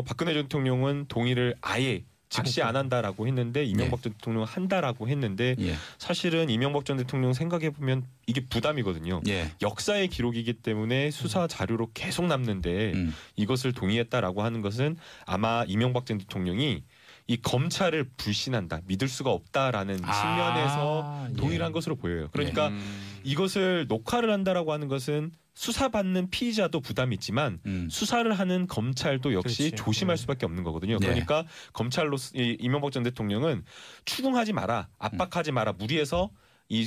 박근혜 전 대통령은 동의를 아예 즉시 안 한다라고 했는데 이명박 전 대통령은 한다라고 했는데 사실은 이명박 전 대통령 생각해 보면 이게 부담이거든요. 역사의 기록이기 때문에 수사 자료로 계속 남는데 이것을 동의했다라고 하는 것은 아마 이명박 전 대통령이 이 검찰을 불신한다, 믿을 수가 없다라는 측면에서 동의를 한 것으로 보여요. 그러니까 이것을 녹화를 한다라고 하는 것은 수사받는 피의자도 부담이 있지만 수사를 하는 검찰도 역시 조심할 수밖에 없는 거거든요. 그러니까 검찰로서 이명박 전 대통령은 추궁하지 마라, 압박하지 마라,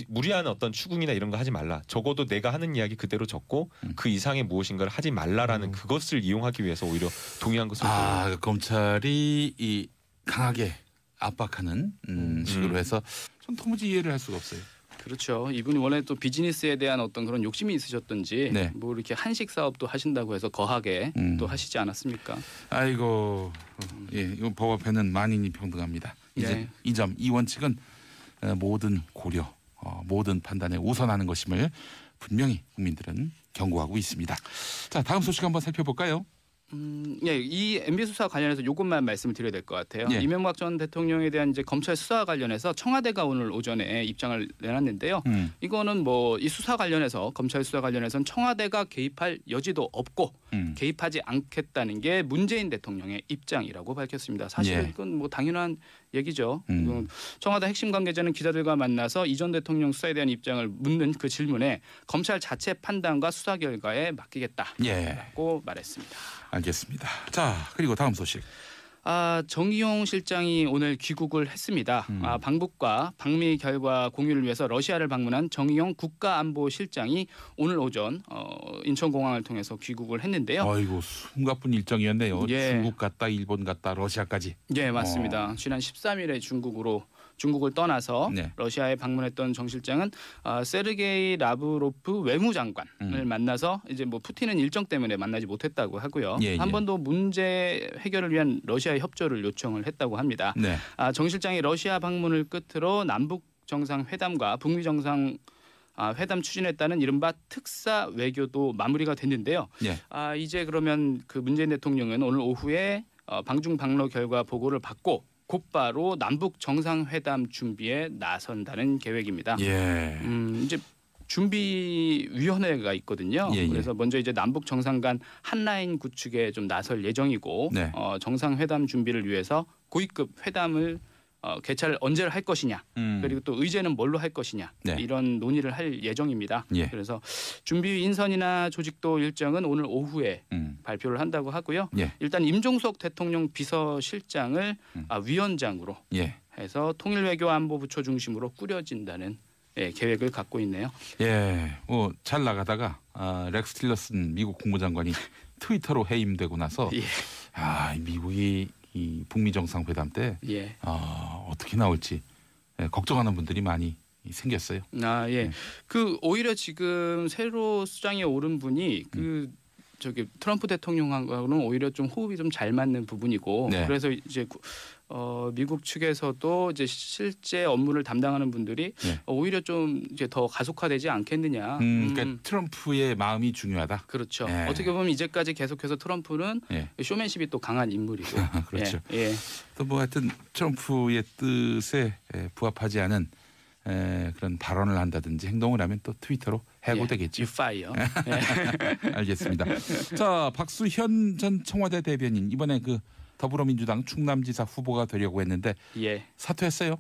무리한 어떤 추궁이나 이런 거 하지 말라. 적어도 내가 하는 이야기 그대로 적고 그 이상의 무엇인가를 하지 말라라는 그것을 이용하기 위해서 오히려 동의한 것으로 보여요. 검찰이 강하게 압박하는 식으로 해서 전 도무지 이해를 할 수가 없어요. 그렇죠. 이분이 원래 또 비즈니스에 대한 어떤 그런 욕심이 있으셨던지 뭐 이렇게 한식 사업도 하신다고 해서 거하게 또 하시지 않았습니까? 아이고, 이건 법 앞에는 만인이 평등합니다. 이제 이 점, 이 원칙은 모든 고려, 모든 판단에 우선하는 것임을 분명히 국민들은 경고하고 있습니다. 자, 다음 소식 한번 살펴볼까요? 이 MB 수사 관련해서 이것만 말씀을 드려야 될 것 같아요. 이명박 전 대통령에 대한 이제 검찰 수사 관련해서 청와대가 오늘 오전에 입장을 내놨는데요. 이거는 뭐 이 수사 관련해서 검찰 수사 관련해서는 청와대가 개입할 여지도 없고 개입하지 않겠다는 게 문재인 대통령의 입장이라고 밝혔습니다. 사실 이건 뭐 당연한 얘기죠. 청와대 핵심 관계자는 기자들과 만나서 이 전 대통령 수사에 대한 입장을 묻는 그 질문에 검찰 자체 판단과 수사 결과에 맡기겠다고 말했습니다. 알겠습니다. 자, 그리고 다음 소식. 정의용 실장이 오늘 귀국을 했습니다. 방북과 방미 결과 공유를 위해서 러시아를 방문한 정의용 국가안보실장이 오늘 오전 인천공항을 통해서 귀국을 했는데요. 아이고, 숨가쁜 일정이었네요. 중국 갔다 일본 갔다 러시아까지. 맞습니다. 지난 13일에 중국을 떠나서 러시아에 방문했던 정 실장은 세르게이 라브로프 외무장관을 만나서 이제 뭐 푸틴은 일정 때문에 만나지 못했다고 하고요. 한 번 더 문제 해결을 위한 러시아의 협조를 요청을 했다고 합니다. 정 실장이 러시아 방문을 끝으로 남북 정상회담과 북미 정상 회담 추진에 따른 이른바 특사 외교도 마무리가 됐는데요. 이제 그러면 그 문재인 대통령은 오늘 오후에 방중 방로 결과 보고를 받고 곧바로 남북 정상회담 준비에 나선다는 계획입니다. 이제 준비위원회가 있거든요. 그래서 먼저 이제 남북 정상 간 한라인 구축에 좀 나설 예정이고 정상회담 준비를 위해서 고위급 회담을 개최를 언제 할 것이냐 그리고 또 의제는 뭘로 할 것이냐 이런 논의를 할 예정입니다. 그래서 준비 인선이나 조직도 일정은 오늘 오후에 발표를 한다고 하고요. 일단 임종석 대통령 비서실장을 위원장으로 해서 통일외교안보부처 중심으로 꾸려진다는 계획을 갖고 있네요. 잘 나가다가 렉스 틸러슨 미국 국무장관이 트위터로 해임되고 나서 미국이 이 북미 정상회담 때 어떻게 나올지 걱정하는 분들이 많이 생겼어요. 그 오히려 지금 새로 수장에 오른 분이 트럼프 대통령하고는 오히려 좀 호흡이 좀 잘 맞는 부분이고 그래서 이제 미국 측에서도 이제 실제 업무를 담당하는 분들이 오히려 좀 이제 더 가속화되지 않겠느냐. 그러니까 트럼프의 마음이 중요하다. 그렇죠. 어떻게 보면 이제까지 계속해서 트럼프는 쇼맨십이 또 강한 인물이고. 그렇죠. 또 뭐 하여튼 트럼프의 뜻에 부합하지 않은 그런 발언을 한다든지 행동을 하면 또 트위터로 해고되겠죠. fire. 알겠습니다. 자, 박수현 전 청와대 대변인 이번에 그 더불어민주당 충남지사 후보가 되려고 했는데 사퇴했어요?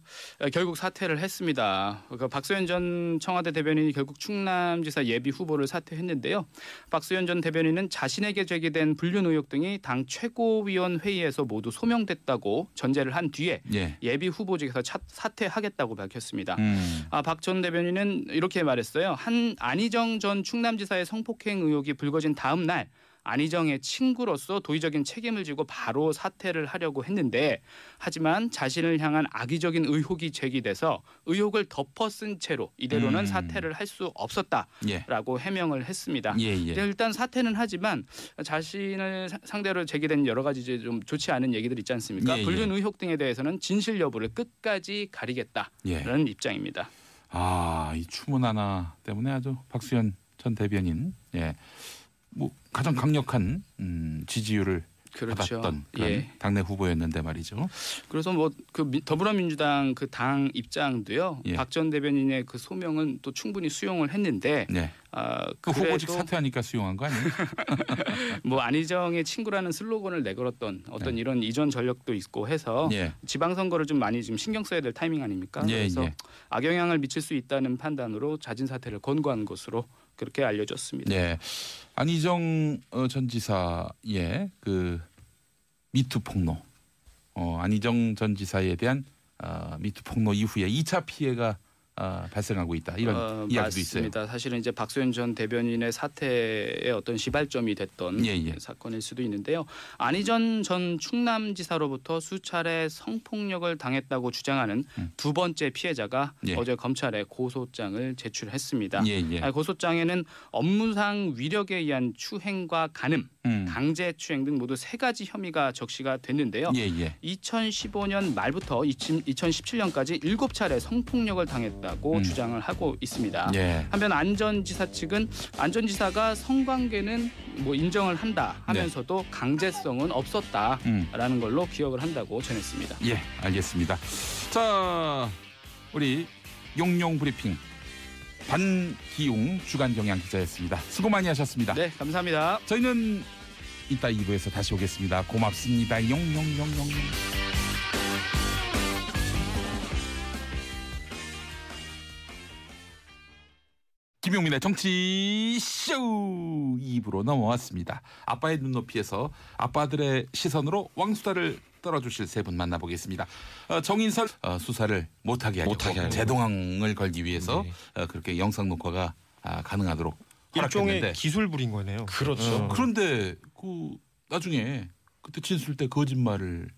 결국 사퇴를 했습니다. 그러니까 박수현 전 청와대 대변인이 결국 충남지사 예비 후보를 사퇴했는데요. 박수현 전 대변인은 자신에게 제기된 불륜 의혹 등이 당 최고위원 회의에서 모두 소명됐다고 전제를 한 뒤에 예비 후보직에서 사퇴하겠다고 밝혔습니다. 박 전 대변인은 이렇게 말했어요. 안희정 전 충남지사의 성폭행 의혹이 불거진 다음 날 안희정의 친구로서 도의적인 책임을 지고 바로 사퇴를 하려고 했는데 하지만 자신을 향한 악의적인 의혹이 제기돼서 의혹을 덮어쓴 채로 이대로는 사퇴를 할 수 없었다라고 해명을 했습니다. 일단 사퇴는 하지만 자신을 상대로 제기된 여러 가지 이제 좀 좋지 않은 얘기들 있지 않습니까? 불륜 의혹 등에 대해서는 진실 여부를 끝까지 가리겠다라는 입장입니다. 이 추문 하나 때문에 아주 박수현 전 대변인 뭐 가장 강력한 지지율을 받았던 그런 당내 후보였는데 말이죠. 그래서 뭐 그 더불어민주당 그 당 입장도요. 박 전 대변인의 그 소명은 또 충분히 수용을 했는데 그 후보직 사퇴하니까 수용한 거 아니에요? 뭐 안희정의 친구라는 슬로건을 내걸었던 어떤 이런 이전 전력도 있고 해서 지방선거를 좀 많이 지금 신경 써야 될 타이밍 아닙니까? 그래서 악영향을 미칠 수 있다는 판단으로 자진 사퇴를 권고한 것으로 그렇게 알려졌습니다. 안희정 전 지사의 그 미투 폭로, 안희정 전 지사에 대한 미투 폭로 이후에 2차 피해가 발생하고 있다 이런 이야기도 맞습니다. 있어요. 사실은 이제 박수현 전 대변인의 사퇴의 어떤 시발점이 됐던 사건일 수도 있는데요. 안희정 전 충남지사로부터 수차례 성폭력을 당했다고 주장하는 두 번째 피해자가 어제 검찰에 고소장을 제출했습니다. 고소장에는 업무상 위력에 의한 추행과 간음, 강제추행 등 모두 3가지 혐의가 적시가 됐는데요. 2015년 말부터 2017년까지 7차례 성폭력을 당했다고 주장을 하고 있습니다. 한편 안 전 지사 측은 안 전 지사가 성관계는 뭐 인정을 한다 하면서도 강제성은 없었다라는 걸로 기억을 한다고 전했습니다. 알겠습니다. 자, 우리 용용 브리핑 반기웅 주간경향 기자였습니다. 수고 많이 하셨습니다. 네, 감사합니다. 저희는 이따 2부에서 다시 오겠습니다. 고맙습니다. 용용용용. 김용민의 정치쇼 2부로 넘어왔습니다. 아빠의 눈높이에서 아빠들의 시선으로 왕수다를 떨어주실 세 분 만나보겠습니다. 정인설 수사를 못하게 하려고 제동항을 걸기 위해서 그렇게 영상 녹화가 가능하도록 일종의 허락했는데 기술 부린 거네요. 그렇죠. 그런데 그 나중에 그때 진술 때 거짓말을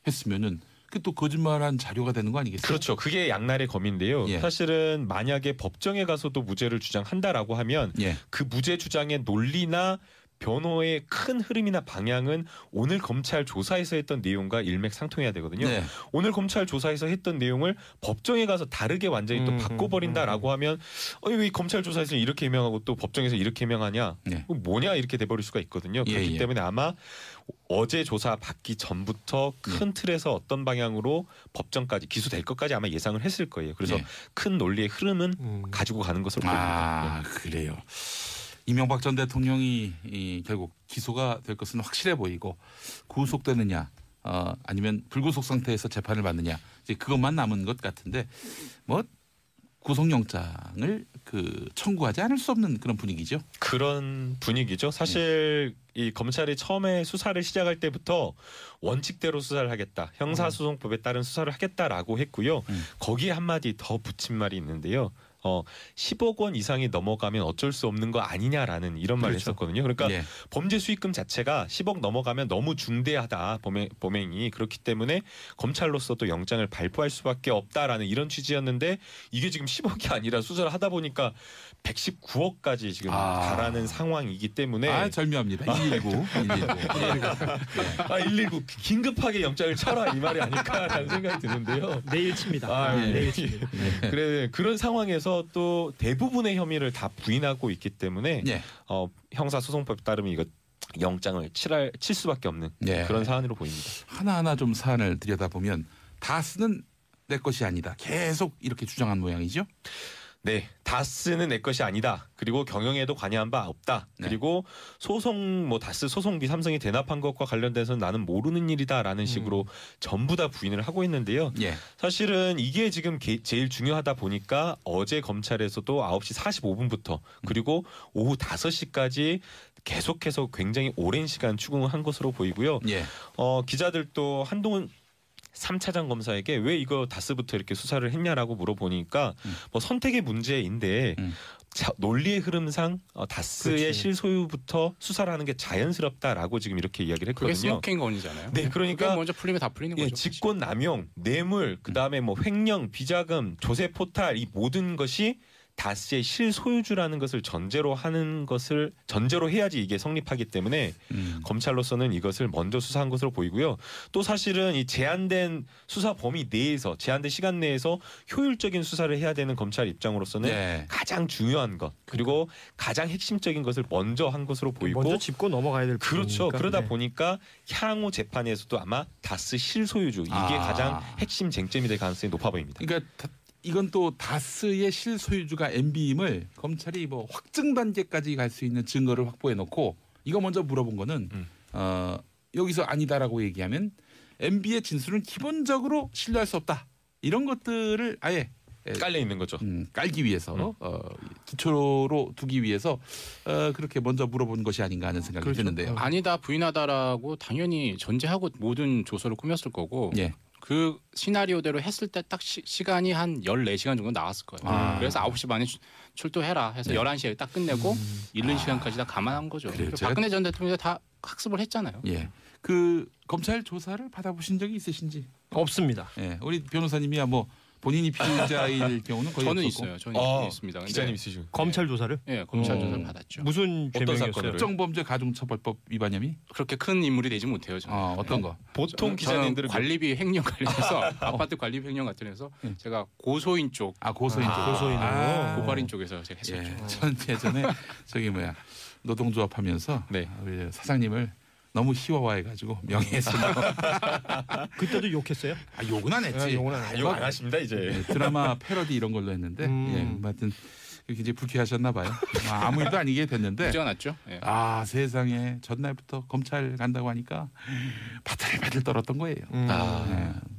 했으면은 그 또 거짓말한 자료가 되는 거 아니겠어요? 그렇죠. 그게 양날의 검인데요. 사실은 만약에 법정에 가서도 무죄를 주장한다라고 하면 그 무죄 주장의 논리나 변호의 큰 흐름이나 방향은 오늘 검찰 조사에서 했던 내용과 일맥상통해야 되거든요. 오늘 검찰 조사에서 했던 내용을 법정에 가서 다르게 완전히 또 바꿔버린다라고 하면 왜 검찰 조사에서 이렇게 해명하고 또 법정에서 이렇게 해명하냐 뭐냐 이렇게 돼버릴 수가 있거든요. 그렇기 때문에 아마 어제 조사 받기 전부터 큰 틀에서 어떤 방향으로 법정까지 기소될 것까지 아마 예상을 했을 거예요. 그래서 큰 논리의 흐름은 가지고 가는 것으로 보입니다. 그래요. 이명박 전 대통령이 결국 기소가 될 것은 확실해 보이고 구속되느냐 아니면 불구속 상태에서 재판을 받느냐 이제 그것만 남은 것 같은데 뭐 구속영장을 청구하지 않을 수 없는 그런 분위기죠. 그런 분위기죠. 사실 이 검찰이 처음에 수사를 시작할 때부터 원칙대로 수사를 하겠다. 형사소송법에 따른 수사를 하겠다라고 했고요. 거기에 한마디 더 붙인 말이 있는데요. 10억 원 이상이 넘어가면 어쩔 수 없는 거 아니냐라는 이런 말을 했었거든요. 그러니까 범죄 수익금 자체가 10억 넘어가면 너무 중대하다. 범행이. 그렇기 때문에 검찰로서도 영장을 발부할 수밖에 없다라는 이런 취지였는데 이게 지금 10억이 아니라 수사를 하다 보니까 119억까지 지금 가라는 상황이기 때문에 절묘합니다. 119. 119 긴급하게 영장을 쳐라 이 말이 아닐까라는 생각이 드는데요. 내일 칩니다. 내일 칩니다. 그래 그런 상황에서 또 대부분의 혐의를 다 부인하고 있기 때문에 형사소송법에 따르면 이거 영장을 칠 수밖에 없는 그런 사안으로 보입니다. 하나하나 좀 사안을 들여다보면 다스는 내 것이 아니다. 계속 이렇게 주장한 모양이죠. 네, 다스는 내 것이 아니다. 그리고 경영에도 관여한 바 없다. 그리고 소송 뭐 다스 소송비 삼성이 대납한 것과 관련돼서는 나는 모르는 일이다라는 식으로 전부 다 부인을 하고 있는데요. 사실은 이게 지금 제일 중요하다 보니까 어제 검찰에서도 9시 45분부터 그리고 오후 5시까지 계속해서 굉장히 오랜 시간 추궁을 한 것으로 보이고요. 기자들도 한동훈 3차장 검사에게 왜 이거 다스부터 이렇게 수사를 했냐라고 물어보니까 뭐 선택의 문제인데 논리의 흐름상 다스의 실소유부터 수사를 하는 게 자연스럽다라고 지금 이렇게 이야기를 했거든요. 그게 스모킹건이잖아요. 네, 그러니까 먼저 풀리면 다 풀리는 거죠. 직권남용, 뇌물, 그다음에 뭐 횡령, 비자금, 조세 포탈 이 모든 것이 다스의 실소유주라는 것을 전제로 해야지 이게 성립하기 때문에 검찰로서는 이것을 먼저 수사한 것으로 보이고요. 또 사실은 이 제한된 수사 범위 내에서 제한된 시간 내에서 효율적인 수사를 해야 되는 검찰 입장으로서는 가장 중요한 것 그리고 가장 핵심적인 것을 먼저 한 것으로 보이고 먼저 짚고 넘어가야 될 그렇죠. 그러다 보니까 향후 재판에서도 아마 다스 실소유주 이게 가장 핵심 쟁점이 될 가능성이 높아 보입니다. 그러니까 이건 또 다스의 실소유주가 MB임을 검찰이 뭐 확증 단계까지 갈 수 있는 증거를 확보해 놓고 이거 먼저 물어본 거는 여기서 아니다라고 얘기하면 MB의 진술은 기본적으로 신뢰할 수 없다. 이런 것들을 아예 깔려 있는 거죠. 깔기 위해서 기초로 두기 위해서 그렇게 먼저 물어본 것이 아닌가 하는 생각이 드는데요. 아니다 부인하다라고 당연히 전제하고 모든 조서를 꾸몄을 거고 그 시나리오대로 했을 때 딱 시간이 한 14시간 정도 나왔을 거예요. 그래서 9시 반에 출두해라 해서 11시에 딱 끝내고 이른 시간까지 다 감안한 거죠. 박근혜 전 대통령이 다 학습을 했잖아요. 그 검찰 조사를 받아보신 적이 있으신지? 없습니다. 우리 변호사님이야 뭐 본인이 피의자일 경우는 거의 저는 없었고. 있어요. 저는 있습니다. 기자님 있으시고 검찰 조사를? 네, 검찰 조사를 받았죠. 무슨 죄명이었어요? 특정범죄 가중처벌법 위반혐의? 그렇게 큰 인물이 되지 못해요. 저는. 어떤 거? 보통 기자님들은 관리비 횡령 관련해서 아파트 관리비 횡령 관련해서 제가 고소인 쪽, 고소인 고발인 쪽에서 제가 했었죠. 전 예전에 노동조합 하면서 우리 사장님을 너무 희화화해가지고 명예훼손으로 그때도 욕했어요? 욕은 안 했지. 욕 안 하십니다 이제. 드라마 패러디 이런 걸로 했는데 하여튼 굉장히 불쾌하셨나 봐요. 아무 일도 아니게 됐는데 문제가 났죠. 세상에 전날부터 검찰 간다고 하니까 바들바들 떨었던 거예요.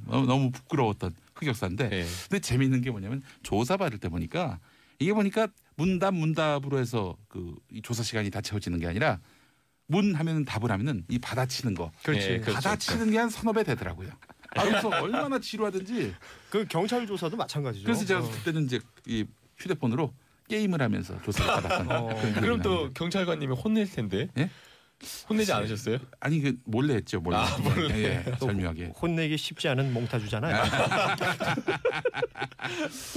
너무 부끄러웠던 흑역사인데 근데 재미있는 게 뭐냐면 조사받을 때 보니까 문답으로 해서 이 조사 시간이 다 채워지는 게 아니라 문 하면 답을 하면은 이 받아치는 거. 그렇지. 받아치는 게 한 1,5배 되더라고요. 그래서 얼마나 지루하든지. 그 경찰 조사도 마찬가지죠. 그래서 제가 그때는 이제 이 휴대폰으로 게임을 하면서 조사를 받았던. 그럼 또 경찰관님이 혼낼 텐데. 혼내지 않으셨어요? 아니 몰래 했죠. 몰래. 몰래. 절묘하게. 혼내기 쉽지 않은 몽타주잖아요.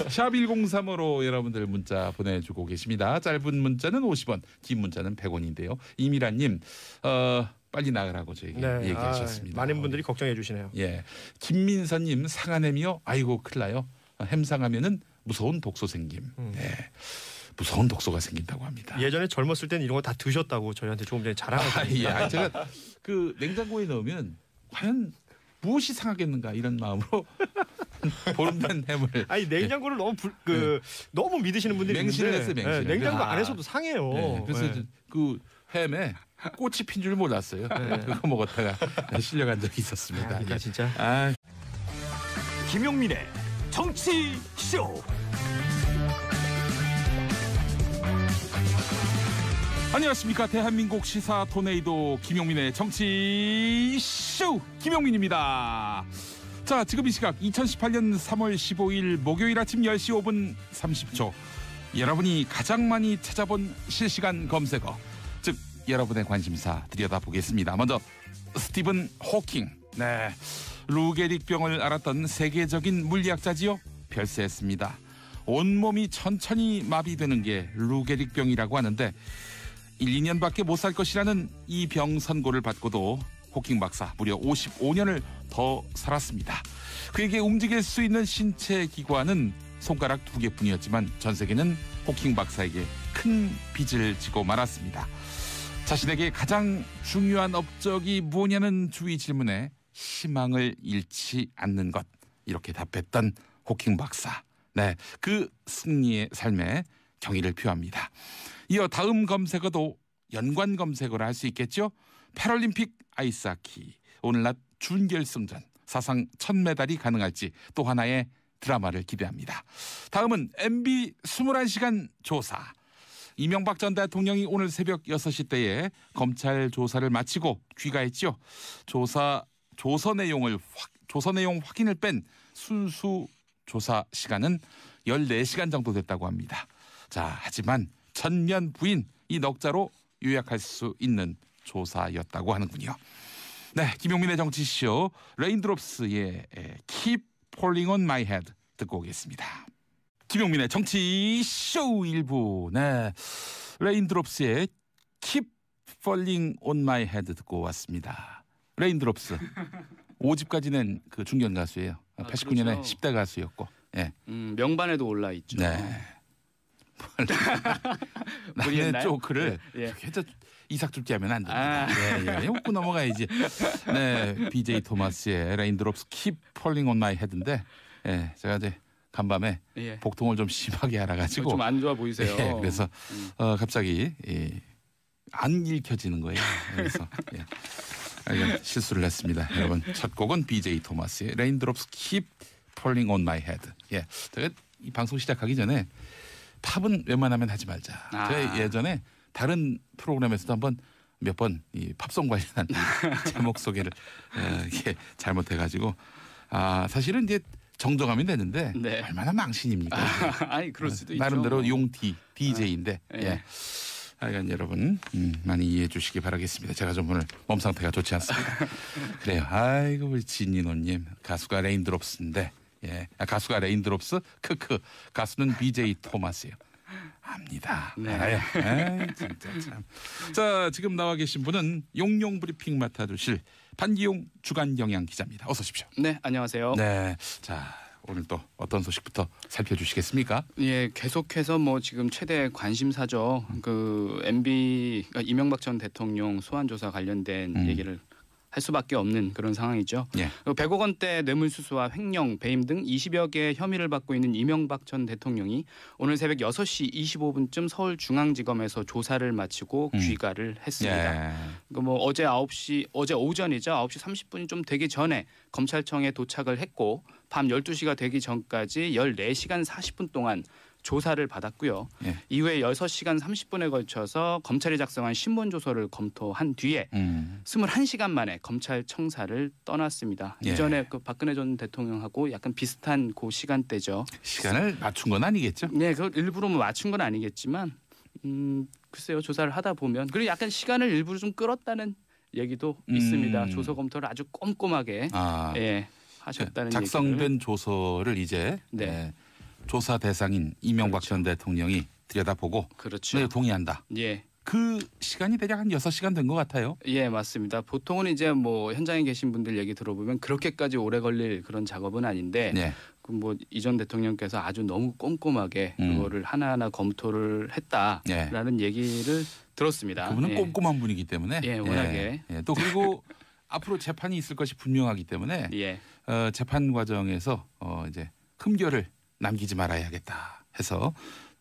샵 1035로 여러분들 문자 보내주고 계십니다. 짧은 문자는 50원, 긴 문자는 100원인데요. 이미라님 빨리 나가라고 저에게 얘기하셨습니다. 많은 분들이 걱정해 주시네요. 김민선님 상한햄이요. 아이고 큰일 나요. 햄 상하면은 무서운 독소 생김. 무서운 독소가 생긴다고 합니다. 예전에 젊었을 때는 이런 거 다 드셨다고 저희한테 조금 전에 자랑하셨어요. 제가 그 냉장고에 넣으면 과연 무엇이 상하겠는가 이런 마음으로 보름된 햄을. 냉장고를 너무 믿으시는 분들이 맹신을 했어요. 맹신. 냉장고 안에서도 상해요. 그래서 그 햄에 꽃이 핀 줄 몰랐어요. 그거 먹었다가 실려간 적이 있었습니다. 진짜. 김용민의 정치 쇼. 안녕하십니까. 대한민국 시사 토네이도 김용민의 정치쇼 김용민입니다. 자, 지금 이 시각 2018년 3월 15일 목요일 아침 10시 5분 30초 여러분이 가장 많이 찾아본 실시간 검색어, 즉 여러분의 관심사 들여다보겠습니다. 먼저 스티븐 호킹. 루게릭병을 앓았던 세계적인 물리학자지요. 별세했습니다. 온몸이 천천히 마비되는 게 루게릭병이라고 하는데 1-2년밖에 못 살 것이라는 이 병 선고를 받고도 호킹 박사 무려 55년을 더 살았습니다. 그에게 움직일 수 있는 신체 기관은 손가락 2개뿐이었지만 전 세계는 호킹 박사에게 큰 빚을 지고 말았습니다. 자신에게 가장 중요한 업적이 뭐냐는 주위 질문에 희망을 잃지 않는 것, 이렇게 답했던 호킹 박사. 그 승리의 삶에 경의를 표합니다. 이어 다음 검색어도 연관 검색어를 할 수 있겠죠. 패럴림픽 아이스하키 오늘 낮 준결승전 사상 첫 메달이 가능할지 또 하나의 드라마를 기대합니다. 다음은 MB 21시간 조사. 이명박 전 대통령이 오늘 새벽 6시 때에 검찰 조사를 마치고 귀가했죠. 조서 내용 확인을 뺀 순수 조사 시간은 14시간 정도 됐다고 합니다. 자, 하지만 전면 부인 이 넉자로 요약할 수 있는 조사였다고 하는군요. 네, 김용민의 정치쇼 레인드롭스의 Keep Falling on My Head 듣고 오겠습니다. 김용민의 정치쇼 1부. 네, 레인드롭스의 Keep Falling on My Head 듣고 왔습니다. 레인드롭스 5집까지 낸 그 중견 가수예요. 89년에 그렇죠. 10대 가수였고. 예. 명반에도 올라 있죠. 네. 남의 조크를 예. 이삭줍기 하면 안 됩니다. 예. 웃고 넘어가야지. 네, BJ 토마스의 레인드롭스 Keep Falling on My Head인데, 예, 제가 이제 간밤에 복통을 좀 심하게 알아가지고 좀 안 좋아 보이세요. 예, 그래서 갑자기 안 읽혀지는 거예요. 그래서 실수를 했습니다. 여러분, 첫 곡은 BJ 토마스의 레인드롭스 Keep Falling on My Head. 예, 제가 이 방송 시작하기 전에 팝은 웬만하면 하지 말자. 제가 예전에 다른 프로그램에서도 한번 몇 번 이 팝송 관련한 제목 소개를 이렇게 잘못해가지고 사실은 이제 정정하면 되는데 얼마나 망신입니까? 아니 그럴 수도 있죠. 나름대로 용티 DJ인데 예. 하여간 여러분 많이 이해해 주시기 바라겠습니다. 제가 좀 오늘 몸 상태가 좋지 않습니다. 그래요. 아이고 우리 진인호님 가수가 레인드롭스인데 가수가 레인드롭스 크크 가수는 BJ 토마스예요. 압니다. 알아요. 진짜 참. 자, 지금 나와 계신 분은 용용 브리핑 맡아주실 반기용 주간 경향 기자입니다. 어서 오십시오. 네, 안녕하세요. 네, 자 오늘 또 어떤 소식부터 살펴주시겠습니까? 예, 계속해서 뭐 지금 최대 관심사죠. 그 MB 그러니까 이명박 전 대통령 소환 조사 관련된 얘기를 할 수밖에 없는 그런 상황이죠. 100억 원대 뇌물수수와 횡령, 배임 등 20여 개의 혐의를 받고 있는 이명박 전 대통령이 오늘 새벽 6시 25분쯤 서울중앙지검에서 조사를 마치고 귀가를 했습니다. 뭐 어제 오전이죠. 9시 30분이 좀 되기 전에 검찰청에 도착을 했고 밤 12시가 되기 전까지 14시간 40분 동안 조사를 받았고요. 이후에 6시간 30분에 걸쳐서 검찰이 작성한 신문조서를 검토한 뒤에 21시간 만에 검찰청사를 떠났습니다. 이전에 그 박근혜 전 대통령하고 약간 비슷한 그 시간대죠. 시간을 맞춘 건 아니겠죠? 네, 그걸 일부러 맞춘 건 아니겠지만 글쎄요. 조사를 하다 보면 그리고 약간 시간을 일부러 좀 끌었다는 얘기도 있습니다. 조서 검토를 아주 꼼꼼하게 하셨다는 작성된 얘기를. 조서를 이제 조사 대상인 이명박 전 대통령이 들여다보고 그렇죠. 동의한다. 그 시간이 대략 한 6시간 된 것 같아요. 예, 맞습니다. 보통은 이제 뭐 현장에 계신 분들 얘기 들어보면 그렇게까지 오래 걸릴 그런 작업은 아닌데 그 뭐 이전 대통령께서 아주 너무 꼼꼼하게 그거를 하나하나 검토를 했다라는 얘기를 들었습니다. 그분은 꼼꼼한 분이기 때문에 워낙에 또 그리고 앞으로 재판이 있을 것이 분명하기 때문에 재판 과정에서 이제 흠결을 남기지 말아야겠다 해서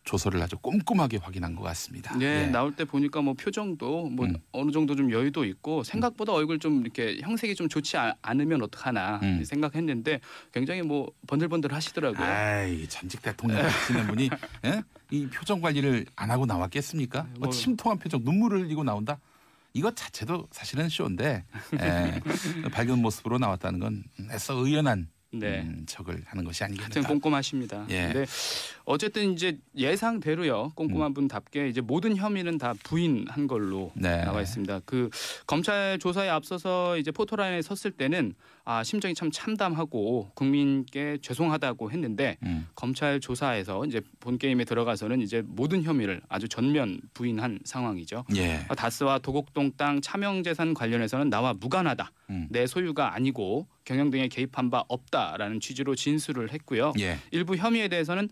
조서를 아주 꼼꼼하게 확인한 것 같습니다. 나올 때 보니까 뭐 표정도 뭐 어느 정도 좀 여유도 있고 생각보다 얼굴 좀 이렇게 형색이 좀 좋지 않으면 어떡하나 생각했는데 굉장히 뭐 번들번들 하시더라고요. 아이, 전직 대통령 하시는 분이 이 표정 관리를 안 하고 나왔겠습니까? 침통한 표정, 눈물을 흘리고 나온다? 이것 자체도 사실은 쇼인데 밝은 모습으로 나왔다는 건 애써 의연한 척을 하는 것이 아니겠나. 하여튼 꼼꼼하십니다. 근데 어쨌든 이제 예상대로요. 꼼꼼한 분답게 이제 모든 혐의는 다 부인한 걸로 나와 있습니다. 그 검찰 조사에 앞서서 이제 포토라인에 섰을 때는 심정이 참 참담하고 국민께 죄송하다고 했는데 검찰 조사에서 이제 본 게임에 들어가서는 이제 모든 혐의를 아주 전면 부인한 상황이죠. 다스와 도곡동 땅 차명재산 관련해서는 나와 무관하다. 내 소유가 아니고 경영 등에 개입한 바 없다라는 취지로 진술을 했고요. 일부 혐의에 대해서는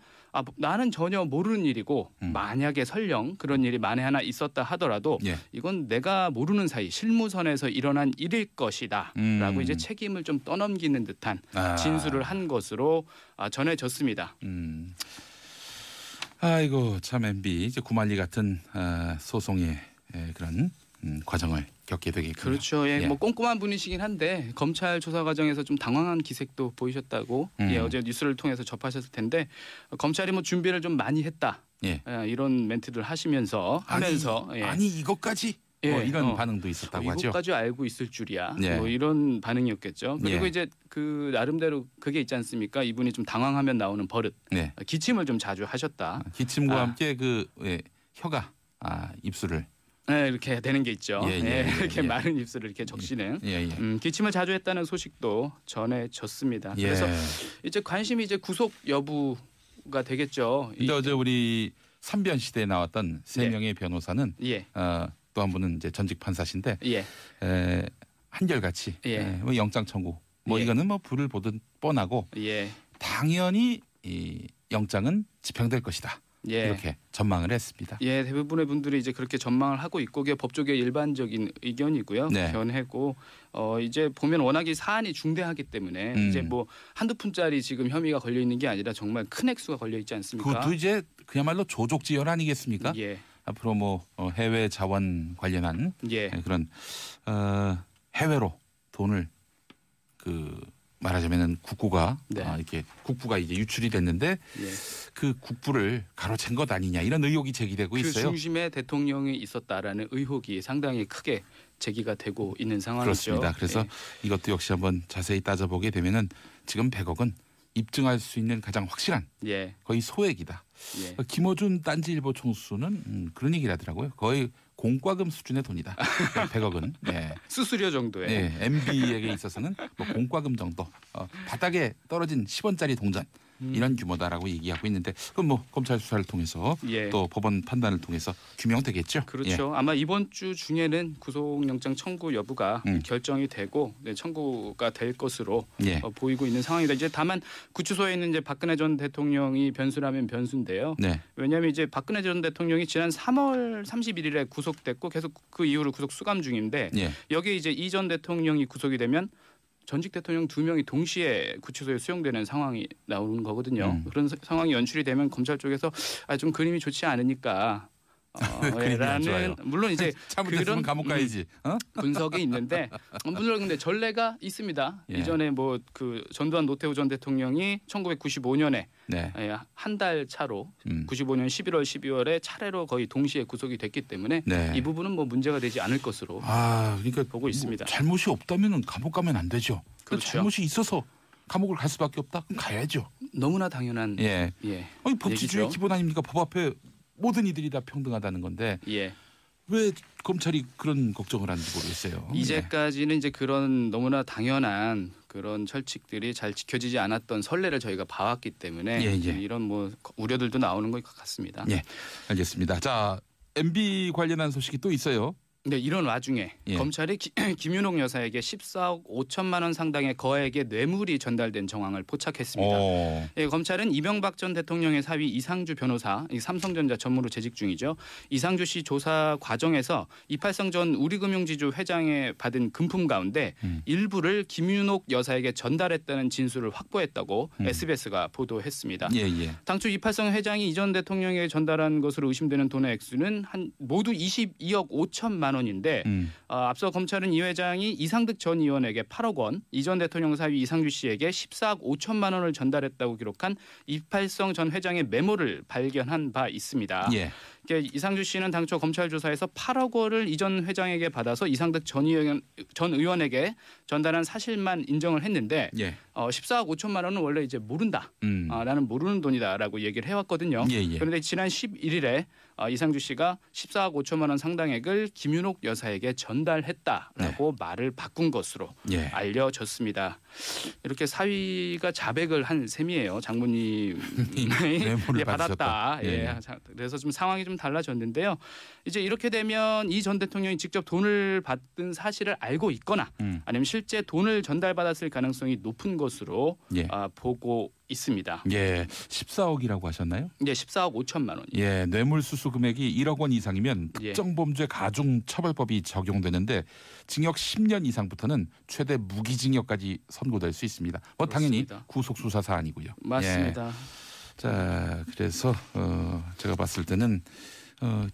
나는 전혀 모르는 일이고 만약에 설령 그런 일이 만에 하나 있었다 하더라도 이건 내가 모르는 사이 실무선에서 일어난 일일 것이다 라고 이제 책임을 좀 떠넘기는 듯한 진술을 한 것으로 전해졌습니다. 아이고 참 MB 이제 구만리 같은 소송의 그런 과정을 겪게 되겠군요. 그렇죠. 예, 뭐 꼼꼼한 분이시긴 한데 검찰 조사 과정에서 좀 당황한 기색도 보이셨다고 어제 뉴스를 통해서 접하셨을 텐데 검찰이 뭐 준비를 좀 많이 했다. 이런 멘트를 하면서 아니 이것까지 뭐 이런 반응도 있었다고 하죠. 이것까지 알고 있을 줄이야. 뭐 이런 반응이었겠죠. 그리고 이제 그 나름대로 그게 있지 않습니까? 이분이 좀 당황하면 나오는 버릇. 기침을 좀 자주 하셨다. 기침과 함께 그 혀가 입술을 이렇게 되는 게 있죠. 이렇게 마른 입술을 이렇게 적시는 기침을 자주 했다는 소식도 전해졌습니다. 그래서 이제 관심이 이제 구속 여부가 되겠죠. 근데 어제 우리 삼변 시대에 나왔던 세 명의 변호사는 또 한 분은 이제 전직 판사신데 한결같이 뭐 영장 청구 뭐 이거는 뭐 불을 보듯 뻔하고 당연히 이 영장은 집행될 것이다. 이렇게 전망을 했습니다. 대부분의 분들이 이제 그렇게 전망을 하고 있고 그게 법조계 일반적인 의견이고요. 견해고 이제 보면 워낙에 사안이 중대하기 때문에 이제 뭐 한두 푼짜리 지금 혐의가 걸려 있는 게 아니라 정말 큰 액수가 걸려 있지 않습니까? 그것도 이제 그야말로 조족지혈 아니겠습니까? 앞으로 뭐 해외 자원 관련한 그런 해외로 돈을 말하자면은 국부가 이렇게 국부가 이제 유출이 됐는데 그 국부를 가로챈 것 아니냐 이런 의혹이 제기되고 있어요. 그 중심에 대통령이 있었다라는 의혹이 상당히 크게 제기가 되고 있는 상황이죠. 그렇습니다. 그래서 이것도 역시 한번 자세히 따져보게 되면은 지금 100억은 입증할 수 있는 가장 확실한 거의 소액이다. 김어준 딴지일보 총수는 그런 얘기를 하더라고요. 거의 공과금 수준의 돈이다. 100억은 수수료 정도에 MB에게 있어서는 뭐 공과금 정도 바닥에 떨어진 10원짜리 동전 이런 규모다라고 얘기하고 있는데 그럼 뭐 검찰 수사를 통해서 또 법원 판단을 통해서 규명되겠죠. 그렇죠. 아마 이번 주 중에는 구속영장 청구 여부가 결정이 되고 청구가 될 것으로 보이고 있는 상황이다. 이제 다만 구치소에 있는 이제 박근혜 전 대통령이 변수라면 변수인데요. 왜냐하면 이제 박근혜 전 대통령이 지난 3월 31일에 구속됐고 계속 그 이후로 구속 수감 중인데 여기에 이제 이 전 대통령이 구속이 되면 전직 대통령 2명이 동시에 구치소에 수용되는 상황이 나오는 거거든요. 그런 상황이 연출이 되면 검찰 쪽에서 좀 그림이 좋지 않으니까 라는 물론 이제 그런 감옥 가야지 분석이 있는데 물론 근데 전례가 있습니다. 이전에 뭐 그 전두환 노태우 전 대통령이 1995년에 한 달 차로 95년 11월 12월에 차례로 거의 동시에 구속이 됐기 때문에 이 부분은 뭐 문제가 되지 않을 것으로 그러니까 보고 있습니다. 잘못이 없다면 감옥 가면 안 되죠. 그렇죠. 잘못이 있어서 감옥을 갈 수밖에 없다. 그럼 가야죠. 너무나 당연한 아니, 법치주의 기본 아닙니까? 법 앞에 모든 이들이 다 평등하다는 건데 왜 검찰이 그런 걱정을 하는지 모르겠어요. 이제까지는 이제 그런 너무나 당연한 그런 철칙들이 잘 지켜지지 않았던 선례를 저희가 봐왔기 때문에 이런 뭐 우려들도 나오는 것 같습니다. 알겠습니다. 자, MB 관련한 소식이 또 있어요. 네, 이런 와중에 검찰이 김윤옥 여사에게 14억 5천만 원 상당의 거액의 뇌물이 전달된 정황을 포착했습니다. 검찰은 이명박 전 대통령의 사위 이상주 변호사, 삼성전자 전무로 재직 중이죠. 이상주 씨 조사 과정에서 이팔성 전 우리금융지주 회장에 받은 금품 가운데 일부를 김윤옥 여사에게 전달했다는 진술을 확보했다고 SBS가 보도했습니다. 당초 이팔성 회장이 이 전 대통령에게 전달한 것으로 의심되는 돈의 액수는 모두 22억 5천만 원인데 앞서 검찰은 이 회장이 이상득 전 의원에게 8억 원, 이 전 대통령 사위 이상주 씨에게 14억 5천만 원을 전달했다고 기록한 이팔성 전 회장의 메모를 발견한 바 있습니다. 이상주 씨는 당초 검찰 조사에서 8억 원을 이 전 회장에게 받아서 이상득 전 의원에게 전달한 사실만 인정을 했는데 14억 5천만 원은 원래 이제 모른다. 라는 모르는 돈이다라고 얘기를 해왔거든요. 그런데 지난 11일에 이상주 씨가 14억 5천만 원 상당액을 김윤옥 여사에게 전달했다라고 말을 바꾼 것으로 알려졌습니다. 이렇게 사위가 자백을 한 셈이에요. 장모님이 받았다. 그래서 좀 상황이 좀 달라졌는데요. 이제 이렇게 되면 이 전 대통령이 직접 돈을 받은 사실을 알고 있거나 아니면 실제 돈을 전달받았을 가능성이 높은 것으로 보고 있습니다. 14억이라고 하셨나요? 14억 5천만 원. 뇌물수수 금액이 1억 원 이상이면 특정범죄 가중처벌법이 적용되는데 징역 10년 이상부터는 최대 무기징역까지 선고될 수 있습니다. 당연히 구속수사 사안이고요. 맞습니다. 자, 그래서 제가 봤을 때는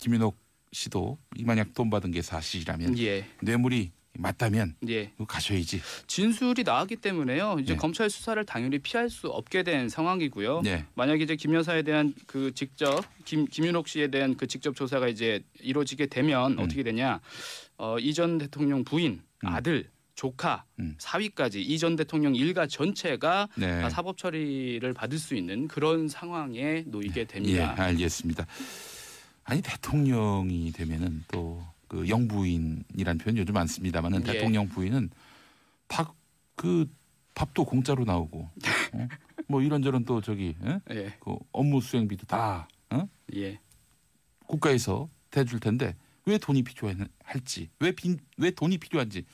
김윤옥 씨도 만약 돈 받은 게 사실이라면 뇌물이 맞다면 가셔야지. 진술이 나왔기 때문에요. 이제 검찰 수사를 당연히 피할 수 없게 된 상황이고요. 만약 이제 김 여사에 대한 그 직접 김윤옥 씨에 대한 그 직접 조사가 이제 이루어지게 되면 어떻게 되냐? 이 전 대통령 부인, 아들, 조카, 사위까지 이 전 대통령 일가 전체가 다 사법 처리를 받을 수 있는 그런 상황에 놓이게 됩니다. 예, 알겠습니다. 아니 대통령이 되면은 또 그 영부인이라는 표현 요즘 많습니다만은 대통령 부인은 다 그 밥도 공짜로 나오고 뭐 이런저런 또 저기 그 업무 수행비도 다 국가에서 대줄 텐데 왜 돈이 필요할지 왜 돈이 필요한지